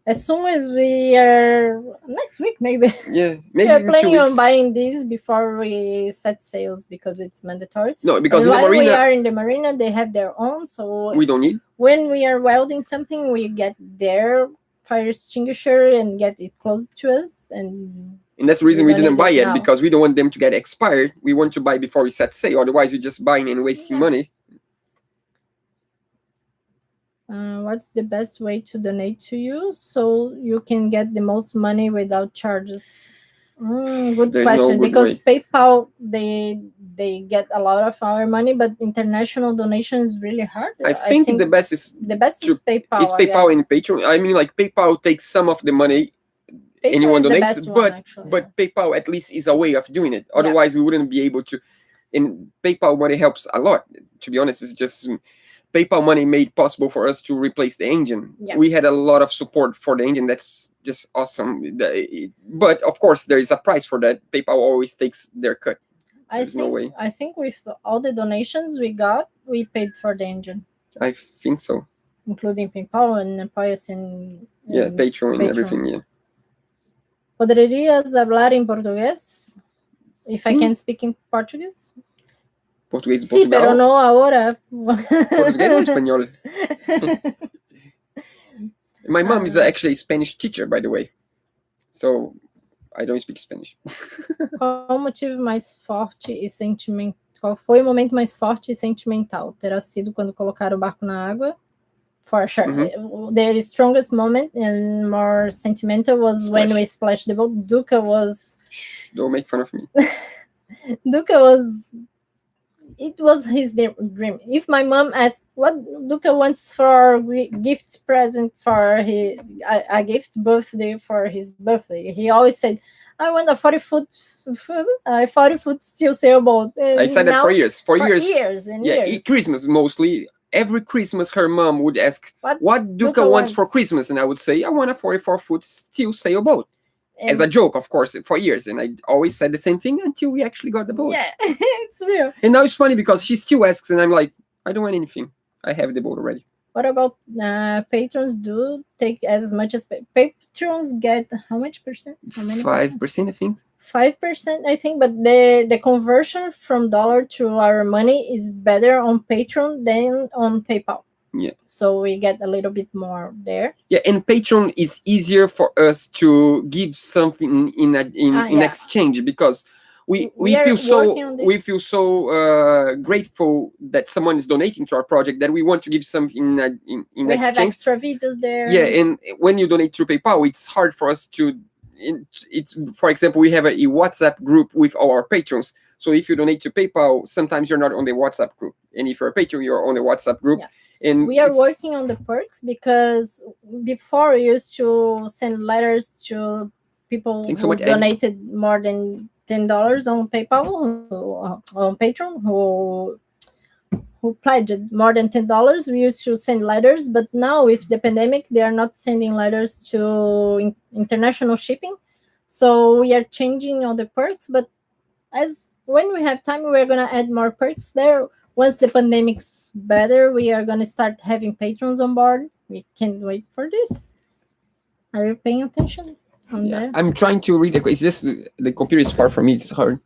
as soon as we are next week, maybe. Yeah, maybe we are planning on buying these before we set sails because it's mandatory. No, because while we are in the marina, they have their own, so we don't need. When we are welding something, we get their fire extinguisher and get it close to us, and that's the reason we don't didn't need buy it yet, now. because we don't want them to get expired. We want to buy before we set sail. Otherwise, you're just buying and wasting Yeah. money. What's the best way to donate to you so you can get the most money without charges? Good There's no question. good Because PayPal, they get a lot of our money, but international donation is really hard. I think the best is PayPal. it's PayPal and Patreon. I mean, like, PayPal takes some of the money anyone is the donates, best one, actually, but PayPal at least is a way of doing it. Yeah. Otherwise, we wouldn't be able to. And PayPal money helps a lot. To be honest, it's just PayPal money made possible for us to replace the engine. Yeah. We had a lot of support for the engine. That's just awesome. But of course, there is a price for that. PayPal always takes their cut. There's no way. I think with all the donations we got, we paid for the engine, I think so. including PayPal and Apoia-se and Patreon and everything. Yeah. ¿Podrías hablar en portugués? If I Sim. can speak in Portuguese? Português de Sí, pero Portugal. no ahora. Português ou espanhol? My mom is actually a Spanish teacher, by the way. So I don't speak Spanish. Qual o motivo mais forte e sentimental? Qual foi o momento mais forte e sentimental? Terá sido quando colocaram o barco na água? For sure. The strongest moment and more sentimental was when we splashed the boat. Duca was... Shh, don't make fun of me. Duca was... It was his dream. If my mom asked what Duca wants for gift present for a gift birthday for his birthday, he always said, "I want a 40-foot steel sailboat." And I said that for years. For years. Years. Christmas mostly. Every Christmas, her mom would ask, "What Duca wants for Christmas?" And I would say, "I want a 44-foot steel sailboat." As a joke, of course, for years. And I always said the same thing until we actually got the boat. Yeah, it's real. And now it's funny because she still asks, and I'm like, I don't want anything. I have the boat already. What about patrons? Do take as much as patrons get? How much percent? How many 5%, I think. 5%, I think. But the conversion from dollar to our money is better on Patreon than on PayPal. Yeah. So we get a little bit more there. Yeah, and Patreon is easier for us to give something in exchange, because we feel so grateful that someone is donating to our project that we want to give something in exchange. We have extra videos there. Yeah, and when you donate through PayPal, it's hard for us to. It's for example, we have a WhatsApp group with all our patrons. So if you donate to PayPal, sometimes you're not on the WhatsApp group, and if you're a patron, you're on the WhatsApp group. Yeah. And we are working on the perks, because before we used to send letters to people who donated more than $10 on PayPal, on Patreon, who pledged more than $10. We used to send letters, but now with the pandemic, they are not sending letters to international shipping. So we are changing all the perks, but when we have time, we're gonna add more perks there. Once the pandemic's better, we are going to start having patrons on board. We can't wait for this. Are you paying attention on there? I'm trying to read it's just the computer is far from me. It's hard.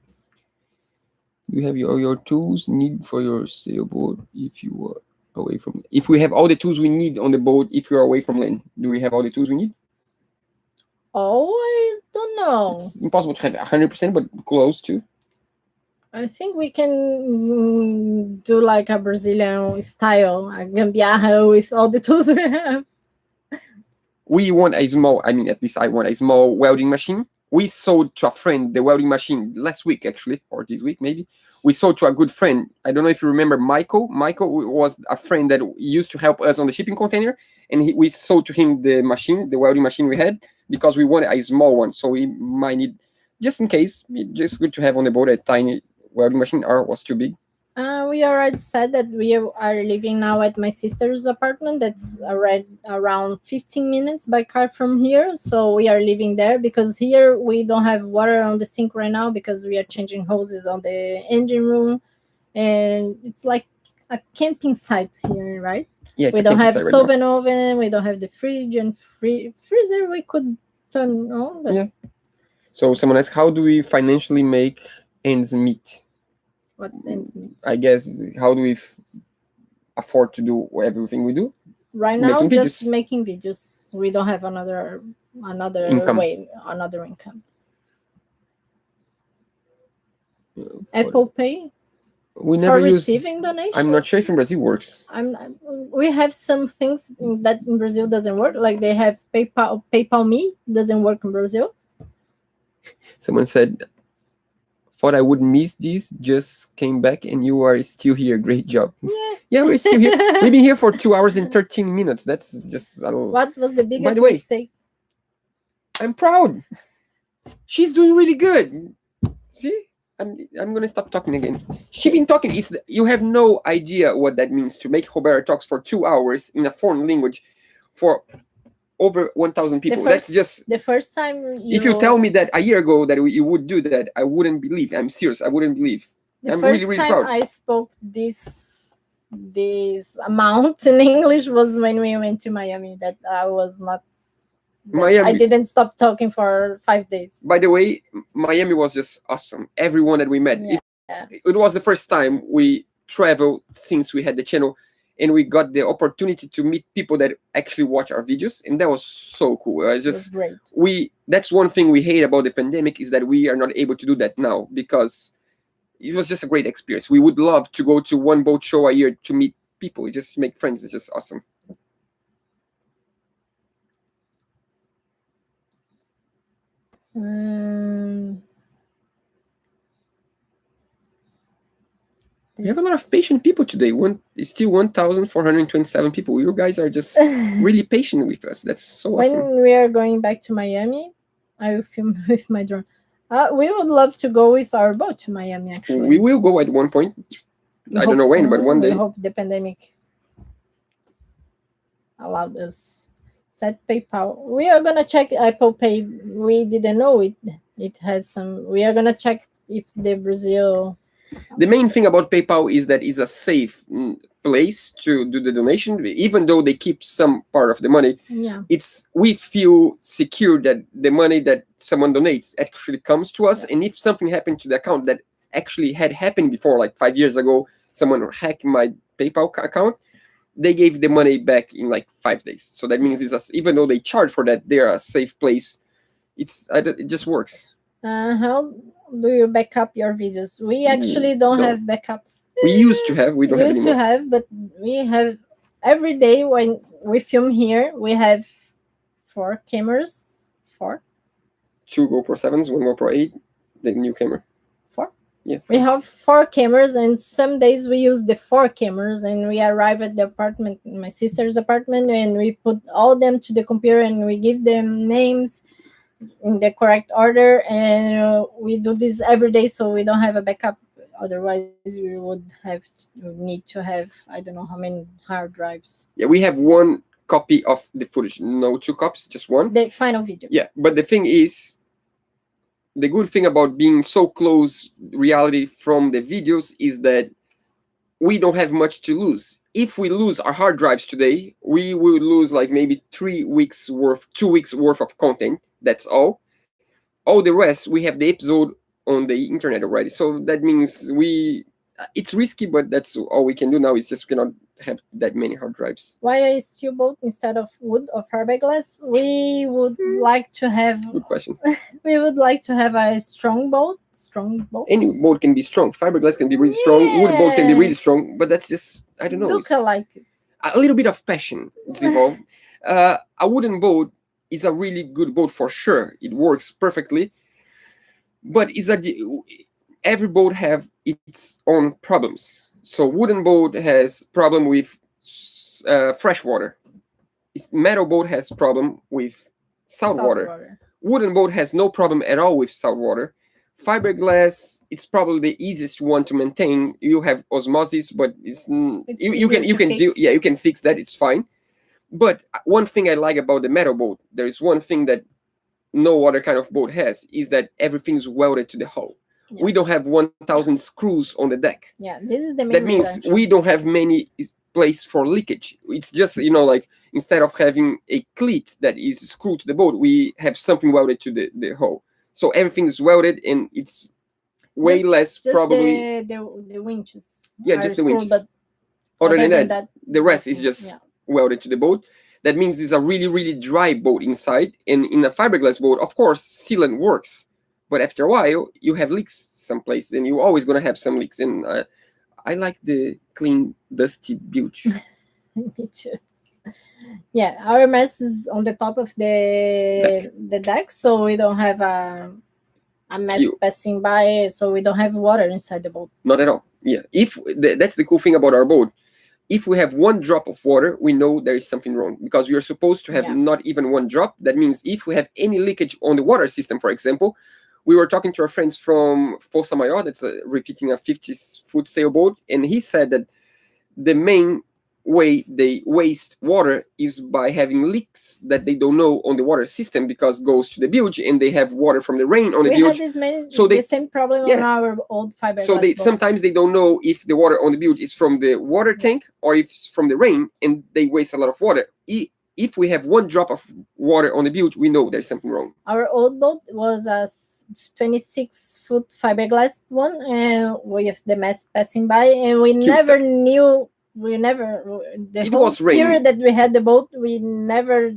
You have all your tools need for your sailboat if you are away from... If we have all the tools we need on the boat if we are away from land, do we have all the tools we need? Oh, I don't know. It's impossible to have 100%, but close to. I think we can do like a Brazilian style, a gambiarra with all the tools we have. We want a small, at least I want a small welding machine. We sold to a friend the welding machine last week, actually, or this week maybe. We sold to a good friend. I don't know if you remember Michael. Michael was a friend that used to help us on the shipping container, and we sold to him the machine, the welding machine we had, because we wanted a small one. So we might need, just in case, just good to have on the boat a tiny welding machine. Ours was too big. We already said that we are living now at my sister's apartment. That's around 15 minutes by car from here. So we are living there because here we don't have water on the sink right now because we are changing hoses on the engine room. And it's like a camping site here, right? Yeah, we don't have stove and oven. We don't have the fridge and freezer we could turn on. But... Yeah. So someone asked, how do we financially make ends meet? What's ends meet? I guess, how do we afford to do everything we do? Right now, Making just videos. making videos. We don't have another Income. way, another income. For- Apple Pay We for never use. receiving donations. I'm not sure if in Brazil works. We have some things that in Brazil doesn't work. Like they have PayPal Me doesn't work in Brazil. Someone said, "Thought I would miss this. Just came back, and you are still here. Great job." Yeah. Yeah, we're still here. We've been here for 2 hours and 13 minutes. That's just a little. What was the biggest the way- mistake? I'm proud. She's doing really good. See, I'm gonna stop talking again. She been talking. You have no idea what that means to make Roberta talks for 2 hours in a foreign language for over 1,000 people. That's just the first time. If you tell me that a year ago that you would do that, I wouldn't believe. I'm serious. I wouldn't believe. I'm first really time proud. I spoke this amount in English was when we went to Miami. That I was not. Miami. I didn't stop talking for 5 days. By the way, Miami was just awesome. Everyone that we met. Yeah. It was the first time we traveled since we had the channel, and we got the opportunity to meet people that actually watch our videos, and that was so cool. It was great. That's one thing we hate about the pandemic, is that we are not able to do that now, because it was just a great experience. We would love to go to one boat show a year to meet people, just make friends. It's just awesome. We have a lot of patient people today. It's still 1,427 people. You guys are just really patient with us. That's so awesome. When we are going back to Miami, I will film with my drone. We would love to go with our boat to Miami, actually. We will go at one point. I don't know when, but one day. I hope the pandemic allowed us. Set PayPal. We are gonna check Apple Pay. We didn't know it has some. We are gonna check if the Brazil. The main thing about PayPal is that it's a safe place to do the donation, even though they keep some part of the money. Yeah. We feel secure that the money that someone donates actually comes to us, and if something happened to the account that actually had happened before, like 5 years ago, someone hacked my PayPal account, they gave the money back in like 5 days. So that means even though they charge for that, they're a safe place. It just works. How do you back up your videos? We actually don't have backups. We used to have. We don't have anymore. But we have every day when we film here. We have 4 cameras. 4. 2 GoPro 7s, 1 GoPro 8, the new camera. 4. Yeah. 4. We have 4 cameras, and some days we use the 4 cameras, and we arrive at the apartment, my sister's apartment, and we put all them to the computer, and we give them names in the correct order, and we do this every day, so we don't have a backup. Otherwise, we would need to have, I don't know how many hard drives. Yeah, we have 1 copy of the footage, no 2 copies, just 1. The final video. Yeah, but the thing is, the good thing about being so close reality from the videos is that we don't have much to lose. If we lose our hard drives today, we will lose like maybe 2 weeks worth of content. That's all. All the rest, we have the episode on the internet already. So that means it's risky, but that's all we can do now. Is just we cannot have that many hard drives. Why a steel boat instead of wood or fiberglass? We would like to have. Good question. We would like to have a strong boat. Any boat can be strong. Fiberglass can be really strong. Wood boat can be really strong. But that's just, I don't know. Duca like it. A little bit of passion is involved. A wooden boat is a really good boat for sure. It works perfectly. But every boat have its own problems. So wooden boat has problem with fresh water. Metal boat has problem with salt water. Wooden boat has no problem at all with salt water. Fiberglass, it's probably the easiest one to maintain. You have osmosis, but you can fix that. It's fine. But one thing I like about the metal boat, there is one thing that no other kind of boat has, is that everything's welded to the hull. Yeah. We don't have 1,000 screws on the deck. Yeah, this is the main. That means we don't have many place for leakage. It's just, like instead of having a cleat that is screwed to the boat, we have something welded to the hull. So everything is welded, and it's way less probably. The winches. Yeah, just the winches. But other than that, the rest is just welded to the boat. That means it's a really, really dry boat inside. And in a fiberglass boat, of course, sealant works. But after a while, you have leaks someplace, and you're always going to have some leaks. And I like the clean, dusty bilge. Me too. Yeah, our mess is on the top of the deck, so we don't have a mess passing by, so we don't have water inside the boat. Not at all. Yeah, that's the cool thing about our boat. If we have one drop of water, we know there is something wrong, because we are supposed to have not even one drop. That means if we have any leakage on the water system, for example, we were talking to our friends from Força Maior, that's refitting a 50-foot sailboat, and he said that the main way they waste water is by having leaks that they don't know on the water system, because it goes to the bilge and they have water from the rain on the bilge. We had the same problem on our old fiberglass so boat. Sometimes they don't know if the water on the bilge is from the water tank or if it's from the rain, and they waste a lot of water. If we have one drop of water on the bilge, we know there's something wrong. Our old boat was a 26-foot fiberglass one, with the mess passing by, and we never knew. The whole period that we had the boat, we never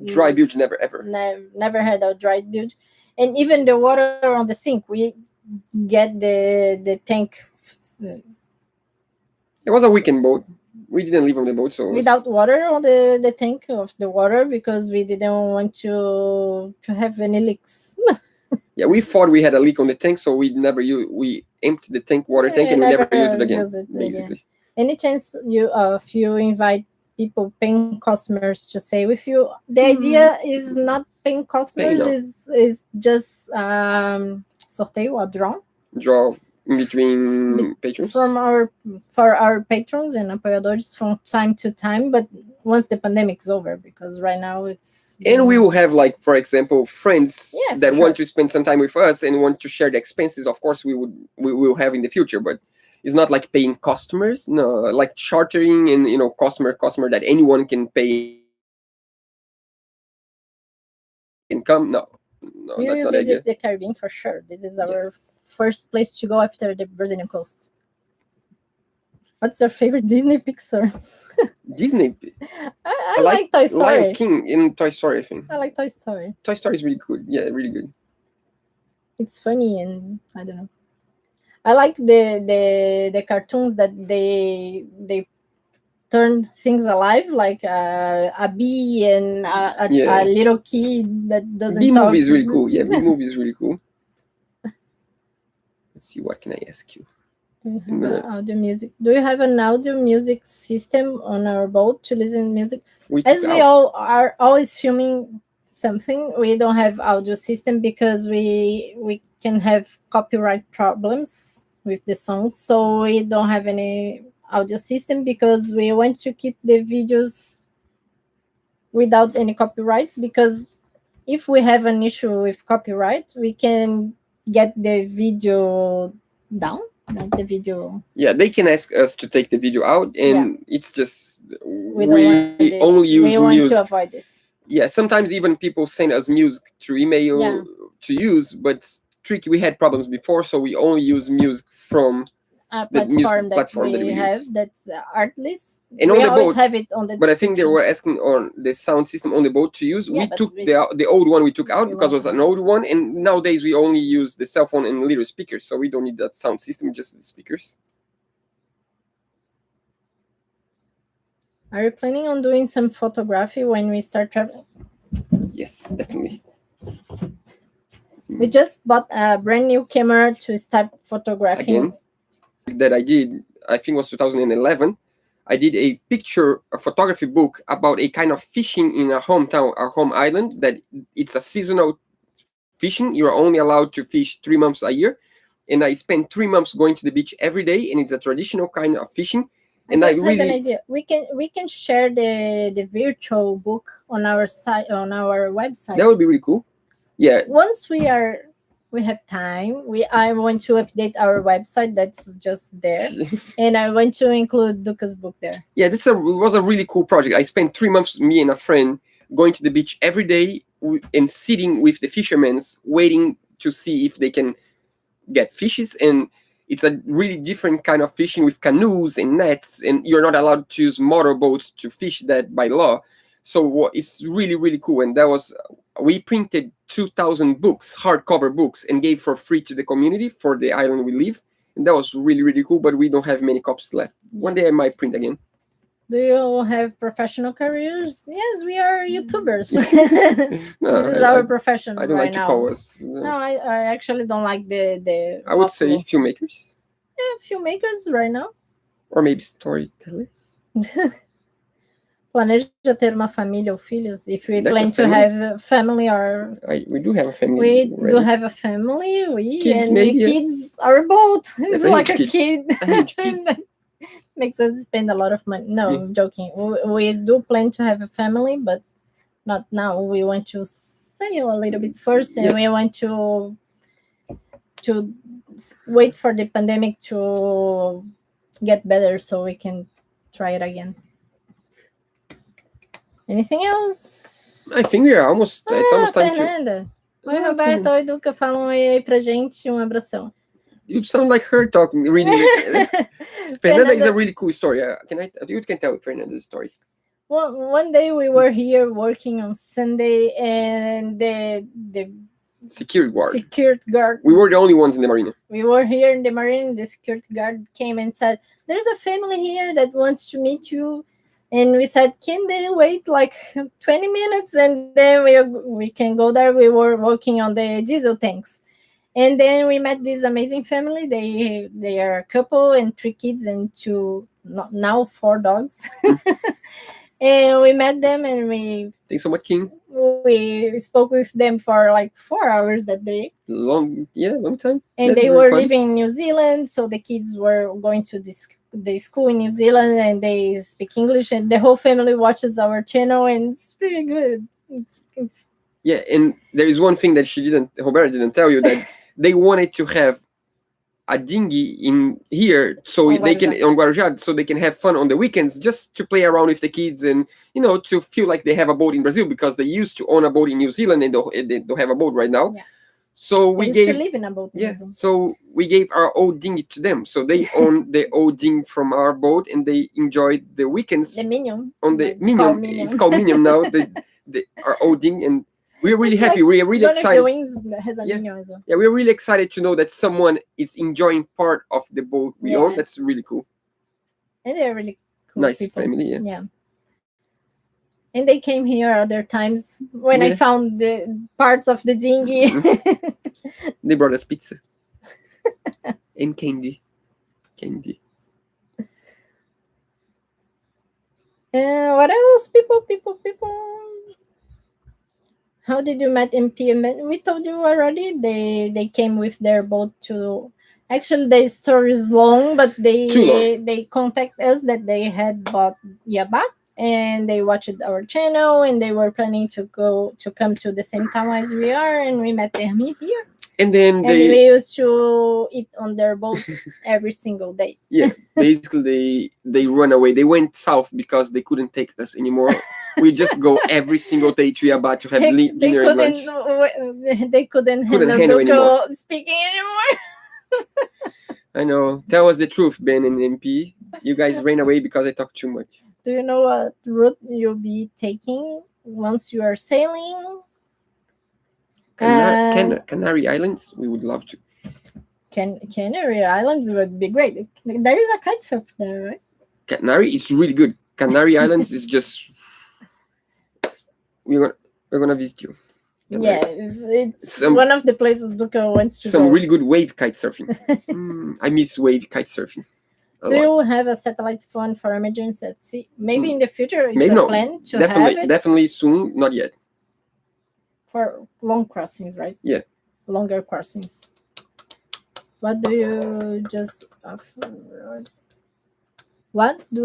dry bilge, never ever. Never had a dry bilge, and even the water on the sink, we get the tank. It was a weekend boat. We didn't live on the boat, so without water on the tank of the water, because we didn't want to have any leaks. Yeah, we thought we had a leak on the tank, so we emptied the tank, water tank, and we never used it again. Basically. Any chance if you invite people, paying customers, to stay with you, the idea is not paying customers, is just sorteio, a draw in between patrons for our patrons and apoiadores from time to time, but once the pandemic's over, because right now it's and we will have, like, for example, friends that want to spend some time with us and want to share the expenses. Of course, we will have in the future, but it's not like paying customers. No, like chartering and customer that anyone can pay income. No, we that's will not visit the Caribbean for sure. This is our first place to go after the Brazilian coast. What's your favorite Disney Pixar? Disney. I like Toy Story. Lion King in Toy Story, I think. I like Toy Story. Toy Story is really good. Yeah, really good. It's funny, and I don't know. I like the cartoons that they turn things alive, like a bee and a little kid that doesn't Bee talk. movie is really cool. Yeah, Bee movie is really cool. Let's see, what can I ask you? Audio music. Do you have an audio music system on our boat to listen to music? As we all are always filming something, we don't have audio system because we can have copyright problems with the songs, so we don't have any audio system, because we want to keep the videos without any copyrights, because if we have an issue with copyright, we can get the video down, not the video. Yeah, they can ask us to take the video out, and it's just we only use music. We want to avoid this. Yeah, sometimes even people send us music through email to use, but it's tricky. We had problems before, so we only use music from a platform that we have. That's Artlist. And we on the always boat, have it on the. But I think they were asking on the sound system on the boat to use. We took the old one. We took out because it was an old one, and nowadays we only use the cell phone and little speakers, so we don't need that sound system, just the speakers. Are you planning on doing some photography when we start traveling? Yes, definitely. We just bought a brand new camera to start photographing. Again, that I did, I think it was 2011. I did a photography book about a kind of fishing in our hometown, our home island, that it's a seasonal fishing. You're only allowed to fish 3 months a year. And I spent 3 months going to the beach every day, and it's a traditional kind of fishing. And I just had an idea. We can share the virtual book on our site, on our website. That would be really cool. Yeah. Once we have time, I want to update our website. That's just there, and I want to include Duca's book there. Yeah, it was a really cool project. I spent 3 months, me and a friend, going to the beach every day and sitting with the fishermen, waiting to see if they can get fishes. And it's a really different kind of fishing with canoes and nets, and you're not allowed to use motorboats to fish that by law. So it's really, really cool. And that was, we printed 2,000 books, hardcover books, and gave for free to the community for the island we live. And that was really, really cool, but we don't have many copies left. One day I might print again. Do you have professional careers? Yes, we are YouTubers. No, This is our profession I don't right like to now. call us. No, I actually don't like the I would say motto. filmmakers, Filmmakers right now. or maybe storytellers. Planeja ter uma família ou filhos? If we That's a plan to family. have a family, or We do have a family. we do already. have a family, Kids, and maybe, the kids are both. It's a like a huge kid. A huge kid. Makes us spend a lot of money. No, Yeah. I'm joking. We do plan to have a family, but not now. We want to sail a little bit first, and we want to wait for the pandemic to get better so we can try it again. Anything else? I think we are almost. It's almost time to. Fernanda. Oi, Ah, Roberta. Oi, Duca. Fala um oi aí pra gente. Um abração. You sound like her talking. Really, Fernanda is a really cool story. You can tell Fernanda's story. One day we were here working on Sunday, and the Security guard. security guard. We were the only ones in the marina. We were here in the marine. The security guard came and said, "There's a family here that wants to meet you." And we said, "Can they wait like 20 minutes and then we can go there?" We were working on the diesel tanks. And then we met this amazing family. They are a couple and 3 kids and now 4 dogs. And we met them, and Thanks so much, King. we spoke with them for like 4 hours that day. Long time. And That's they really were fun. living in New Zealand, so the kids were going to the school in New Zealand, and they speak English, and the whole family watches our channel, and it's pretty good. It's Yeah, and there is one thing that Roberta didn't tell you, that they wanted to have a dinghy in here so On they can Guarujá. on Guarujá, so they can have fun on the weekends, just to play around with the kids, and to feel like they have a boat in Brazil, because they used to own a boat in New Zealand and they don't have a boat right now. Yeah. So I we used to gave live in a boat. in Brazil. so we gave our old dinghy to them, so they own the old dinghy from our boat, and they enjoyed the weekends The Minion. on the It's called Minion. Minion. It's called Minion now. Our old dinghy, and we're really It's happy. like We're really one of the excited. wings that has a Yeah. Minion as well. Yeah, we're really excited to know that someone is enjoying part of the boat we own. Yeah. That's really cool. And they're really cool Nice people. family. Yeah. Yeah. And they came here other times when I Yeah. found the parts of the dinghy. They brought us pizza and candy. What else? People. How did you met MP? We told you already. They came with their boat to. Actually, the story is long, but Too long. they contact us that they had bought Yaba, and they watched our channel, and they were planning to come to the same town as we are, and we met them here. And then And we used to eat on their boat every single day. basically they run away. They went south because they couldn't take us anymore. We just go every single day to Yaba to have dinner and lunch. They couldn't Couldn't handle handle Duca speaking anymore. I know. That was the truth, Ben and MP. You guys ran away because I talked too much. Do you know what route you'll be taking once you are sailing? Canary Islands, we would love to. Canary Islands would be great. There is a kite surf there, right? Canary, it's really good. Canary Islands is just. We're gonna visit you. Canary. Yeah, it's one of the places Duca wants to Some go. really good wave kite surfing. I miss wave kite surfing. Do you have a satellite phone for emergency at sea? Maybe in the future it's Maybe a no. plan to have it Definitely soon. Not yet. for long crossings, right? Yeah. Longer crossings. What do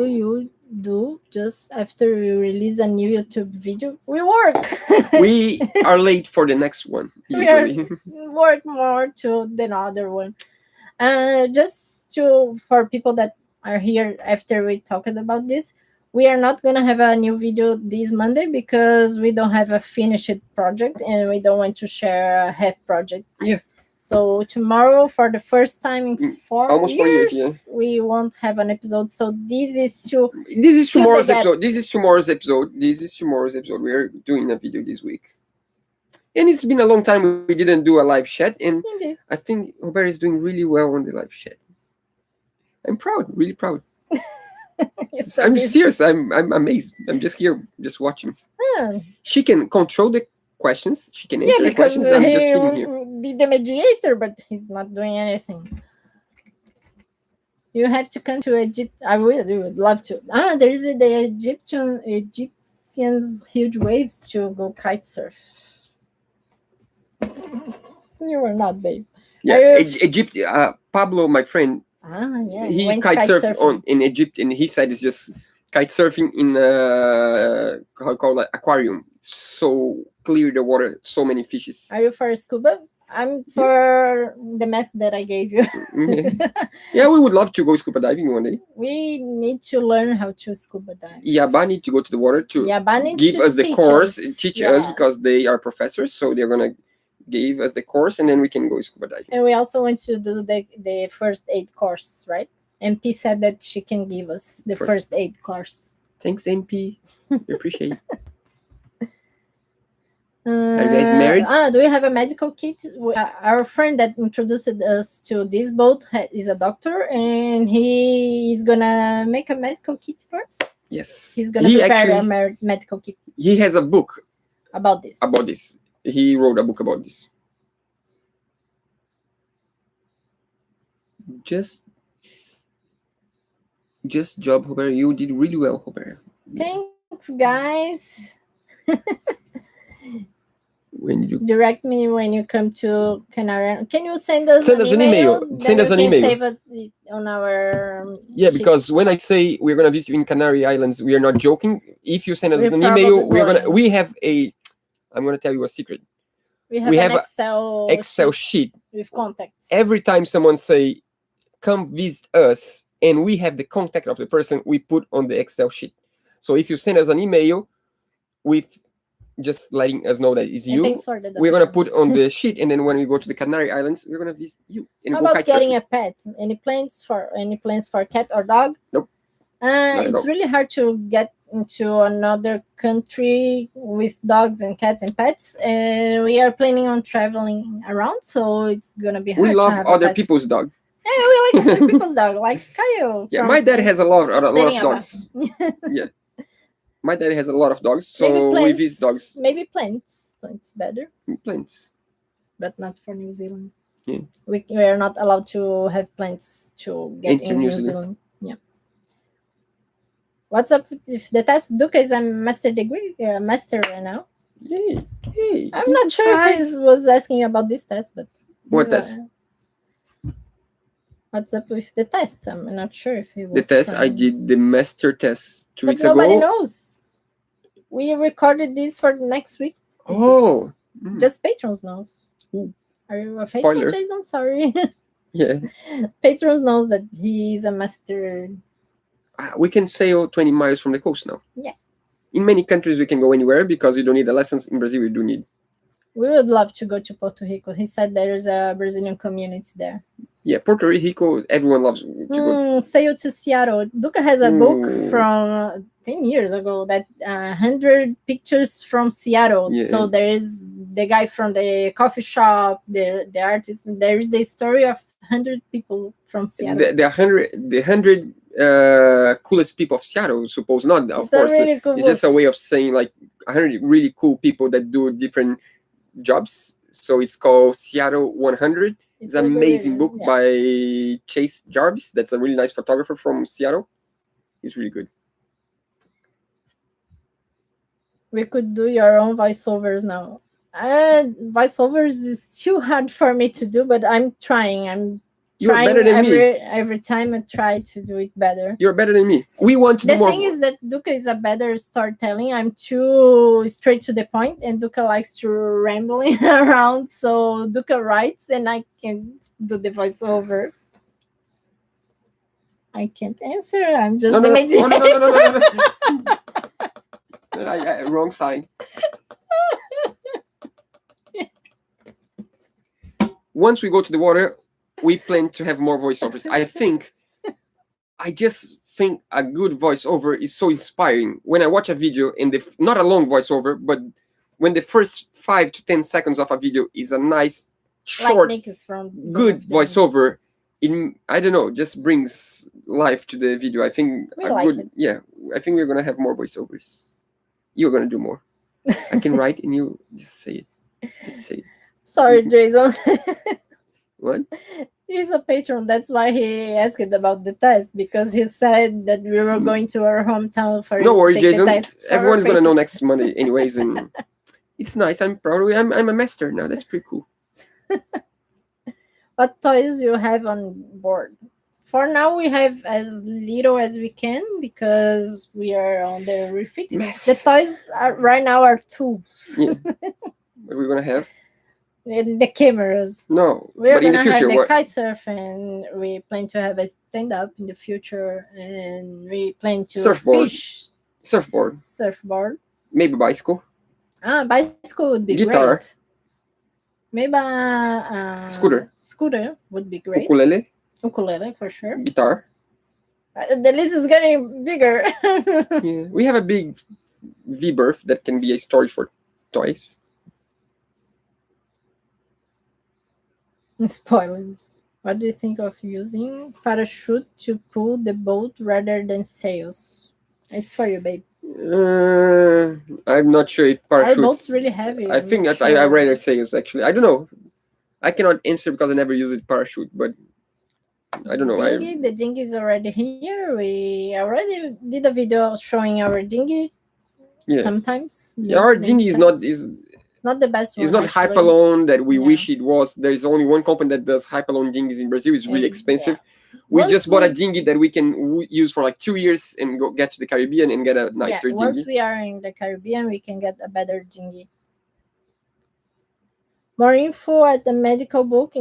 you do just after you release a new YouTube video? We work. We are late for the next one. We are- Usually. work more to the other one. For people that are here after we talked about this, we are not gonna have a new video this Monday because we don't have a finished project and we don't want to share a half project. Yeah. So tomorrow, for the first time in almost 4 years, yeah. we won't have an episode. So this is to This is fill the tomorrow's gap. episode. This is tomorrow's episode. We are doing a video this week. And it's been a long time we didn't do a live chat, and Indeed. I think Robert is doing really well on the live chat. I'm proud, really proud. Yes, so I'm this- serious. I'm amazed. I'm just here, just watching. Ah, She can control the questions. She can yeah, answer the because questions. I'm just he sitting here. will be the mediator, but he's not doing anything. You have to come to Egypt. I would love to. There is the Egyptians huge waves to go kite surf. You were not, babe. Yeah, Are you- Egypt. Pablo, my friend, Yeah. he went kite surfed surfing. in Egypt, and he said it's just kite surfing in how call it, aquarium. So clear the water, so many fishes. Are you for scuba? I'm for the mess that I gave you. Yeah, we would love to go scuba diving one day. We need to learn how to scuba dive. Yaba need to go to the water to Yaba needs give to us the teach course, us. teach Yeah. us because they are professors, so they're gonna give us the course, and then we can go scuba diving. And we also want to do the first aid course, right? MP said that she can give us the first aid course. Thanks, NP. We appreciate it. Are you guys married? Do we have a medical kit? Our friend that introduced us to this boat is a doctor, and he is gonna make a medical kit first. Yes. He's gonna prepare a medical kit He has a book about this. He wrote a book about this. Just job, Robert. You did really well, Robert. Thanks, guys. When did you Direct me when you come to Canary. Can you send us Send an us an email? email. Send us an we can email. Save it on our Yeah, sheet. because when I say we're gonna visit you in Canary Islands, we are not joking. If you send us We're an probably email, going. we have a. I'm gonna tell you a secret. we we have have an Excel sheet. with contacts. Every time someone say, "Come visit us," and we have the contact of the person, we put on the Excel sheet. So if you send us an email with just letting us know that it's And you, thanks for the we're gonna donation. put on the sheet, and then when we go to the Canary Islands, we're gonna visit you and How go about kite getting surfing. a pet? Any plans for cat or dog? Nope. at It's all. really hard to get into another country with dogs and cats and pets, and we are planning on traveling around, so it's gonna be hard. We to love have a other pet. people's dog. Yeah, we like other people's dog, like Kyle. Yeah, from my dad has a lot of Seriaba. dogs. Yeah, my dad has a lot of dogs, Maybe so plants. we visit dogs. Maybe plants better, Plants. but not for New Zealand. Yeah. We are not allowed to have plants to get Into in New New Zealand. Zealand. Yeah. What's up if the test? Duca is a master degree, master right now. Yay! Hey. I'm not sure if he was asking about this test, but What he's, test? What's up with the test? I'm not sure if he The was. test I trying. did the master test 2 But weeks nobody ago. knows. We recorded this for next week. Oh, Just patrons knows. Ooh. Are you a Spoiler. patron, Jason? Sorry. yeah. Patrons knows that he is a master. We can sail 20 miles from the coast now. Yeah. In many countries, we can go anywhere because you don't need the lessons. In Brazil, you do need. We would love to go to Puerto Rico. He said there's a Brazilian community there. Yeah, Puerto Rico, everyone loves to go. Sail to Seattle. Duca has a book Ooh. from 10 years ago that 100 pictures from Seattle. Yeah. So there is the guy from the coffee shop, the artist. There is the story of 100 people from Seattle. The 100 coolest people of Seattle, suppose not. Of It's a course, really cool it's book. just a way of saying like 100 really cool people that do different jobs. So it's called Seattle 100. It's an amazing book by Chase Jarvis. That's a really nice photographer from Seattle. He's really good. We could do your own voiceovers now. Voiceovers is too hard for me to do, but I'm trying. I'm You're trying better than me. every time I try to do it better. You're better than me. We want to The do more. thing is that Duca is a better storytelling. I'm too straight to the point, and Duca likes to rambling around. So Duca writes, and I can do the voiceover. I can't answer. I'm just the mediator. No. Wrong side. once we go to the water, we plan to have more voiceovers. I just think a good voiceover is so inspiring. When I watch a video and not a long voiceover, but when the first 5 to 10 seconds of a video is a nice, short, Nick is from good voiceover, I don't know, just brings life to the video. I think We like it. Yeah, I think we're gonna have more voiceovers. You're gonna do more. I can write and you just say it. Just say it. Sorry, Jason. What? He's a patron. That's why he asked about the test, because he said that we were going to our hometown for No you worry, to take Jason. the test. Everyone's gonna know next Monday, anyways, and it's nice. I'm proud of it. I'm a master now. That's pretty cool. What toys you have on board? For now, we have as little as we can because we are on the refitting. The toys right now are tools. Yeah. What are we gonna have? And the cameras. No, We're but in the gonna future, have the what? kite surfing. We plan to have a stand-up in the future, and we plan to Surfboard. fish. Surfboard. Maybe bicycle. Bicycle would be Guitar. great. Maybe Scooter would be great. Ukulele for sure. Guitar. The list is getting bigger. Yeah. We have a big V-berth that can be a storage for toys. Spoilers. What do you think of using parachute to pull the boat rather than sails? It's for you, babe. I'm not sure if parachutes. Our boat's really heavy. I think I rather sails actually. I don't know. I cannot answer because I never used parachute, but I don't know. The dinghy is already here. We already did a video showing our dinghy. Yeah. Sometimes. Our dinghy is not It's not the best one. It's not Hypalone that we wish it was. There's only one company that does Hypalone dinghies in Brazil. It's really expensive. Yeah. We just bought a dinghy that we can use for like 2 years and get to the Caribbean and get a nicer dinghy. Once we are in the Caribbean, we can get a better dinghy. More info at the medical book.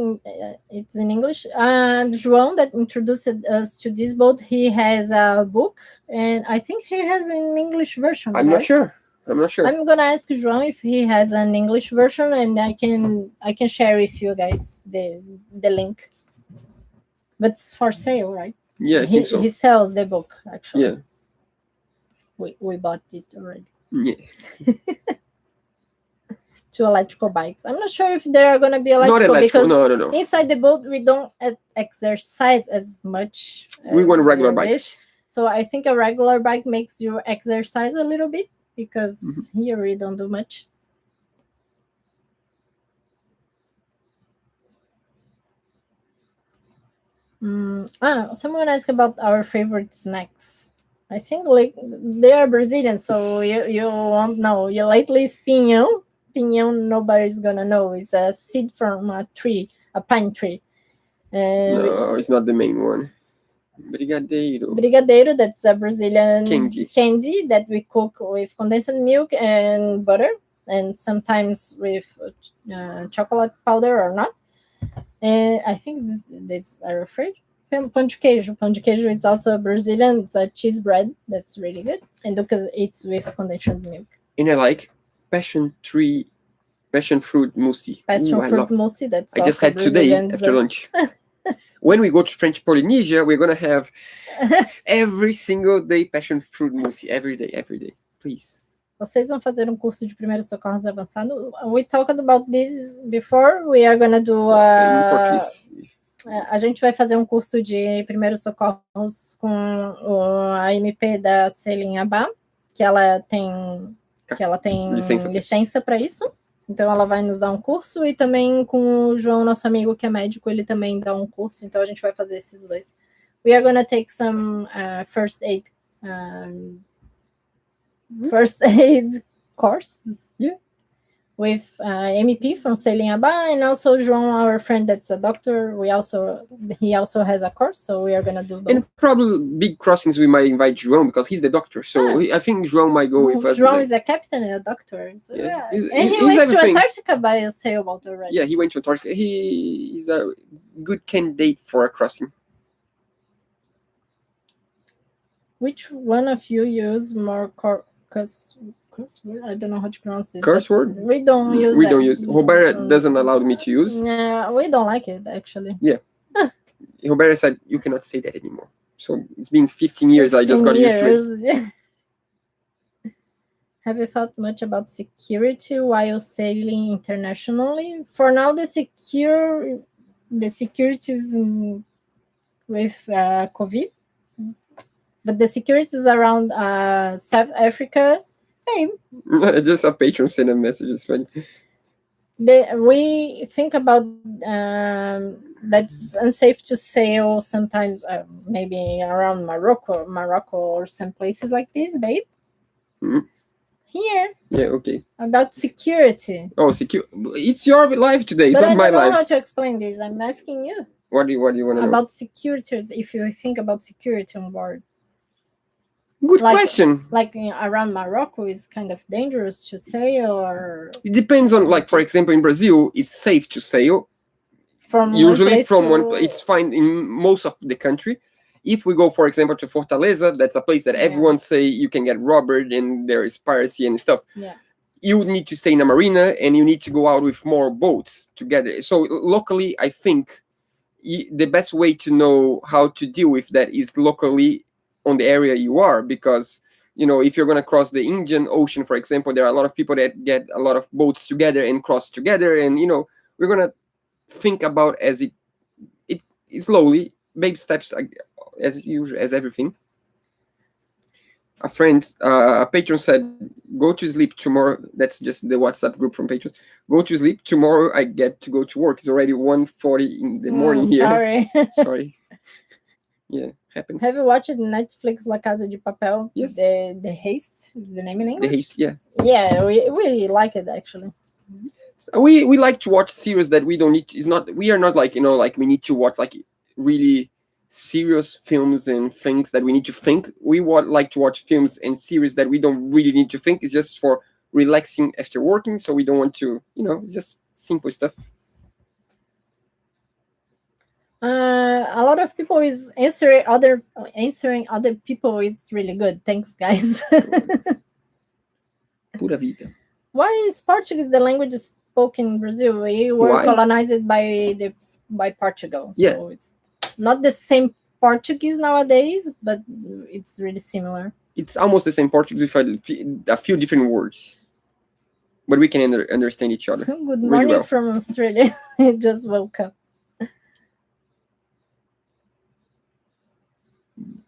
It's in English. And João that introduced us to this boat, he has a book, and I think he has an English version. I'm not sure. I'm gonna ask João if he has an English version, and I can share with you guys the link. But it's for sale, right? Yeah, I think so. He sells the book actually. Yeah. We bought it already. Yeah. 2 electrical bikes. I'm not sure if they are gonna be electrical, because no. Inside the boat we don't exercise as much. We want regular bikes. So I think a regular bike makes you exercise a little bit, because here we don't do much. Someone asked about our favorite snacks. I think like they are Brazilian, so you won't know. You likely is pinhão. Pinhão, nobody's gonna know. It's a seed from a pine tree. No, it's not the main one. Brigadeiro, that's a Brazilian candy that we cook with condensed milk and butter, and sometimes with chocolate powder or not. And I think these are free. Pão de queijo. Pão de queijo is also Brazilian. It's a cheese bread that's really good, and because it's with condensed milk. And I like passion fruit mousse. Mousse. That's I just had today after lunch. When we go to French Polynesia, we're gonna have every single day passion fruit mousse. Every day, please. Vocês vão fazer curso de primeiros socorros avançado. We talked about this before. We are gonna do a gente vai fazer curso de primeiros socorros com a MP da Celine Abá, que ela tem licença para isso. Então ela vai nos dar curso, e também com o João, nosso amigo que é médico, ele também dá curso. Então a gente vai fazer esses dois. We are gonna take some first aid courses. Yeah. With MP from Sailing Aba, and also João, our friend that's a doctor. He also has a course, so we are gonna do both. And probably big crossings we might invite João, because he's the doctor. So I think João might go with us. João is a captain and a doctor. So yeah. And he went to Antarctica by a sailboat already. Yeah, he went to Antarctica. He's a good candidate for a crossing. Which one of you use more curse word? I don't know how to pronounce this. Curse word? We don't use We it. don't use. Roberta doesn't allow me to use. Yeah, we don't like it actually. Yeah. Roberta said you cannot say that anymore. So it's been 15 years. I just got used to it. Yeah. Have you thought much about security while sailing internationally? For now, the security is with COVID, but the security is around South Africa. Hey, Just a patron sent a message. It's funny. we think about that's unsafe to sail sometimes, maybe around Morocco or some places like this, babe. Mhm. Here, Yeah, okay. about security. Oh, secure. It's your life today. It's But not I my don't know life. how to explain this. I'm asking you What do you want to know? about security. If you think about security on board, Good like- question. like around Morocco, is kind of dangerous to sail, or It depends on, like, for example, in Brazil, it's safe to sail. from Usually one place from to... one, it's fine in most of the country. If we go, for example, to Fortaleza, that's a place that Yeah. everyone say you can get robbed and there is piracy and stuff. Yeah. You need to stay in a marina and you need to go out with more boats together. So locally, I think the best way to know how to deal with that is locally on the area you are, because if you're going to cross the Indian Ocean, for example, there are a lot of people that get a lot of boats together and cross together, and we're going to think about as it slowly, baby steps, as usual, as everything. A friend, a patron said, "Go to sleep tomorrow." That's just the WhatsApp group from patrons. "Go to sleep tomorrow. I get to go to work. It's already 1:40 in the morning here." Sorry. Sorry. Yeah, happens. Have you watched Netflix La Casa de Papel? Yes. The Haste is the name in English. The Haste, yeah. Yeah, we like it actually. We like to watch series that we don't need. We are not like we need to watch like really serious films and things that we need to think. We like to watch films and series that we don't really need to think. It's just for relaxing after working, so we don't want to. It's just simple stuff. A lot of people is answering other people. It's really good. Thanks, guys. Pura vida. Why is Portuguese the language spoken in Brazil? We were Why? colonized by Portugal, so Yeah. it's not the same Portuguese nowadays, but it's really similar. It's almost the same Portuguese with a few different words, but we can understand each other. Good really morning well. from Australia. I just woke up.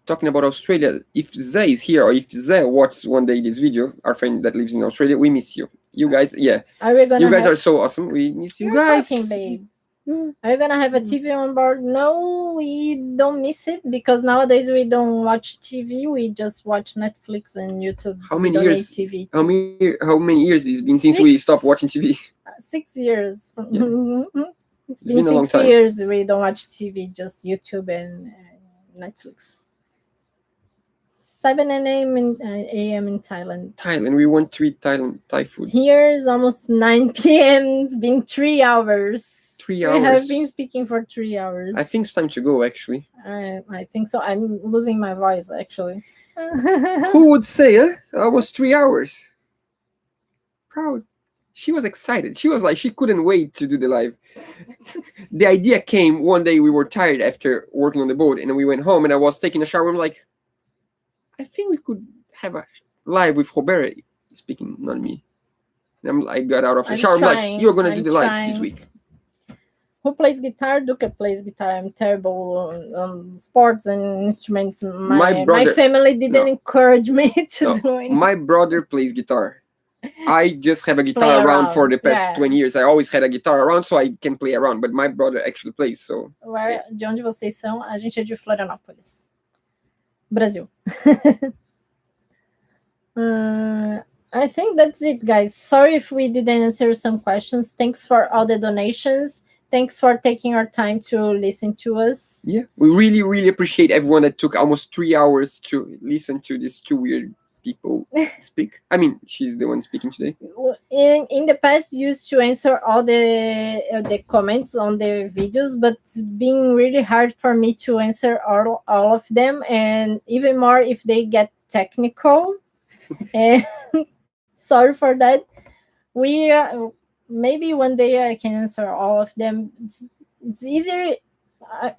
Talking about Australia, if Zay is here or if Zay watches one day this video, our friend that lives in Australia, we miss you. You guys, yeah. Are we gonna You guys have... are so awesome. We miss you You're guys. talking, babe. Yeah. Are you gonna have a TV on board? No, we don't miss it, because nowadays we don't watch TV. We just watch Netflix and YouTube. How We many don't years? need TV. How many years it's been since we 6 stopped watching TV? 6 years. Yeah. It's been a long 6 time. years we don't watch TV, just YouTube and Netflix. 7 a.m. in Thailand. Thailand. We want to eat Thai food. Here is almost 9 p.m. It's been 3 hours. 3 hours. We have been speaking for 3 hours. I think it's time to go, actually. I think so. I'm losing my voice, actually. Who would say, almost 3 hours? Proud. She was excited. She was like, she couldn't wait to do the live. The idea came one day. We were tired after working on the boat, and we went home, and I was taking a shower. I'm like, I think we could have a live with Roberta speaking, not me. And I got out of the shower. I'm like, you're going to do the live this week. Who plays guitar? Duca plays guitar. I'm terrible on sports and instruments. My family didn't encourage me to do it. My brother plays guitar. I just have a guitar around for the past 20 years. I always had a guitar around, so I can play around. But my brother actually plays, so... De onde vocês são? A gente é de Florianópolis, Brasil. I think that's it, guys. Sorry if we didn't answer some questions. Thanks for all the donations. Thanks for taking our time to listen to us. Yeah, we really, really appreciate everyone that took almost 3 hours to listen to these two weird people speak. I mean, she's the one speaking today. In the past, used to answer all the comments on the videos, but it's been really hard for me to answer all of them, and even more if they get technical. And Sorry for that. We maybe one day I can answer all of them. It's easier.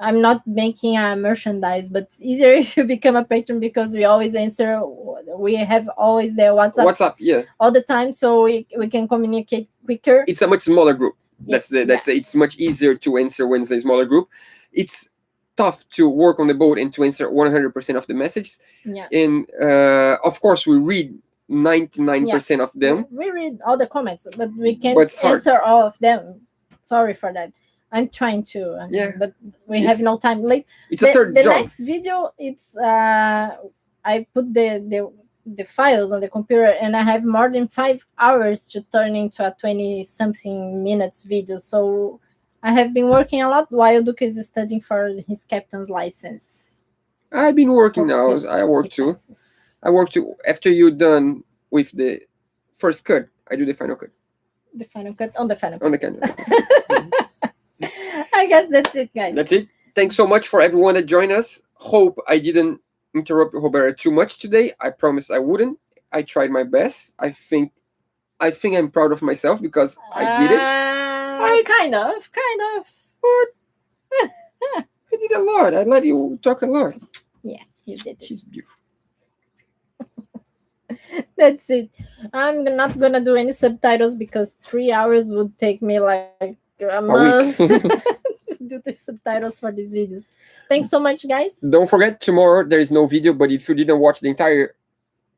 I'm not making a merchandise, but it's easier if you become a patron because we always answer. We have always the WhatsApp Yeah. all the time, so we can communicate quicker. It's a much smaller group. Yes, It's much easier to answer when it's a smaller group. It's tough to work on the boat and to answer 100% of the messages. Yeah. And of course, we read 99% of them. We read all the comments, but we can't But it's hard. answer all of them. Sorry for that. I'm trying to, but we have no time. Like It's a third the job. next video, it's I put the files on the computer, and I have more than 5 hours to turn into a 20-something minutes video. So I have been working a lot while Duca is studying for his captain's license. I've been working now. I work too. I work too. After you're done with the first cut, I do the final cut. The final cut on the final cut. On the camera. I guess that's it, guys. That's it. Thanks so much for everyone that joined us. Hope I didn't interrupt Roberta too much today. I promise I wouldn't. I tried my best. I think I'm proud of myself because I did it. Kind of. What? I did a lot. I let you talk a lot. Yeah, you did it. She's beautiful. That's it. I'm not gonna do any subtitles because 3 hours would take me like a month week. to do the subtitles for these videos. Thanks so much, guys. Don't forget, tomorrow there is no video, but if you didn't watch the entire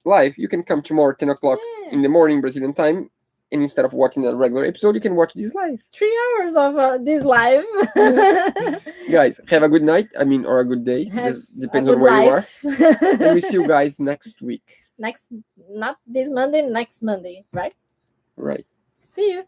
live, you can come tomorrow 10 o'clock in the morning Brazilian time, and instead of watching a regular episode, you can watch this live. 3 hours of this live. Guys, have a good night. Or a good day. Just depends on where you are. And we see you guys next week. Not this Monday, next Monday, right? Right. See you.